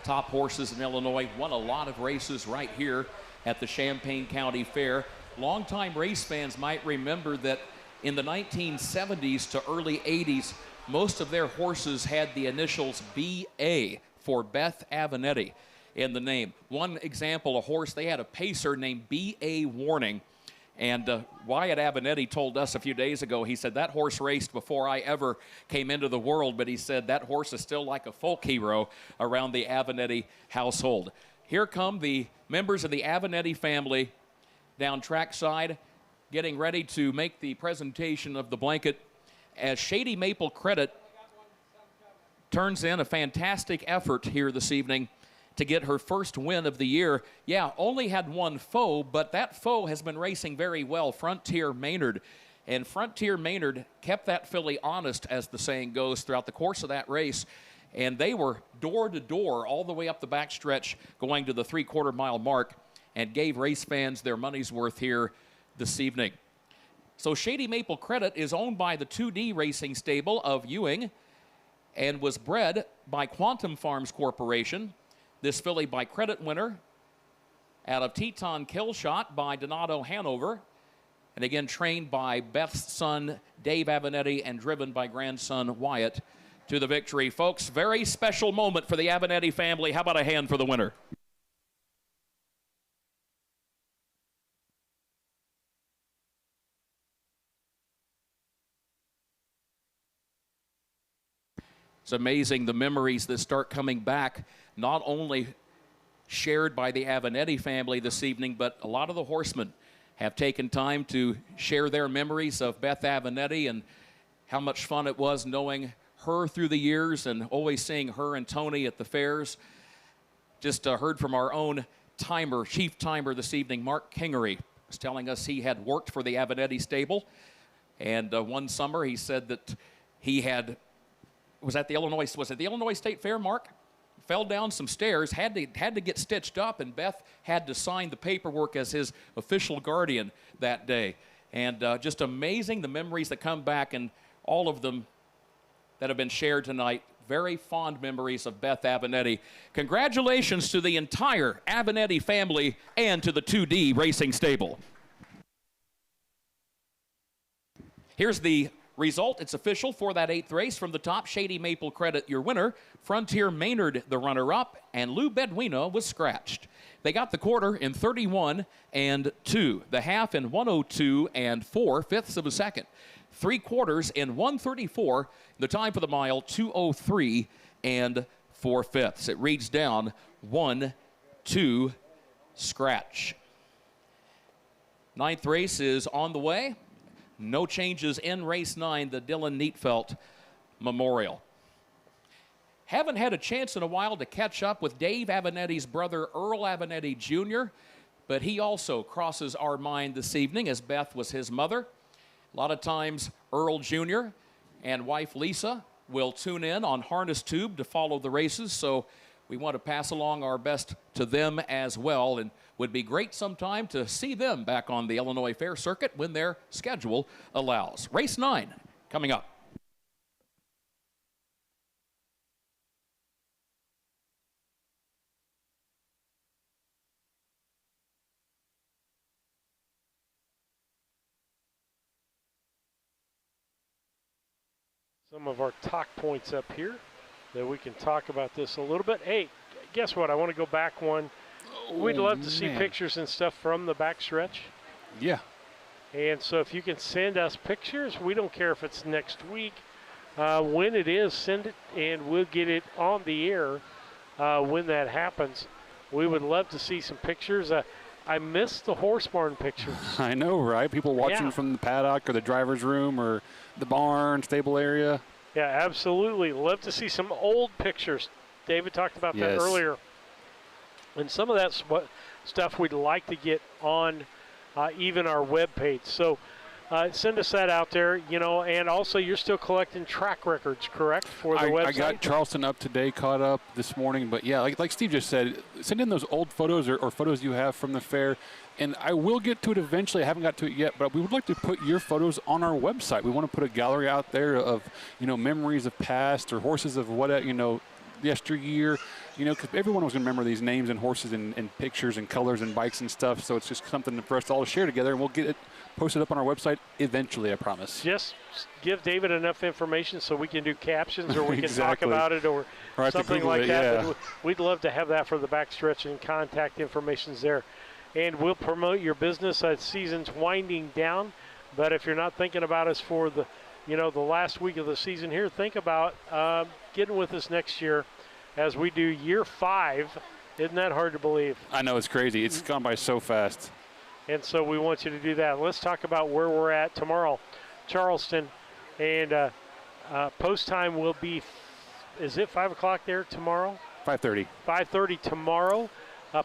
Speaker 13: top horses in Illinois, won a lot of races right here at the Champaign County Fair. Longtime race fans might remember that in the 1970s to early 80s, most of their horses had the initials BA for Beth Avenetti in the name. One example, a horse, they had a pacer named B.A. Warning. And Wyatt Avenetti told us a few days ago, he said, that horse raced before I ever came into the world, but he said that horse is still like a folk hero around the Avenetti household. Here come the members of the Avenetti family down trackside, getting ready to make the presentation of the blanket as Shady Maple Credit turns in a fantastic effort here this evening to get her first win of the year. Yeah, only had one foe, but that foe has been racing very well, Frontier Maynard. And Frontier Maynard kept that filly honest, as the saying goes, throughout the course of that race. And they were door to door all the way up the backstretch going to the 3/4 mile mark and gave race fans their money's worth here this evening. So Shady Maple Credit is owned by the 2D Racing Stable of Ewing and was bred by Quantum Farms Corporation. This filly by credit winner out of Teton Killshot by Donato Hanover. And again, trained by Beth's son, Dave Avenetti, and driven by grandson Wyatt to the victory. Folks, very special moment for the Avenetti family. How about a hand for the winner? It's amazing the memories that start coming back, not only shared by the Avenetti family this evening, but a lot of the horsemen have taken time to share their memories of Beth Avenetti and how much fun it was knowing her through the years and always seeing her and Tony at the fairs. Just heard from our own chief timer this evening, Mark Kingery, was telling us he had worked for the Avenetti stable. And one summer he said that he was at the Illinois State Fair, Mark? Fell down some stairs, had to get stitched up, and Beth had to sign the paperwork as his official guardian that day. And just amazing the memories that come back, and all of them that have been shared tonight. Very fond memories of Beth Avenetti. Congratulations to the entire Avenetti family and to the 2D Racing Stable. Here's the result. It's official for that 8th race. From the top, Shady Maple Credit, your winner. Frontier Maynard, the runner-up. And Lou Beduino was scratched. They got the quarter in 31 and 2. The half in 102 and 4/5 of a second. 3/4 in 134. The time for the mile, 2:03 and 4/5. It reads down 1-2 scratch. 9th race is on the way. No changes in race 9, the Dylan Neatfelt Memorial. Haven't had a chance in a while to catch up with Dave Avenetti's brother, Earl Avenetti Jr., but he also crosses our mind this evening, as Beth was his mother. A lot of times, Earl Jr. and wife Lisa will tune in on Harness Tube to follow the races, so we want to pass along our best to them as well, and would be great sometime to see them back on the Illinois Fair Circuit when their schedule allows. Race 9 coming up.
Speaker 1: Some of our talk points up here that we can talk about this a little bit. Hey, guess what? I want to go back one. We'd love to see pictures and stuff from the backstretch.
Speaker 2: Yeah.
Speaker 1: And so if you can send us pictures, we don't care if it's next week. When it is, send it, and we'll get it on the air when that happens. We would love to see some pictures. I miss the horse barn pictures.
Speaker 2: I know, right? People watching from the paddock or the driver's room or the barn, stable area.
Speaker 1: Yeah, absolutely. Love to see some old pictures. David talked about that earlier. And some of that stuff we'd like to get on even our webpage. So send us that out there, you know, and also you're still collecting track records, correct, for the website?
Speaker 2: I got Charleston up today, caught up this morning. But, yeah, like Steve just said, send in those old photos or photos you have from the fair. And I will get to it eventually. I haven't got to it yet, but we would like to put your photos on our website. We want to put a gallery out there of, you know, memories of past or horses of what, you know, yesteryear, you know, because everyone was going to remember these names and horses and pictures and colors and bikes and stuff. So it's just something for us all to share together, and we'll get it posted up on our website eventually, I promise.
Speaker 1: Just give David enough information so we can do captions or we can talk about it or something like that. Yeah. We'd love to have that for the backstretch, and contact information's there. And we'll promote your business as season's winding down. But if you're not thinking about us for the, you know, the last week of the season here, think about getting with us next year as we do year 5. Isn't that hard to believe?
Speaker 2: I know, it's crazy. It's gone by so fast.
Speaker 1: And so we want you to do that. Let's talk about where we're at tomorrow. Charleston, and post time will be, is it 5 o'clock there tomorrow?
Speaker 2: 5:30.
Speaker 1: 5:30 tomorrow.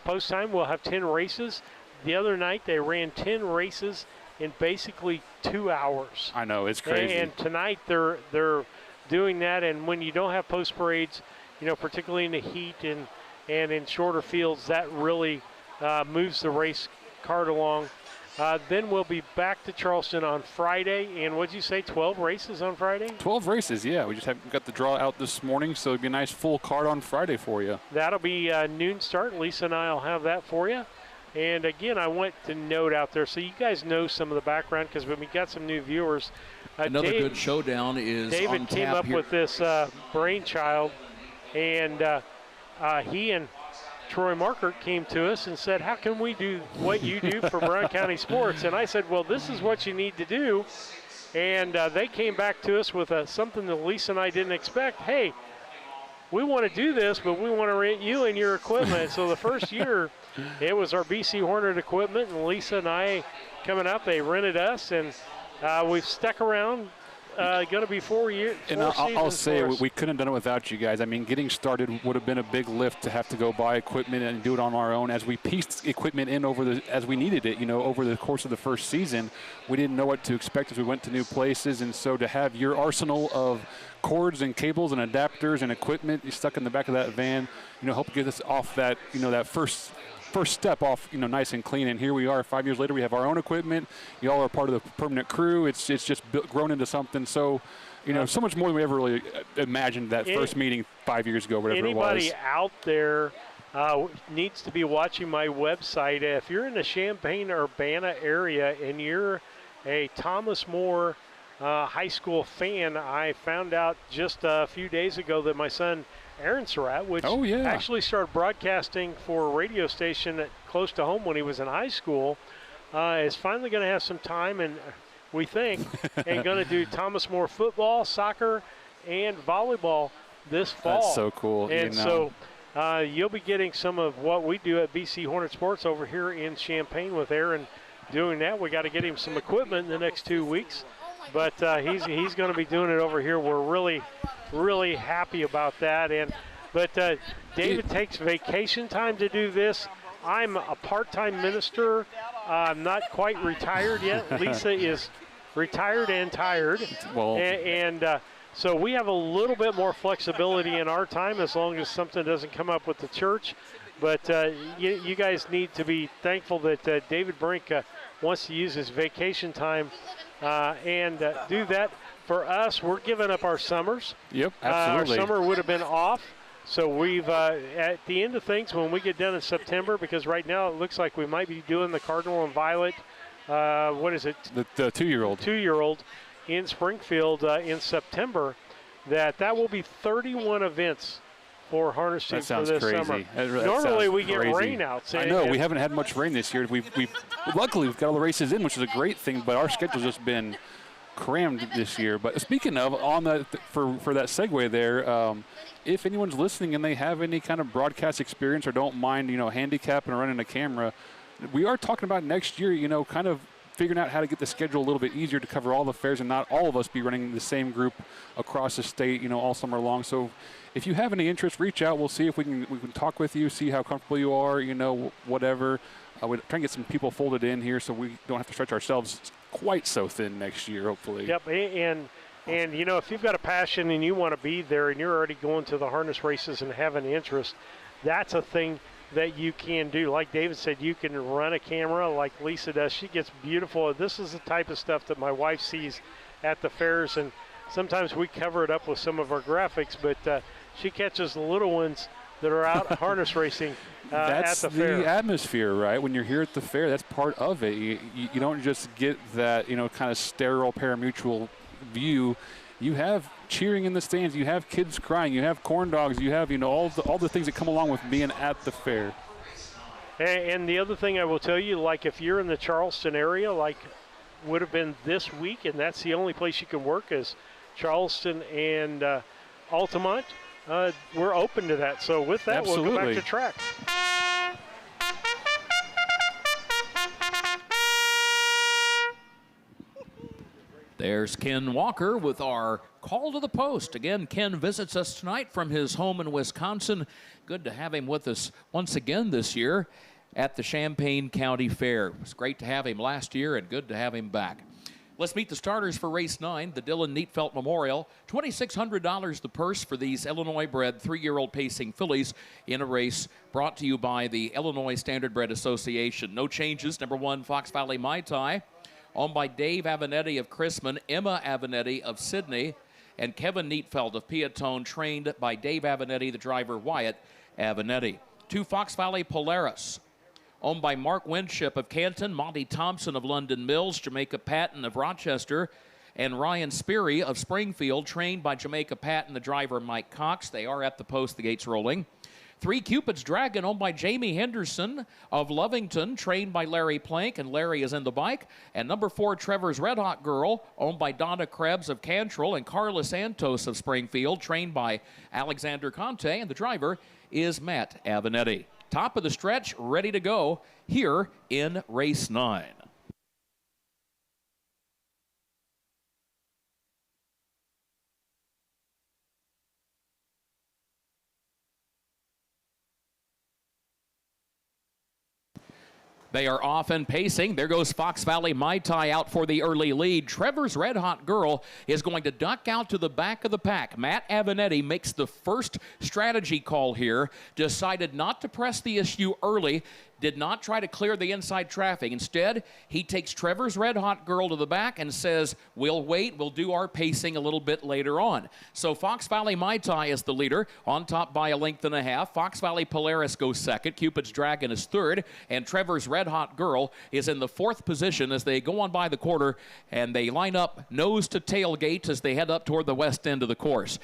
Speaker 1: Post time, we'll have 10 races. The other night they ran 10 races in basically 2 hours.
Speaker 2: I know, it's crazy.
Speaker 1: And tonight they're doing that, and when you don't have post parades, you know, particularly in the heat and in shorter fields, that really moves the race card along. Then we'll be back to Charleston on Friday, and what'd you say, 12 races on Friday?
Speaker 2: 12 races, yeah. We just haven't got the draw out this morning, so it'd be a nice full card on Friday for you.
Speaker 1: That'll be noon start. Lisa and I will have that for you. And again, I want to note out there, so you guys know some of the background, because when we got some new viewers.
Speaker 12: Another good showdown is
Speaker 1: David
Speaker 12: on
Speaker 1: came
Speaker 12: tap
Speaker 1: up
Speaker 12: here.
Speaker 1: with this brainchild, and he and Troy Markert came to us and said, how can we do what you do for Brown County Sports? And I said, well, this is what you need to do. And they came back to us with something that Lisa and I didn't expect. Hey, we want to do this, but we want to rent you and your equipment. So the first year, it was our BC Hornet equipment, and Lisa and I coming up, they rented us, and we've stuck around. Going to be 4 years.
Speaker 2: And I'll say we couldn't have done it without you guys. I mean, getting started would have been a big lift to have to go buy equipment and do it on our own. As we pieced equipment in as we needed it, you know, over the course of the first season, we didn't know what to expect as we went to new places. And so to have your arsenal of cords and cables and adapters and equipment stuck in the back of that van, you know, help get us off that, you know, that first step off, you know, nice and clean. And here we are 5 years later. We have our own equipment. Y'all are part of the permanent crew. It's just grown into something so, you know, so much more than we ever really imagined that first meeting 5 years ago, whatever it was.
Speaker 1: Anybody out there needs to be watching my website. If you're in the Champaign-Urbana area and you're a Thomas More high school fan, I found out just a few days ago that my son Aaron Surratt, which actually started broadcasting for a radio station close to home when he was in high school, is finally going to have some time, and we think, and going to do Thomas More football, soccer, and volleyball this fall.
Speaker 2: That's so cool.
Speaker 1: And so you'll be getting some of what we do at BC Hornet Sports over here in Champaign with Aaron doing that. We got to get him some equipment in the next 2 weeks, but he's going to be doing it over here. We're really happy about that. But David takes vacation time to do this. I'm a part-time minister. I'm not quite retired yet. Lisa is retired and tired.
Speaker 2: Well,
Speaker 1: so we have a little bit more flexibility in our time as long as something doesn't come up with the church. But you guys need to be thankful that David Brink wants to use his vacation time and do that. For us, we're giving up our summers.
Speaker 2: Yep, absolutely.
Speaker 1: Our summer would have been off. So we've, at the end of things, when we get done in September, because right now it looks like we might be doing the Cardinal and Violet, what is it?
Speaker 2: The 2-year-old.
Speaker 1: 2-year-old in Springfield in September, that will be 31 events for harnessing for this
Speaker 2: crazy.
Speaker 1: Summer.
Speaker 2: That
Speaker 1: Normally we
Speaker 2: crazy.
Speaker 1: Get rainouts.
Speaker 2: I know, we haven't had much rain this year. Luckily we've got all the races in, which is a great thing, but our schedule's just been crammed this year. But speaking of, on that for that segue there, if anyone's listening and they have any kind of broadcast experience or don't mind, you know, handicapping or running a camera, we are talking about next year, you know, kind of figuring out how to get the schedule a little bit easier to cover all the fairs and not all of us be running the same group across the state, you know, all summer long. So if you have any interest, reach out. We'll see if we can talk with you, see how comfortable you are, you know, whatever. We're trying to get some people folded in here so we don't have to stretch ourselves quite so thin next year, hopefully.
Speaker 1: Yep, and you know, if you've got a passion and you want to be there and you're already going to the harness races and have an interest, that's a thing that you can do. Like David said, you can run a camera like Lisa does. She gets beautiful. This is the type of stuff that my wife sees at the fairs, and sometimes we cover it up with some of our graphics, but she catches the little ones that are out harness racing at the fair.
Speaker 2: That's the atmosphere, right? When you're here at the fair, that's part of it. You don't just get that, you know, kind of sterile parimutuel view. You have cheering in the stands, you have kids crying, you have corn dogs, you have, you know, all the things that come along with being at the fair.
Speaker 1: And the other thing I will tell you, like if you're in the Charleston area, like would have been this week, and that's the only place you can work is Charleston and Altamont, we're open to that. So with that,
Speaker 2: Absolutely.
Speaker 1: We'll go back to track.
Speaker 13: There's Ken Walker with our call to the post. Again, Ken visits us tonight from his home in Wisconsin. Good to have him with us once again this year at the Champaign County Fair. It was great to have him last year and good to have him back. Let's meet the starters for race 9, the Dylan Neatfelt Memorial. $2,600 the purse for these Illinois-bred 3-year-old pacing fillies in a race brought to you by the Illinois Standardbred Association. No changes. Number 1, Fox Valley Mai Tai, owned by Dave Avenatti of Chrisman, Emma Avenatti of Sydney, and Kevin Neatfeld of Piatone, trained by Dave Avenatti, the driver Wyatt Avenatti. 2, Fox Valley Polaris, owned by Mark Winship of Canton, Monty Thompson of London Mills, Jamaica Patton of Rochester, and Ryan Speary of Springfield, trained by Jamaica Patton, the driver Mike Cox. They are at the post, the gates rolling. 3, Cupid's Dragon, owned by Jamie Henderson of Lovington, trained by Larry Plank, and Larry is in the bike. And number 4, Trevor's Red Hot Girl, owned by Donna Krebs of Cantrell and Carla Santos of Springfield, trained by Alexander Conte, and the driver is Matt Avenatti. Top of the stretch, ready to go here in race 9. They are off and pacing. There goes Fox Valley Mai Tai out for the early lead. Trevor's Red Hot Girl is going to duck out to the back of the pack. Matt Avenatti makes the first strategy call here, decided not to press the issue early, did not try to clear the inside traffic. Instead, he takes Trevor's Red Hot Girl to the back and says, we'll wait, we'll do our pacing a little bit later on. So Fox Valley Mai Tai is the leader, on top by a length and a half. Fox Valley Polaris goes second, Cupid's Dragon is third, and Trevor's Red Hot Girl is in the 4th position as they go on by the quarter, and they line up nose to tailgate as they head up toward the west end of the course.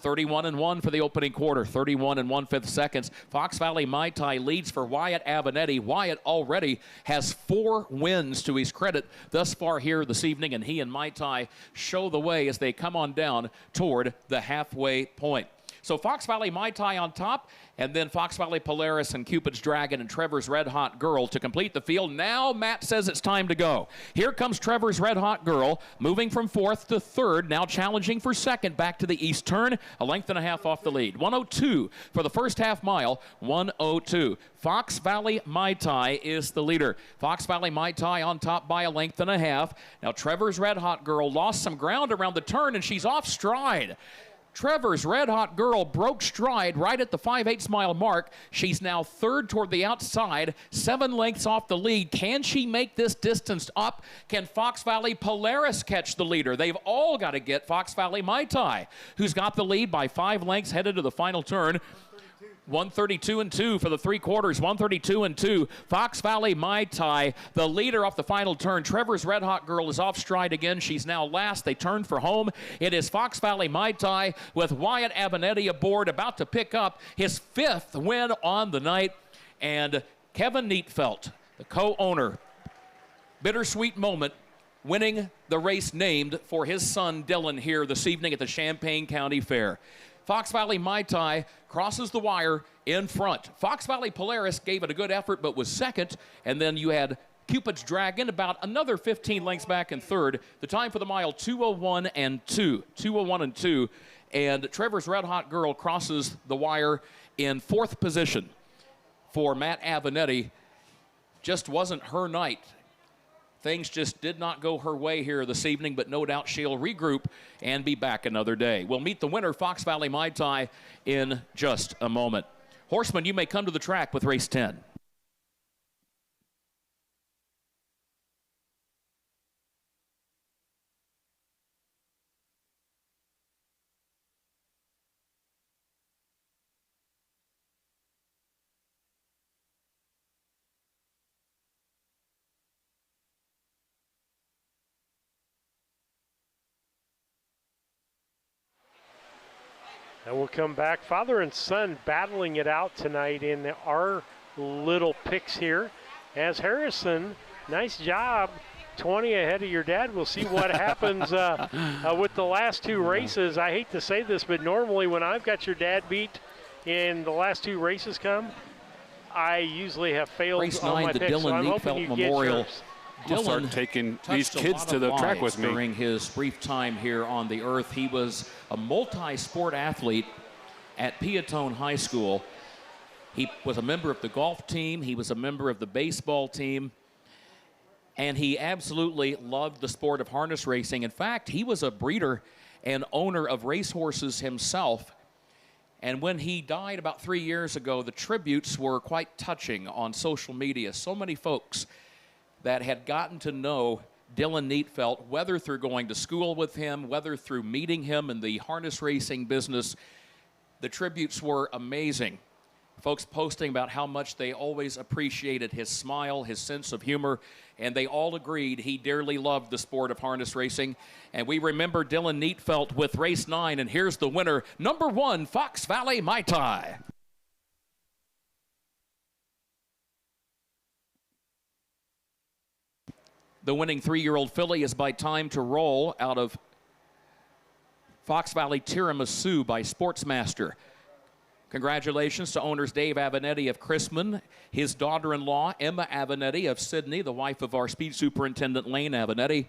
Speaker 13: 31-1 for the opening quarter, 31 1/5 seconds. Fox Valley Mai Tai leads for Wyatt Avenatti. Wyatt already has 4 wins to his credit thus far here this evening, and he and Mai Tai show the way as they come on down toward the halfway point. So Fox Valley Mai Tai on top, and then Fox Valley Polaris and Cupid's Dragon and Trevor's Red Hot Girl to complete the field. Now Matt says it's time to go. Here comes Trevor's Red Hot Girl, moving from 4th to 3rd, now challenging for 2nd back to the east turn, a length and a half off the lead. 1:02 for the first half mile, 1:02. Fox Valley Mai Tai is the leader. Fox Valley Mai Tai on top by a length and a half. Now Trevor's Red Hot Girl lost some ground around the turn, and she's off stride. Trevor's Red Hot Girl broke stride right at the 5/8 mile mark. She's now 3rd toward the outside, 7 lengths off the lead. Can she make this distance up? Can Fox Valley Polaris catch the leader? They've all got to get Fox Valley Mai Tai, who's got the lead by 5 lengths headed to the final turn. 132-2 for the 3 quarters, 132-2. Fox Valley Mai Tai, the leader off the final turn. Trevor's Red Hot Girl is off stride again. She's now last. They turn for home. It is Fox Valley Mai Tai with Wyatt Avenatti aboard, about to pick up his 5th win on the night. And Kevin Neatfelt, the co-owner, bittersweet moment, winning the race named for his son Dylan here this evening at the Champaign County Fair. Fox Valley Mai Tai crosses the wire in front. Fox Valley Polaris gave it a good effort but was second, and then you had Cupid's Dragon about another 15 lengths back in third. The time for the mile, 2:01 and 2. 2:01 and 2. And Trevor's Red Hot Girl crosses the wire in fourth position for Matt Avenatti. Just wasn't her night. Things just did not go her way here this evening, but no doubt she'll regroup and be back another day. We'll meet the winner, Fox Valley Mai Tai, in just a moment. Horseman, you may come to the track with race 10.
Speaker 1: And we'll come back. Father and son battling it out tonight in our little picks here. As Harrison, nice job, 20 ahead of your dad. We'll see what happens with the last two races. I hate to say this, but normally when I've got your dad beat in the last two races come, I usually have failed
Speaker 13: Race
Speaker 1: on
Speaker 13: 9,
Speaker 1: my
Speaker 13: the
Speaker 1: picks.
Speaker 13: Dylan
Speaker 1: So I'm
Speaker 13: Neufeld
Speaker 1: hoping you
Speaker 13: Memorial.
Speaker 1: get yours.
Speaker 2: I'll start taking these kids to the track with me.
Speaker 13: During his brief time here on the earth, he was a multi-sport athlete at Piatone High School. He was a member of the golf team. He was a member of the baseball team. And he absolutely loved the sport of harness racing. In fact, he was a breeder and owner of racehorses himself. And when he died about 3 years ago, the tributes were quite touching on social media. So many folks that had gotten to know Dylan Neufeld, whether through going to school with him, whether through meeting him in the harness racing business. The tributes were amazing. Folks posting about how much they always appreciated his smile, his sense of humor, and they all agreed he dearly loved the sport of harness racing. And we remember Dylan Neufeld with race 9, and here's the winner, number 1, Fox Valley Mai Tai. The winning 3-year-old filly is by Time to Roll out of Fox Valley Tiramisu by Sportsmaster. Congratulations to owners Dave Avenatti of Chrisman, his daughter-in-law Emma Avenatti of Sydney, the wife of our speed superintendent Lane Avenatti.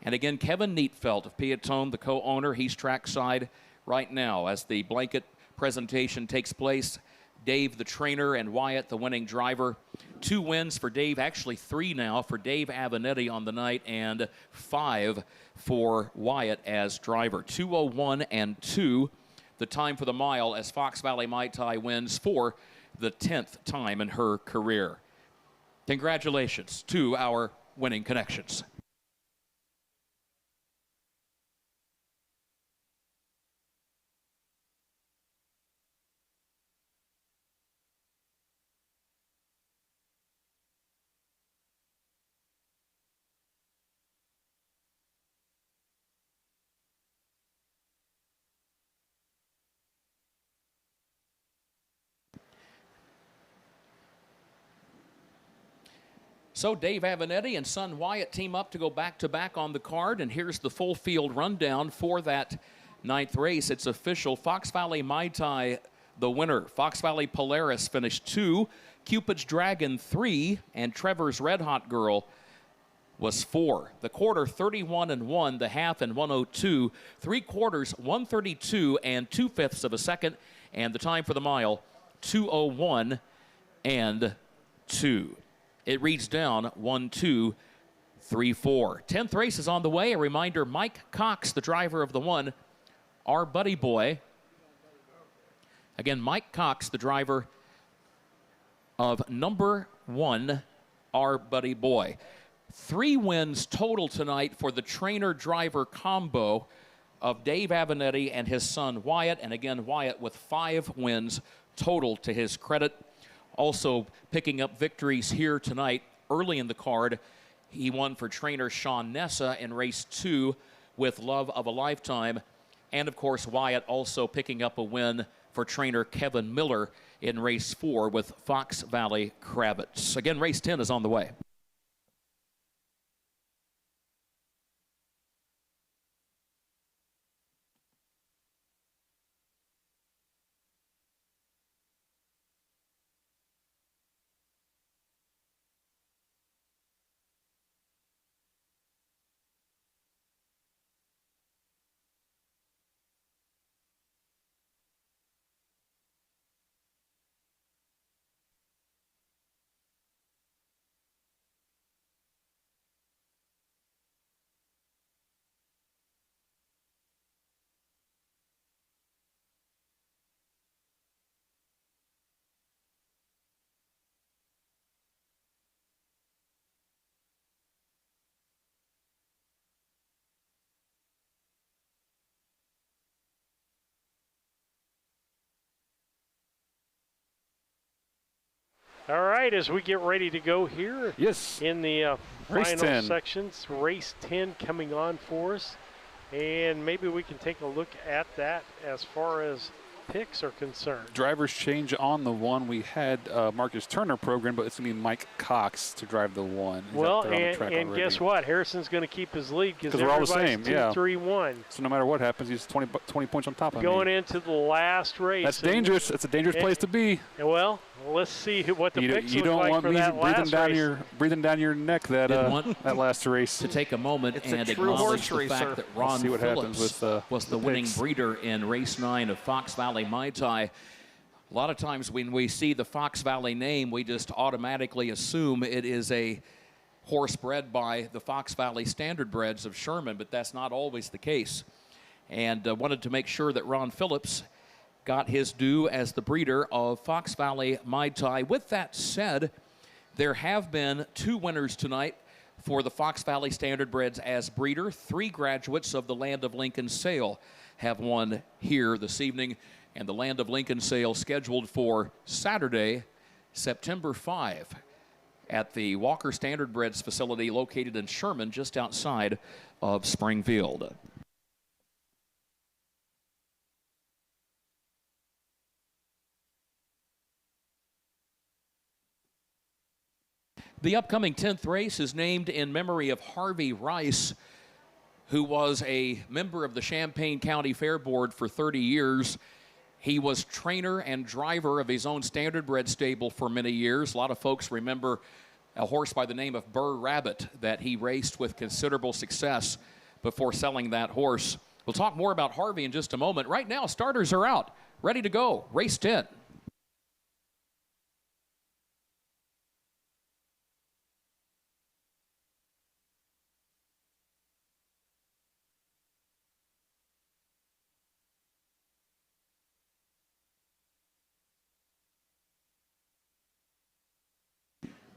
Speaker 13: And again, Kevin Neufeld of Piatone, the co-owner. He's trackside right now as the blanket presentation takes place. Dave, the trainer, and Wyatt, the winning driver. 2 wins for Dave, actually 3 now for Dave Avenatti on the night, and 5 for Wyatt as driver. 2:01 and 2, the time for the mile as Fox Valley Mai Tai wins for the 10th time in her career. Congratulations to our winning connections. So Dave Avenatti and son Wyatt team up to go back-to-back on the card, and here's the full field rundown for that 9th race. It's official. Fox Valley Mai Tai, the winner. Fox Valley Polaris finished 2, Cupid's Dragon 3, and Trevor's Red Hot Girl was 4. The quarter 31 and 1, the half and 102, 3 quarters 132 and 2/5 of a second, and the time for the mile 2:01 and 2. It reads down 1, 2, 3, 4. 10th race is on the way. A reminder, Mike Cox, the driver of the 1, our buddy boy. Again, Mike Cox, the driver of number 1, our buddy boy. 3 wins total tonight for the trainer-driver combo of Dave Avenatti and his son Wyatt. And again, Wyatt with 5 wins total to his credit. Also picking up victories here tonight. Early in the card, he won for trainer Sean Nessa in race 2 with Love of a Lifetime. And of course, Wyatt also picking up a win for trainer Kevin Miller in race 4 with Fox Valley Kravitz. Again, race 10 is on the way.
Speaker 1: All right, as we get ready to go here in the final
Speaker 2: 10.
Speaker 1: sections, race 10 coming on for us. And maybe we can take a look at that as far as picks are concerned.
Speaker 2: Drivers change on the one. We had Marcus Turner program, but it's going to be Mike Cox to drive the one. He's
Speaker 1: well, and guess what? Harrison's going to keep his lead because
Speaker 2: we're all the same.
Speaker 1: 2-3-1.
Speaker 2: So no matter what happens, he's 20 points on top of me.
Speaker 1: Going into the last race.
Speaker 2: That's dangerous. That's a dangerous place to be.
Speaker 1: Well, let's see what the picks
Speaker 2: you
Speaker 1: look
Speaker 2: don't
Speaker 1: like
Speaker 2: want
Speaker 1: for
Speaker 2: me
Speaker 1: that
Speaker 2: breathing
Speaker 1: last
Speaker 2: down
Speaker 1: race.
Speaker 2: breathing down your neck that that last race.
Speaker 13: To take a moment
Speaker 14: It's
Speaker 13: and
Speaker 14: a true
Speaker 13: acknowledge
Speaker 14: horse
Speaker 13: the fact
Speaker 14: racer.
Speaker 13: that Ron
Speaker 2: see what happens
Speaker 13: Phillips
Speaker 2: with,
Speaker 13: was the winning breeder in race 9 of Fox Valley Mai Tai. A lot of times when we see the Fox Valley name, we just automatically assume it is a horse bred by the Fox Valley Standardbreds of Sherman, but that's not always the case. And wanted to make sure that Ron Phillips got his due as the breeder of Fox Valley Mai Tai. With that said, there have been 2 winners tonight for the Fox Valley Standardbreds as breeder. 3 graduates of the Land of Lincoln sale have won here this evening. And the Land of Lincoln sale scheduled for Saturday, September 5 at the Walker Standardbreds facility located in Sherman, just outside of Springfield. The upcoming 10th race is named in memory of Harvey Rice, who was a member of the Champaign County Fair Board for 30 years. He was trainer and driver of his own Standardbred stable for many years. A lot of folks remember a horse by the name of Burr Rabbit that he raced with considerable success before selling that horse. We'll talk more about Harvey in just a moment. Right now, starters are out, ready to go. Race 10.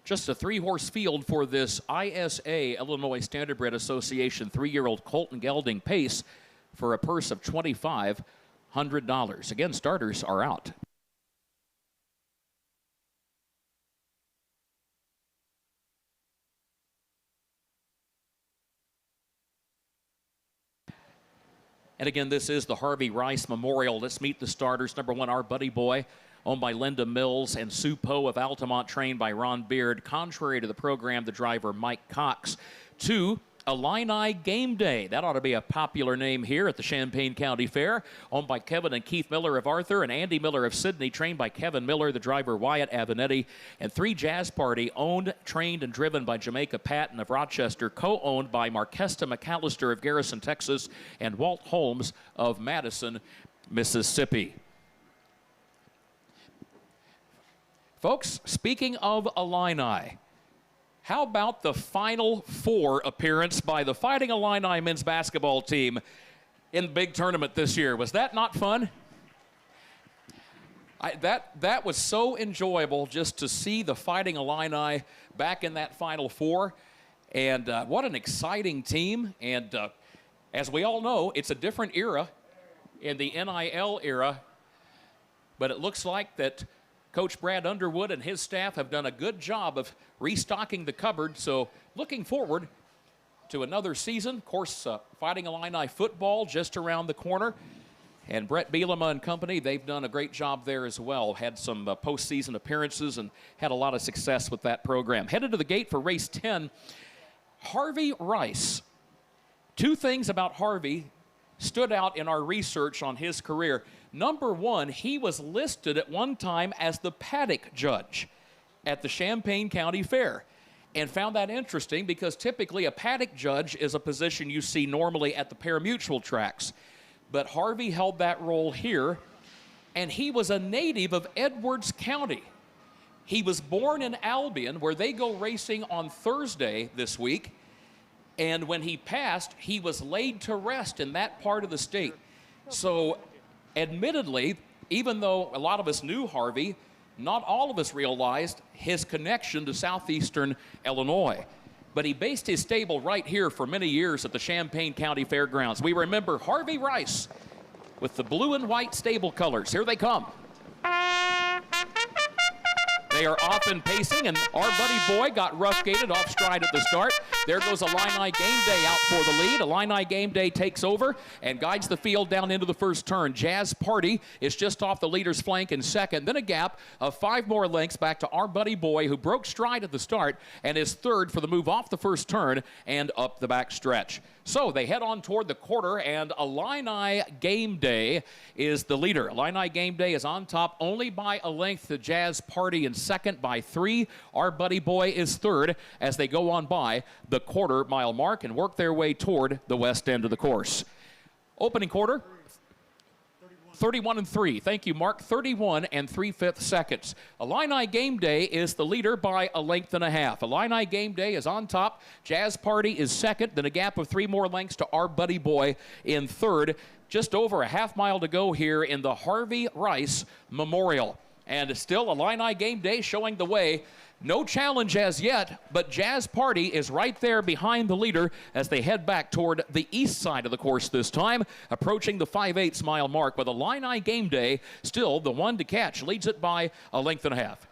Speaker 13: Just a 3-horse field for this ISA, Illinois Standardbred Association 3-year-old Colton Gelding Pace for a purse of $2,500. Again, starters are out. And again, this is the Harvey Rice Memorial. Let's meet the starters. Number 1, Our Buddy Boy, owned by Linda Mills, and Sue Poe of Altamont, trained by Ron Beard. Contrary to the program, the driver Mike Cox. 2, Illini Game Day. That ought to be a popular name here at the Champaign County Fair. Owned by Kevin and Keith Miller of Arthur and Andy Miller of Sydney, trained by Kevin Miller, the driver Wyatt Avenetti. And 3, Jazz Party, owned, trained, and driven by Jamaica Patton of Rochester, co-owned by Marquesta McAllister of Garrison, Texas, and Walt Holmes of Madison, Mississippi. Folks, speaking of Illini, how about the Final Four appearance by the Fighting Illini men's basketball team in the big tournament this year? Was that not fun? That was so enjoyable just to see the Fighting Illini back in that Final Four. And what an exciting team. And as we all know, it's a different era in the NIL era. But it looks like that Coach Brad Underwood and his staff have done a good job of restocking the cupboard. So looking forward to another season. Of course, Fighting Illini football just around the corner. And Brett Bielema and company, they've done a great job there as well. Had some postseason appearances and had a lot of success with that program. Headed to the gate for race 10, Harvey Rice. 2 things about Harvey stood out in our research on his career. Number 1, he was listed at one time as the paddock judge at the Champaign County Fair, and found that interesting because typically a paddock judge is a position you see normally at the pari-mutuel tracks. But Harvey held that role here, and he was a native of Edwards County. He was born in Albion, where they go racing on Thursday this week, and when he passed, he was laid to rest in that part of the state. So admittedly, even though a lot of us knew Harvey, not all of us realized his connection to southeastern Illinois. But he based his stable right here for many years at the Champaign County Fairgrounds. We remember Harvey Rice with the blue and white stable colors. Here they come. They are off and pacing, and our buddy boy got rough-gated off stride at the start. There goes Illini Game Day out for the lead. Illini Game Day takes over and guides the field down into the first turn. Jazz Party is just off the leader's flank in second. Then a gap of 5 more lengths back to our buddy boy, who broke stride at the start and is third for the move off the first turn and up the back stretch. So they head on toward the quarter, and Illini Game Day is the leader. Illini Game Day is on top only by a length to Jazz Party in second by 3. Our buddy boy is third as they go on by the quarter-mile mark and work their way toward the west end of the course. Opening quarter, 31 and 3. Thank you, Mark. 31 and 3/5 seconds. Illini Game Day is the leader by a length and a half. Illini Game Day is on top. Jazz Party is second. Then a gap of 3 more lengths to our buddy boy in third. Just over a half mile to go here in the Harvey Rice Memorial. And still Illini Game Day showing the way. No challenge as yet, but Jazz Party is right there behind the leader as they head back toward the east side of the course this time, approaching the 5/8 mile mark, with Illini Game Day still the one to catch. Leads it by a length and a half.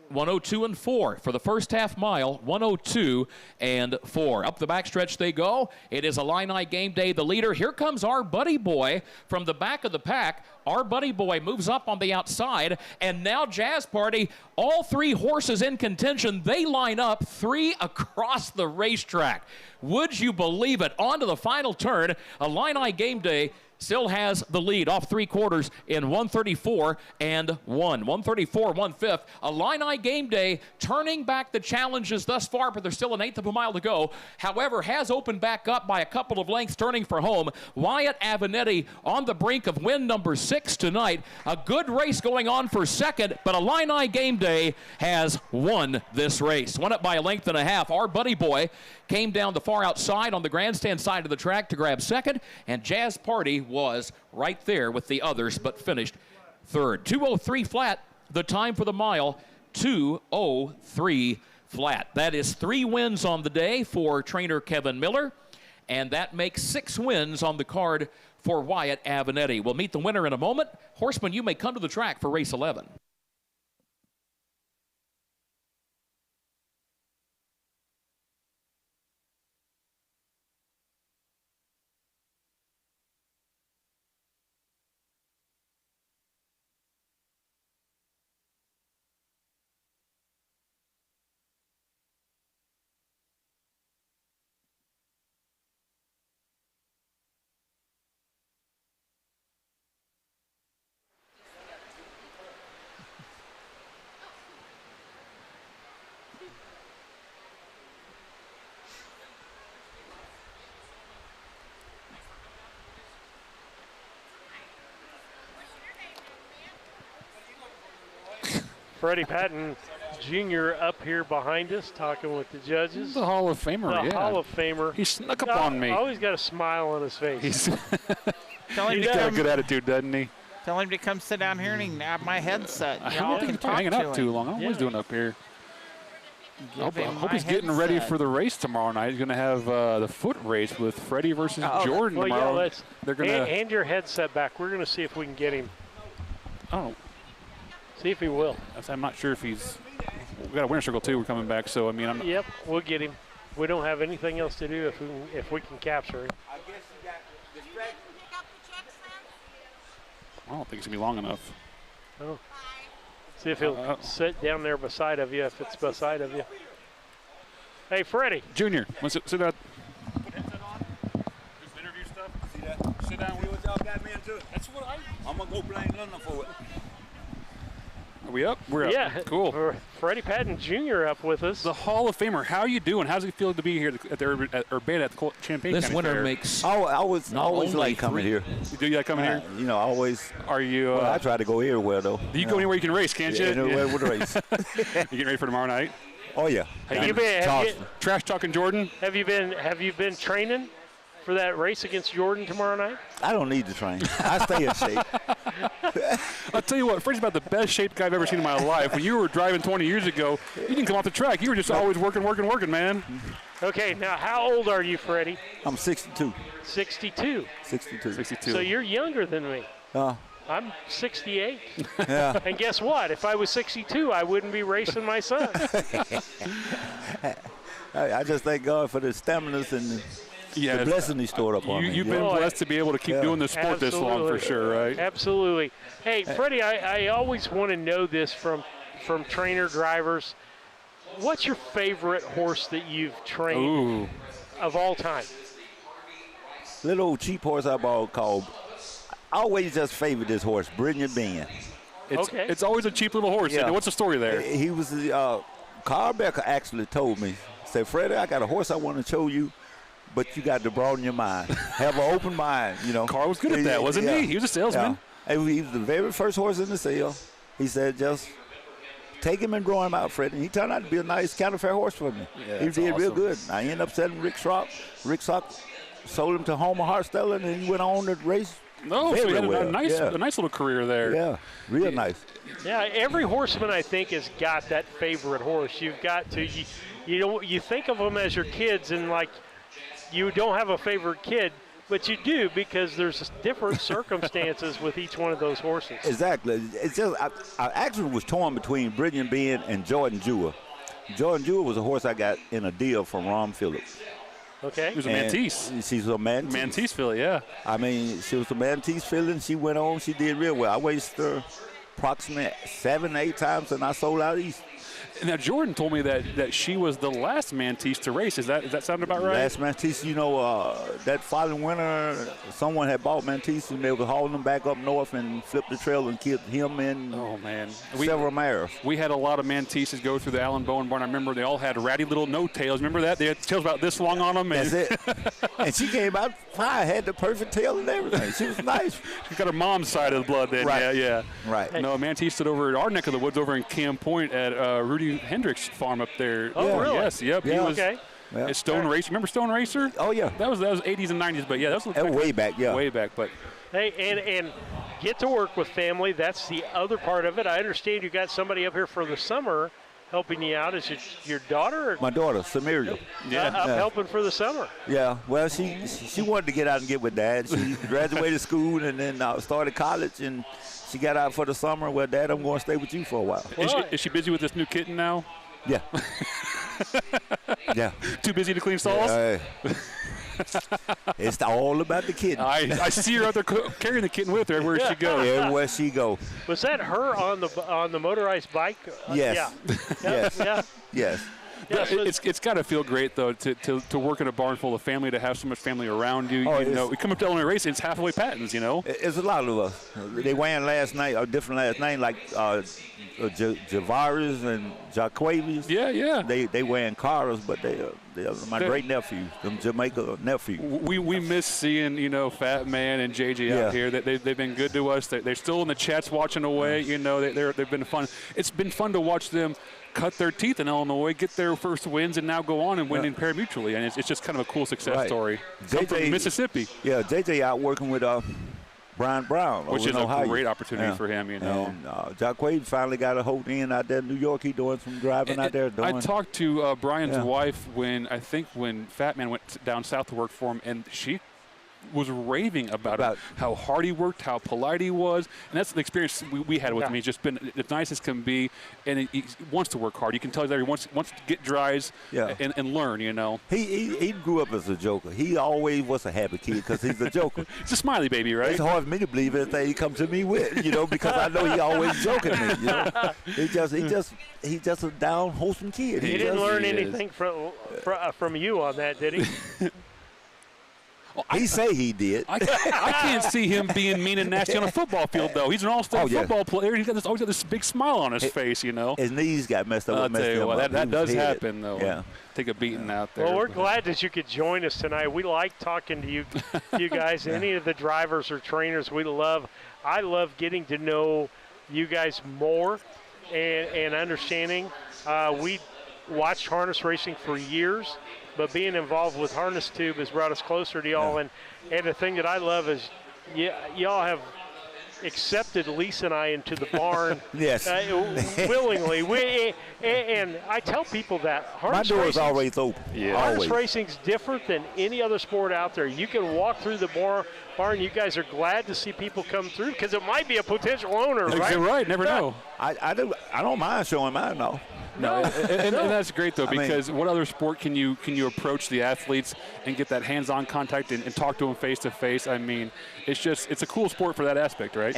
Speaker 13: 102 and 4 for the first half mile. 102 and 4. Up the backstretch they go. It is Illini Game Day, the leader. Here comes our buddy boy from the back of the pack. Our buddy boy moves up on the outside, and now Jazz Party, all 3 horses in contention. They line up 3 across the racetrack. Would you believe it? On to the final turn. Illini Game Day still has the lead off 3 quarters in 134 and 1. 134, 1/5. Illini Game Day turning back the challenges thus far, but there's still an 1/8 of a mile to go. However, has opened back up by a couple of lengths, turning for home. Wyatt Avenatti on the brink of win number 6 tonight. A good race going on for second, but Illini Game Day has won this race. Won it by a length and a half. Our buddy boy came down the far outside on the grandstand side of the track to grab second, and Jazz Party was right there with the others, but finished third. 2:03 flat, the time for the mile, 2:03 flat. That is 3 wins on the day for trainer Kevin Miller, and that makes 6 wins on the card for Wyatt Avenatti. We'll meet the winner in a moment. Horseman, you may come to the track for race 11.
Speaker 1: Freddie Patton Jr. up here behind us talking with the judges.
Speaker 2: The Hall of Famer,
Speaker 1: the Hall of Famer.
Speaker 2: He snuck up on me.
Speaker 1: Always got a smile on his face.
Speaker 2: He's got a good attitude, doesn't he?
Speaker 14: Tell him to come sit down here and he can have my headset.
Speaker 2: I don't think he's hanging out too long. I don't know what he's doing up here. I hope he's getting ready for the race tomorrow night. He's going to have the foot race with Freddie versus Jordan tomorrow.
Speaker 1: Yeah, they're gonna hand your headset back. We're going to see if we can get him.
Speaker 2: Oh.
Speaker 1: See if he will.
Speaker 2: I'm not sure if he's. We got a winner circle too. We're coming back, so I mean, I'm.
Speaker 1: Yep, we'll get him. We don't have anything else to do if we can capture him.
Speaker 15: I guess you got distracted.
Speaker 2: I don't think it's gonna be long enough.
Speaker 1: Oh. See if he'll sit down there beside of you if it's beside of you. Hey, Freddie.
Speaker 2: Junior, sit down.
Speaker 15: Interview stuff. See that? Sit down. See what y'all got me into? That's what I'm gonna go blame London for it.
Speaker 2: Are we up? We're up.
Speaker 1: Yeah.
Speaker 2: Cool.
Speaker 1: Freddie Patton Jr. up with us.
Speaker 2: The Hall of Famer. How are you doing? How's it feel to be here at Urbana at the Champaign
Speaker 16: This
Speaker 2: County
Speaker 16: winner
Speaker 2: Fair?
Speaker 16: makes.
Speaker 15: I always like coming here.
Speaker 2: You do like coming here?
Speaker 15: You know, always.
Speaker 2: Are you?
Speaker 15: Well, I try to go everywhere though.
Speaker 2: You go anywhere you can race, can't you?
Speaker 15: Anywhere with a race.
Speaker 2: You getting ready for tomorrow night?
Speaker 15: Oh yeah.
Speaker 1: Have you been
Speaker 2: trash talking Jordan?
Speaker 1: Have you been training for that race against Jordan tomorrow night?
Speaker 15: I don't need to train. I stay in shape.
Speaker 2: I'll tell you what, Freddie's about the best shape guy I've ever seen in my life. When you were driving 20 years ago, you didn't come off the track. You were just always working, man.
Speaker 1: Okay, now how old are you, Freddie?
Speaker 15: I'm 62.
Speaker 1: 62.
Speaker 15: 62.
Speaker 2: 62.
Speaker 1: So you're younger than me. I'm 68.
Speaker 15: Yeah.
Speaker 1: And guess what? If I was 62, I wouldn't be racing my son.
Speaker 15: I just thank God for the stamina and the blessing He stored up on me.
Speaker 2: You've been blessed to be able to keep doing the sport this long for sure, right?
Speaker 1: Absolutely. Hey, Freddie, I always want to know this from trainer drivers. What's your favorite horse that you've trained of all time?
Speaker 15: Little old cheap horse I bought called, I always just favored this horse, Brilliant Ben.
Speaker 2: It's always a cheap little horse.
Speaker 15: Yeah.
Speaker 2: What's the story there?
Speaker 15: He was, Carl Becker actually told me, said, Freddie, I got a horse I want to show you, but you got to broaden your mind. Have an open mind, you know.
Speaker 2: Carl was good at that, wasn't he? He was a salesman.
Speaker 15: Yeah. He was the very first horse in the sale. He said, just take him and grow him out, Freddie. And he turned out to be a nice counterfeit horse for me.
Speaker 2: Yeah,
Speaker 15: he did real
Speaker 2: awesome.
Speaker 15: good. I ended up selling Rick Sock. Rick Sock sold him to Homer Hartsteller, and then he went on to race.
Speaker 2: No, so he had
Speaker 15: well.
Speaker 2: a nice little career there.
Speaker 15: Yeah, real nice.
Speaker 1: Yeah, every horseman I think has got that favorite horse. You've got to, you think of them as your kids, and like you don't have a favorite kid, but you do because there's different circumstances with each one of those horses.
Speaker 15: Exactly. It's just I actually was torn between Brilliant Ben and Jordan Jewell. Jordan Jewell was a horse I got in a deal from Ron Phillips.
Speaker 1: Okay.
Speaker 2: He was a Mantis.
Speaker 15: She's a Mantis.
Speaker 2: Mantis filly, yeah.
Speaker 15: I mean, she was a Mantis filly, and she went on. She did real well. I raced her approximately 7-8 times, and I sold out east.
Speaker 2: Now, Jordan told me that she was the last Mantis to race. Does that sound about right?
Speaker 15: Last Mantis, that following winter, someone had bought Mantis, and they were hauling them back up north and flipped the trail and killed him and several mares.
Speaker 2: We had a lot of Mantises go through the Allen Bowen barn. I remember they all had ratty little no tails. Remember that? They had tails about this long on them.
Speaker 15: That's it. And she came out fine, had the perfect tail and everything. She was nice.
Speaker 2: She got her mom's side of the blood then.
Speaker 15: Right.
Speaker 2: Yeah.
Speaker 15: Right.
Speaker 2: No, Mantis stood over at our neck of the woods over in Camp Point at Rudy Hendricks' farm up there.
Speaker 1: Oh, really?
Speaker 2: Yes, yep.
Speaker 15: Yeah.
Speaker 2: He was
Speaker 1: Okay.
Speaker 2: at Stone Racer. Remember Stone Racer?
Speaker 15: Oh, yeah.
Speaker 2: That was 80s and 90s, but yeah, that was
Speaker 15: way back, yeah.
Speaker 2: Way back, but.
Speaker 1: Hey, and get to work with family. That's the other part of it. I understand you got somebody up here for the summer helping you out. Is it your daughter? Or
Speaker 15: My daughter, Samaria.
Speaker 1: Helping for the summer.
Speaker 15: Yeah, well, she wanted to get out and get with Dad. She graduated school and then started college, and she got out for the summer. Well, Dad, I'm going to stay with you for a while.
Speaker 2: Is she busy with this new kitten now?
Speaker 15: Yeah. Yeah.
Speaker 2: Too busy to clean stalls?
Speaker 15: It's all about the kitten.
Speaker 2: I see her out there carrying the kitten with her everywhere she goes.
Speaker 15: Everywhere she go.
Speaker 1: Was that her on the motorized bike?
Speaker 15: Yes. Yes.
Speaker 1: Yeah.
Speaker 15: Yes.
Speaker 2: It's got to feel great though to work in a barn full of family, to have so much family around you. We come up to Illinois racing, it's halfway Pattons,
Speaker 15: It's a lot of us. They ran last night, a different last name, like Javaris and Jaquavius.
Speaker 2: Yeah.
Speaker 15: They ran cars, but they're my great nephews, them Jamaica nephews.
Speaker 2: We miss seeing Fat Man and JJ out here. They've been good to us. They're still in the chats watching away. They've been fun. It's been fun to watch them cut their teeth in Illinois, get their first wins, and now go on and win in pari-mutually. And it's just kind of a cool success story. Come from Mississippi.
Speaker 15: Yeah, JJ out working with Brian Brown.
Speaker 2: Which is
Speaker 15: Ohio.
Speaker 2: a great opportunity for him,
Speaker 15: And Jack Quaid finally got a hold in out there in New York. He doing some driving out there.
Speaker 2: I talked to Brian's wife when Fat Man went down south to work for him, and she was raving about how hard he worked, how polite he was, and that's the experience we had with him. He's just been as nice as can be, and he wants to work hard. You can tell that he wants to get dries and learn.
Speaker 15: He grew up as a joker. He always was a happy kid because he's a joker.
Speaker 2: It's a smiley baby, right?
Speaker 15: It's hard for me to believe anything he comes to me with, because I know he always joking me. He's just a down, wholesome kid.
Speaker 1: He didn't learn anything from you on that, did he?
Speaker 15: He say he did.
Speaker 2: I can't see him being mean and nasty on a football field, though. He's an all-star football player. He's always got this big smile on his face,
Speaker 15: His knees got messed up.
Speaker 2: That does happen, though. Yeah. Take a beating out there.
Speaker 1: Well, we're glad that you could join us tonight. We like talking to you guys. Any of the drivers or trainers I love getting to know you guys more and understanding. We watched harness racing for years. But being involved with Harness Tube has brought us closer to y'all. And the thing that I love is y'all have accepted Lisa and I into the barn.
Speaker 15: Yes.
Speaker 1: Willingly. And I tell people that
Speaker 15: my door is always open.
Speaker 1: Yeah. Harness racing's different than any other sport out there. You can walk through the barn. You guys are glad to see people come through because it might be a potential owner, right?
Speaker 2: You're right. Never know.
Speaker 15: I don't mind showing mine, though.
Speaker 2: No, and that's great though, because what other sport can you approach the athletes and get that hands-on contact and talk to them face to face? I mean, it's a cool sport for that aspect, right?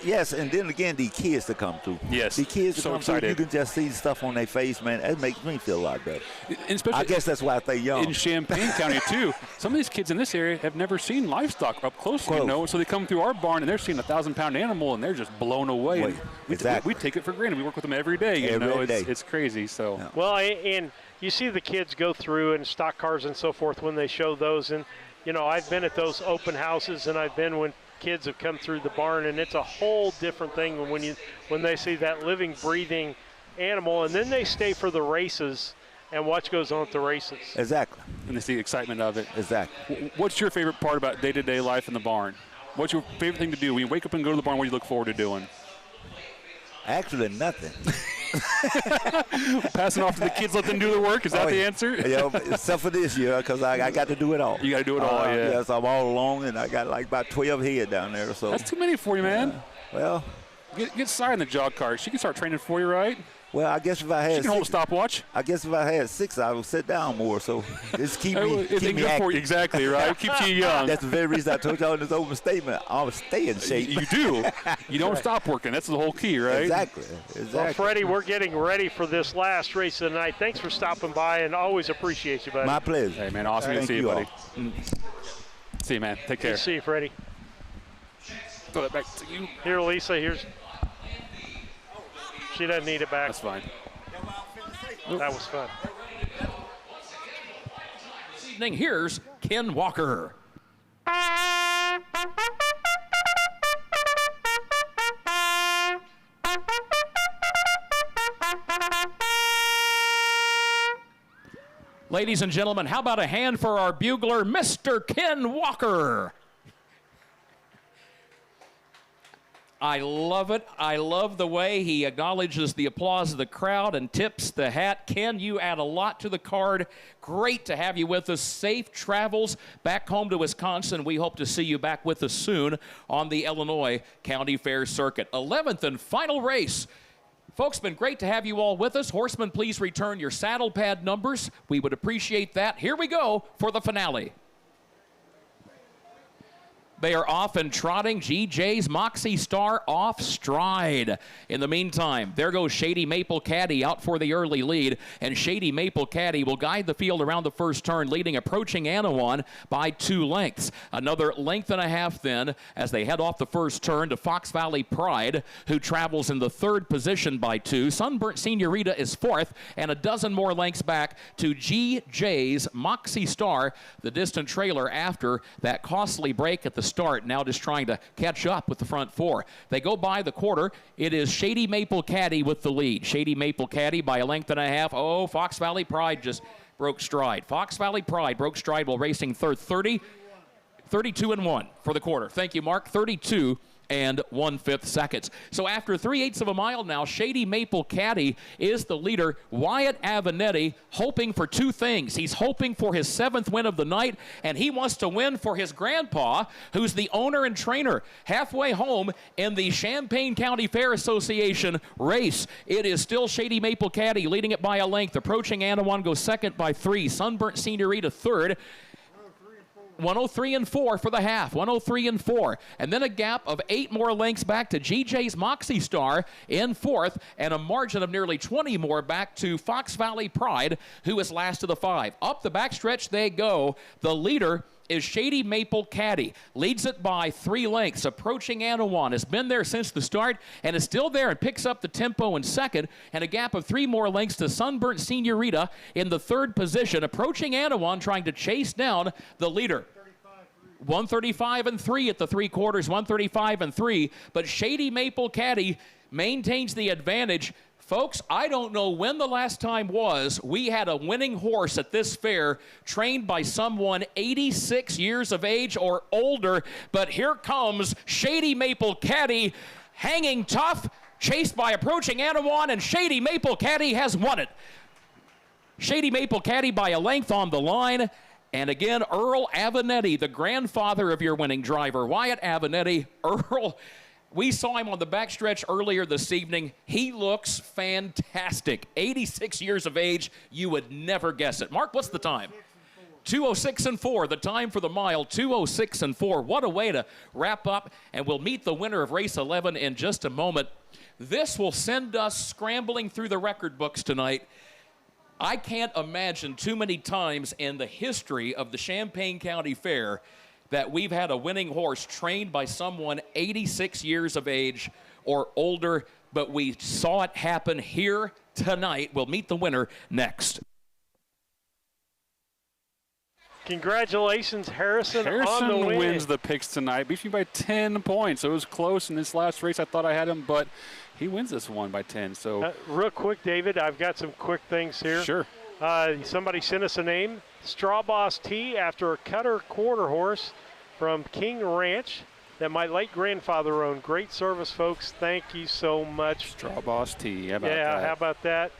Speaker 15: Yes, and then again, the kids to come through.
Speaker 2: Yes,
Speaker 15: the kids to
Speaker 2: so
Speaker 15: come
Speaker 2: excited.
Speaker 15: through. You can just see stuff on their face, man. It makes me feel a lot better.
Speaker 2: Especially
Speaker 15: I guess that's why they're young.
Speaker 2: In Champaign County too, some of these kids in this area have never seen livestock up close. You know, so they come through our barn and they're seeing a 1,000-pound animal and they're just blown away.
Speaker 15: Exactly.
Speaker 2: We take it for granted. We work with them every day.
Speaker 15: Every day.
Speaker 2: It's crazy. So.
Speaker 15: Yeah.
Speaker 1: Well, and you see the kids go through and stock cars and so forth when they show those. And, you know, I've been at those open houses and I've been when kids have come through the barn, and it's a whole different thing when they see that living, breathing animal. And then they stay for the races and watch goes on at the races.
Speaker 15: Exactly.
Speaker 2: And they see the excitement of it.
Speaker 15: Exactly.
Speaker 2: What's your favorite part about day-to-day life in the barn? What's your favorite thing to do? When you wake up and go to the barn, what do you look forward to doing?
Speaker 15: Actually, nothing.
Speaker 2: Passing off to the kids, let them do the work. Is that the answer?
Speaker 15: Yeah, except for this year, because I got to do it all.
Speaker 2: You got to do it all, yeah.
Speaker 15: Yes, I'm all alone, and I got like about 12 head down there. So
Speaker 2: that's too many for you, man.
Speaker 15: Well,
Speaker 2: get Sarah in the jog cart. She can start training for you, right?
Speaker 15: Well, I guess if I had
Speaker 2: she can hold a stopwatch.
Speaker 15: I guess if I had 6, I would sit down more. So just keep me active.
Speaker 2: Exactly, right? Keeps you young.
Speaker 15: That's the very reason I told y'all in this open statement, I would stay in shape.
Speaker 2: You do. You don't stop working. That's the whole key, right?
Speaker 15: Exactly.
Speaker 1: Well, Freddie, we're getting ready for this last race of the night. Thanks for stopping by, and always appreciate you, buddy.
Speaker 15: My pleasure.
Speaker 2: Hey, man, awesome to see you, buddy. See you, man. Take care.
Speaker 1: Good to see you, Freddie.
Speaker 2: Throw that back to you.
Speaker 1: Here, Lisa. She doesn't need it back.
Speaker 2: That's fine.
Speaker 1: That was fun.
Speaker 13: This evening, here's Ken Walker. Ladies and gentlemen, how about a hand for our bugler, Mr. Ken Walker? I love it. I love the way he acknowledges the applause of the crowd and tips the hat. Ken, you add a lot to the card. Great to have you with us. Safe travels back home to Wisconsin. We hope to see you back with us soon on the Illinois County Fair Circuit. 11th and final race. Folks, been great to have you all with us. Horsemen, please return your saddle pad numbers. We would appreciate that. Here we go for the finale. They are off and trotting. GJ's Moxie Star off stride. In the meantime, there goes Shady Maple Caddy out for the early lead, and Shady Maple Caddy will guide the field around the first turn, leading approaching Anawan by 2 lengths. Another length and a half then as they head off the first turn to Fox Valley Pride, who travels in the 3rd position by 2. Sunburnt Senorita is 4th, and a dozen more lengths back to GJ's Moxie Star, the distant trailer after that costly break at the start, now just trying to catch up with the front 4. They go by the quarter. It is Shady Maple Caddy with the lead. Shady Maple Caddy by a length and a half. Oh, Fox Valley Pride just broke stride. Fox Valley Pride broke stride while racing third. 32-1 for the quarter. Thank you, Mark. 32 and 1/5 seconds. So after 3/8 of a mile now, Shady Maple Caddy is the leader. Wyatt Avenatti hoping for 2 things. He's hoping for his 7th win of the night, and he wants to win for his grandpa, who's the owner and trainer, halfway home in the Champaign County Fair Association race. It is still Shady Maple Caddy leading it by a length. Approaching Anawan goes 2nd by 3. Sunburnt Senorita 3rd. 103 and 4 for the half. 103 and 4. And then a gap of 8 more lengths back to GJ's Moxie Star in 4th, and a margin of nearly 20 more back to Fox Valley Pride, who is last of the 5. Up the backstretch they go. The leader is Shady Maple Caddy. Leads it by 3 lengths. Approaching Anawan. Has been there since the start and is still there and picks up the tempo in 2nd, and a gap of 3 more lengths to Sunburnt Senorita in the 3rd position. Approaching Anawan, trying to chase down the leader. 135 and 3 at the 3/4, 135 and 3, but Shady Maple Caddy maintains the advantage. Folks, I don't know when the last time was we had a winning horse at this fair trained by someone 86 years of age or older, but here comes Shady Maple Caddy, hanging tough, chased by approaching Anawan, and Shady Maple Caddy has won it. Shady Maple Caddy by a length on the line. And again, Earl Avenatti, the grandfather of your winning driver, Wyatt Avenatti. Earl, we saw him on the backstretch earlier this evening. He looks fantastic. 86 years of age. You would never guess it. Mark, what's the time? 2:06.4, the time for the mile, 2:06.4. What a way to wrap up, and we'll meet the winner of race 11 in just a moment. This will send us scrambling through the record books tonight. I can't imagine too many times in the history of the Champaign County Fair that we've had a winning horse trained by someone 86 years of age or older, but we saw it happen here tonight. We'll meet the winner next.
Speaker 1: Congratulations, Harrison on the win.
Speaker 2: Wins the picks tonight. Beats me by 10 points. It was close in this last race. I thought I had him, but he wins this one by 10. So
Speaker 1: real quick, David, I've got some quick things here.
Speaker 2: Sure.
Speaker 1: Somebody sent us a name, Straw Boss T, after a Cutter quarter horse from King Ranch that my late grandfather owned. Great service, folks. Thank you so much.
Speaker 2: Straw Boss T. How about
Speaker 1: that?
Speaker 2: Yeah,
Speaker 1: how about that?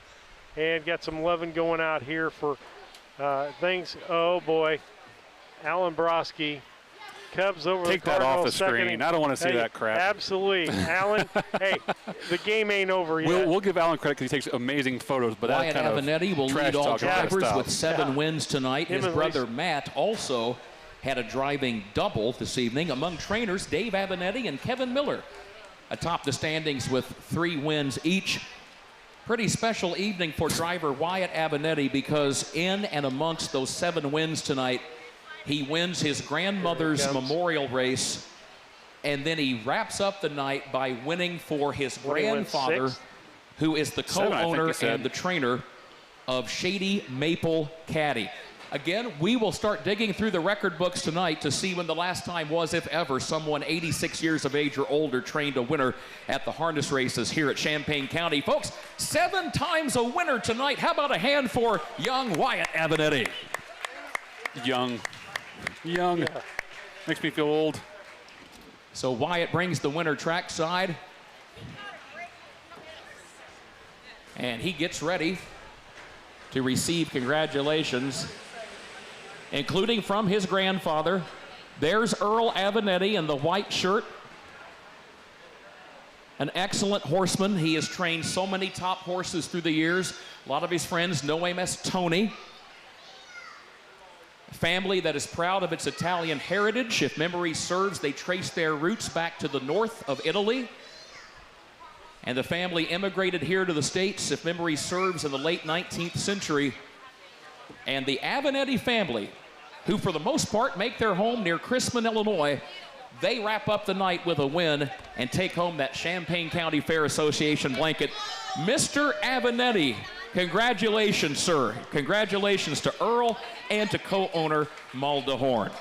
Speaker 1: And got some loving going out here for things. Oh, boy. Alan Broski. Cubs over
Speaker 2: Take
Speaker 1: the
Speaker 2: that
Speaker 1: Cardinals
Speaker 2: off the screen. I don't want to see that crap.
Speaker 1: Absolutely. Alan, hey, the game ain't over yet.
Speaker 2: We'll give Alan credit because he takes amazing photos, but
Speaker 13: Wyatt
Speaker 2: that kind
Speaker 13: Avenatti will
Speaker 2: trash
Speaker 13: lead all
Speaker 2: talk
Speaker 13: drivers with 7 wins tonight.
Speaker 1: Him
Speaker 13: His
Speaker 1: and
Speaker 13: brother
Speaker 1: Lisa.
Speaker 13: Matt also had a driving double this evening. Among trainers, Dave Avenatti and Kevin Miller atop the standings with 3 wins each. Pretty special evening for driver Wyatt Avenatti because in and amongst those 7 wins tonight, he wins his grandmother's memorial race, and then he wraps up the night by winning for his grandfather, who is the co-owner and the trainer of Shady Maple Caddy. Again, we will start digging through the record books tonight to see when the last time was, if ever, someone 86 years of age or older trained a winner at the harness races here at Champaign County. Folks, 7 times a winner tonight. How about a hand for young Wyatt Avenatti?
Speaker 2: Young. Yeah. Makes me feel old.
Speaker 13: So Wyatt brings the winner trackside. And he gets ready to receive congratulations, including from his grandfather. There's Earl Avenatti in the white shirt. An excellent horseman. He has trained so many top horses through the years. A lot of his friends know him as Tony. Family that is proud of its Italian heritage. If memory serves, they trace their roots back to the north of Italy. And the family immigrated here to the States, if memory serves, in the late 19th century. And the Avenatti family, who for the most part make their home near Chrisman, Illinois, they wrap up the night with a win and take home that Champaign County Fair Association blanket. Mr. Avenatti, congratulations, sir. Congratulations to Earl and to co-owner Malda Horn.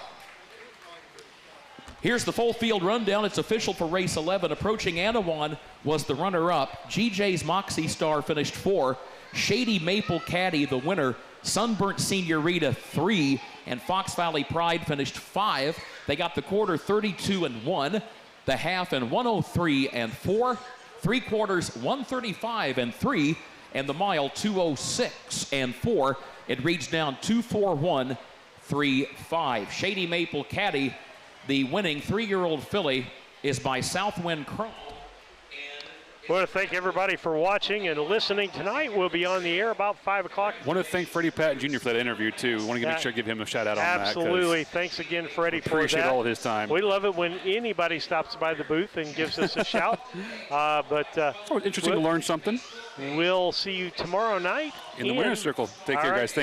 Speaker 13: Here's the full field rundown. It's official for race 11. Approaching Anawan was the runner-up. GJ's Moxie Star finished 4. Shady Maple Caddy, the winner. Sunburnt Senorita, 3. And Fox Valley Pride finished 5. They got the quarter 32-1, the half and 103-4, 3/4 135-3, and the mile 206-4. It reads down 241-35. Shady Maple Caddy, the winning 3-year-old filly, is by Southwind Chrome.
Speaker 1: I want to thank everybody for watching and listening tonight. We'll be on the air about 5 o'clock.
Speaker 2: I want to thank Freddie Patton Jr. for that interview, too. I want to make sure I give him a shout-out on that.
Speaker 1: Absolutely. Thanks again, Freddie, for that.
Speaker 2: Appreciate all of his time.
Speaker 1: We love it when anybody stops by the booth and gives us a shout.
Speaker 2: It's always interesting to learn something.
Speaker 1: We'll see you tomorrow night
Speaker 2: in the winner's circle. Take care, guys. Thank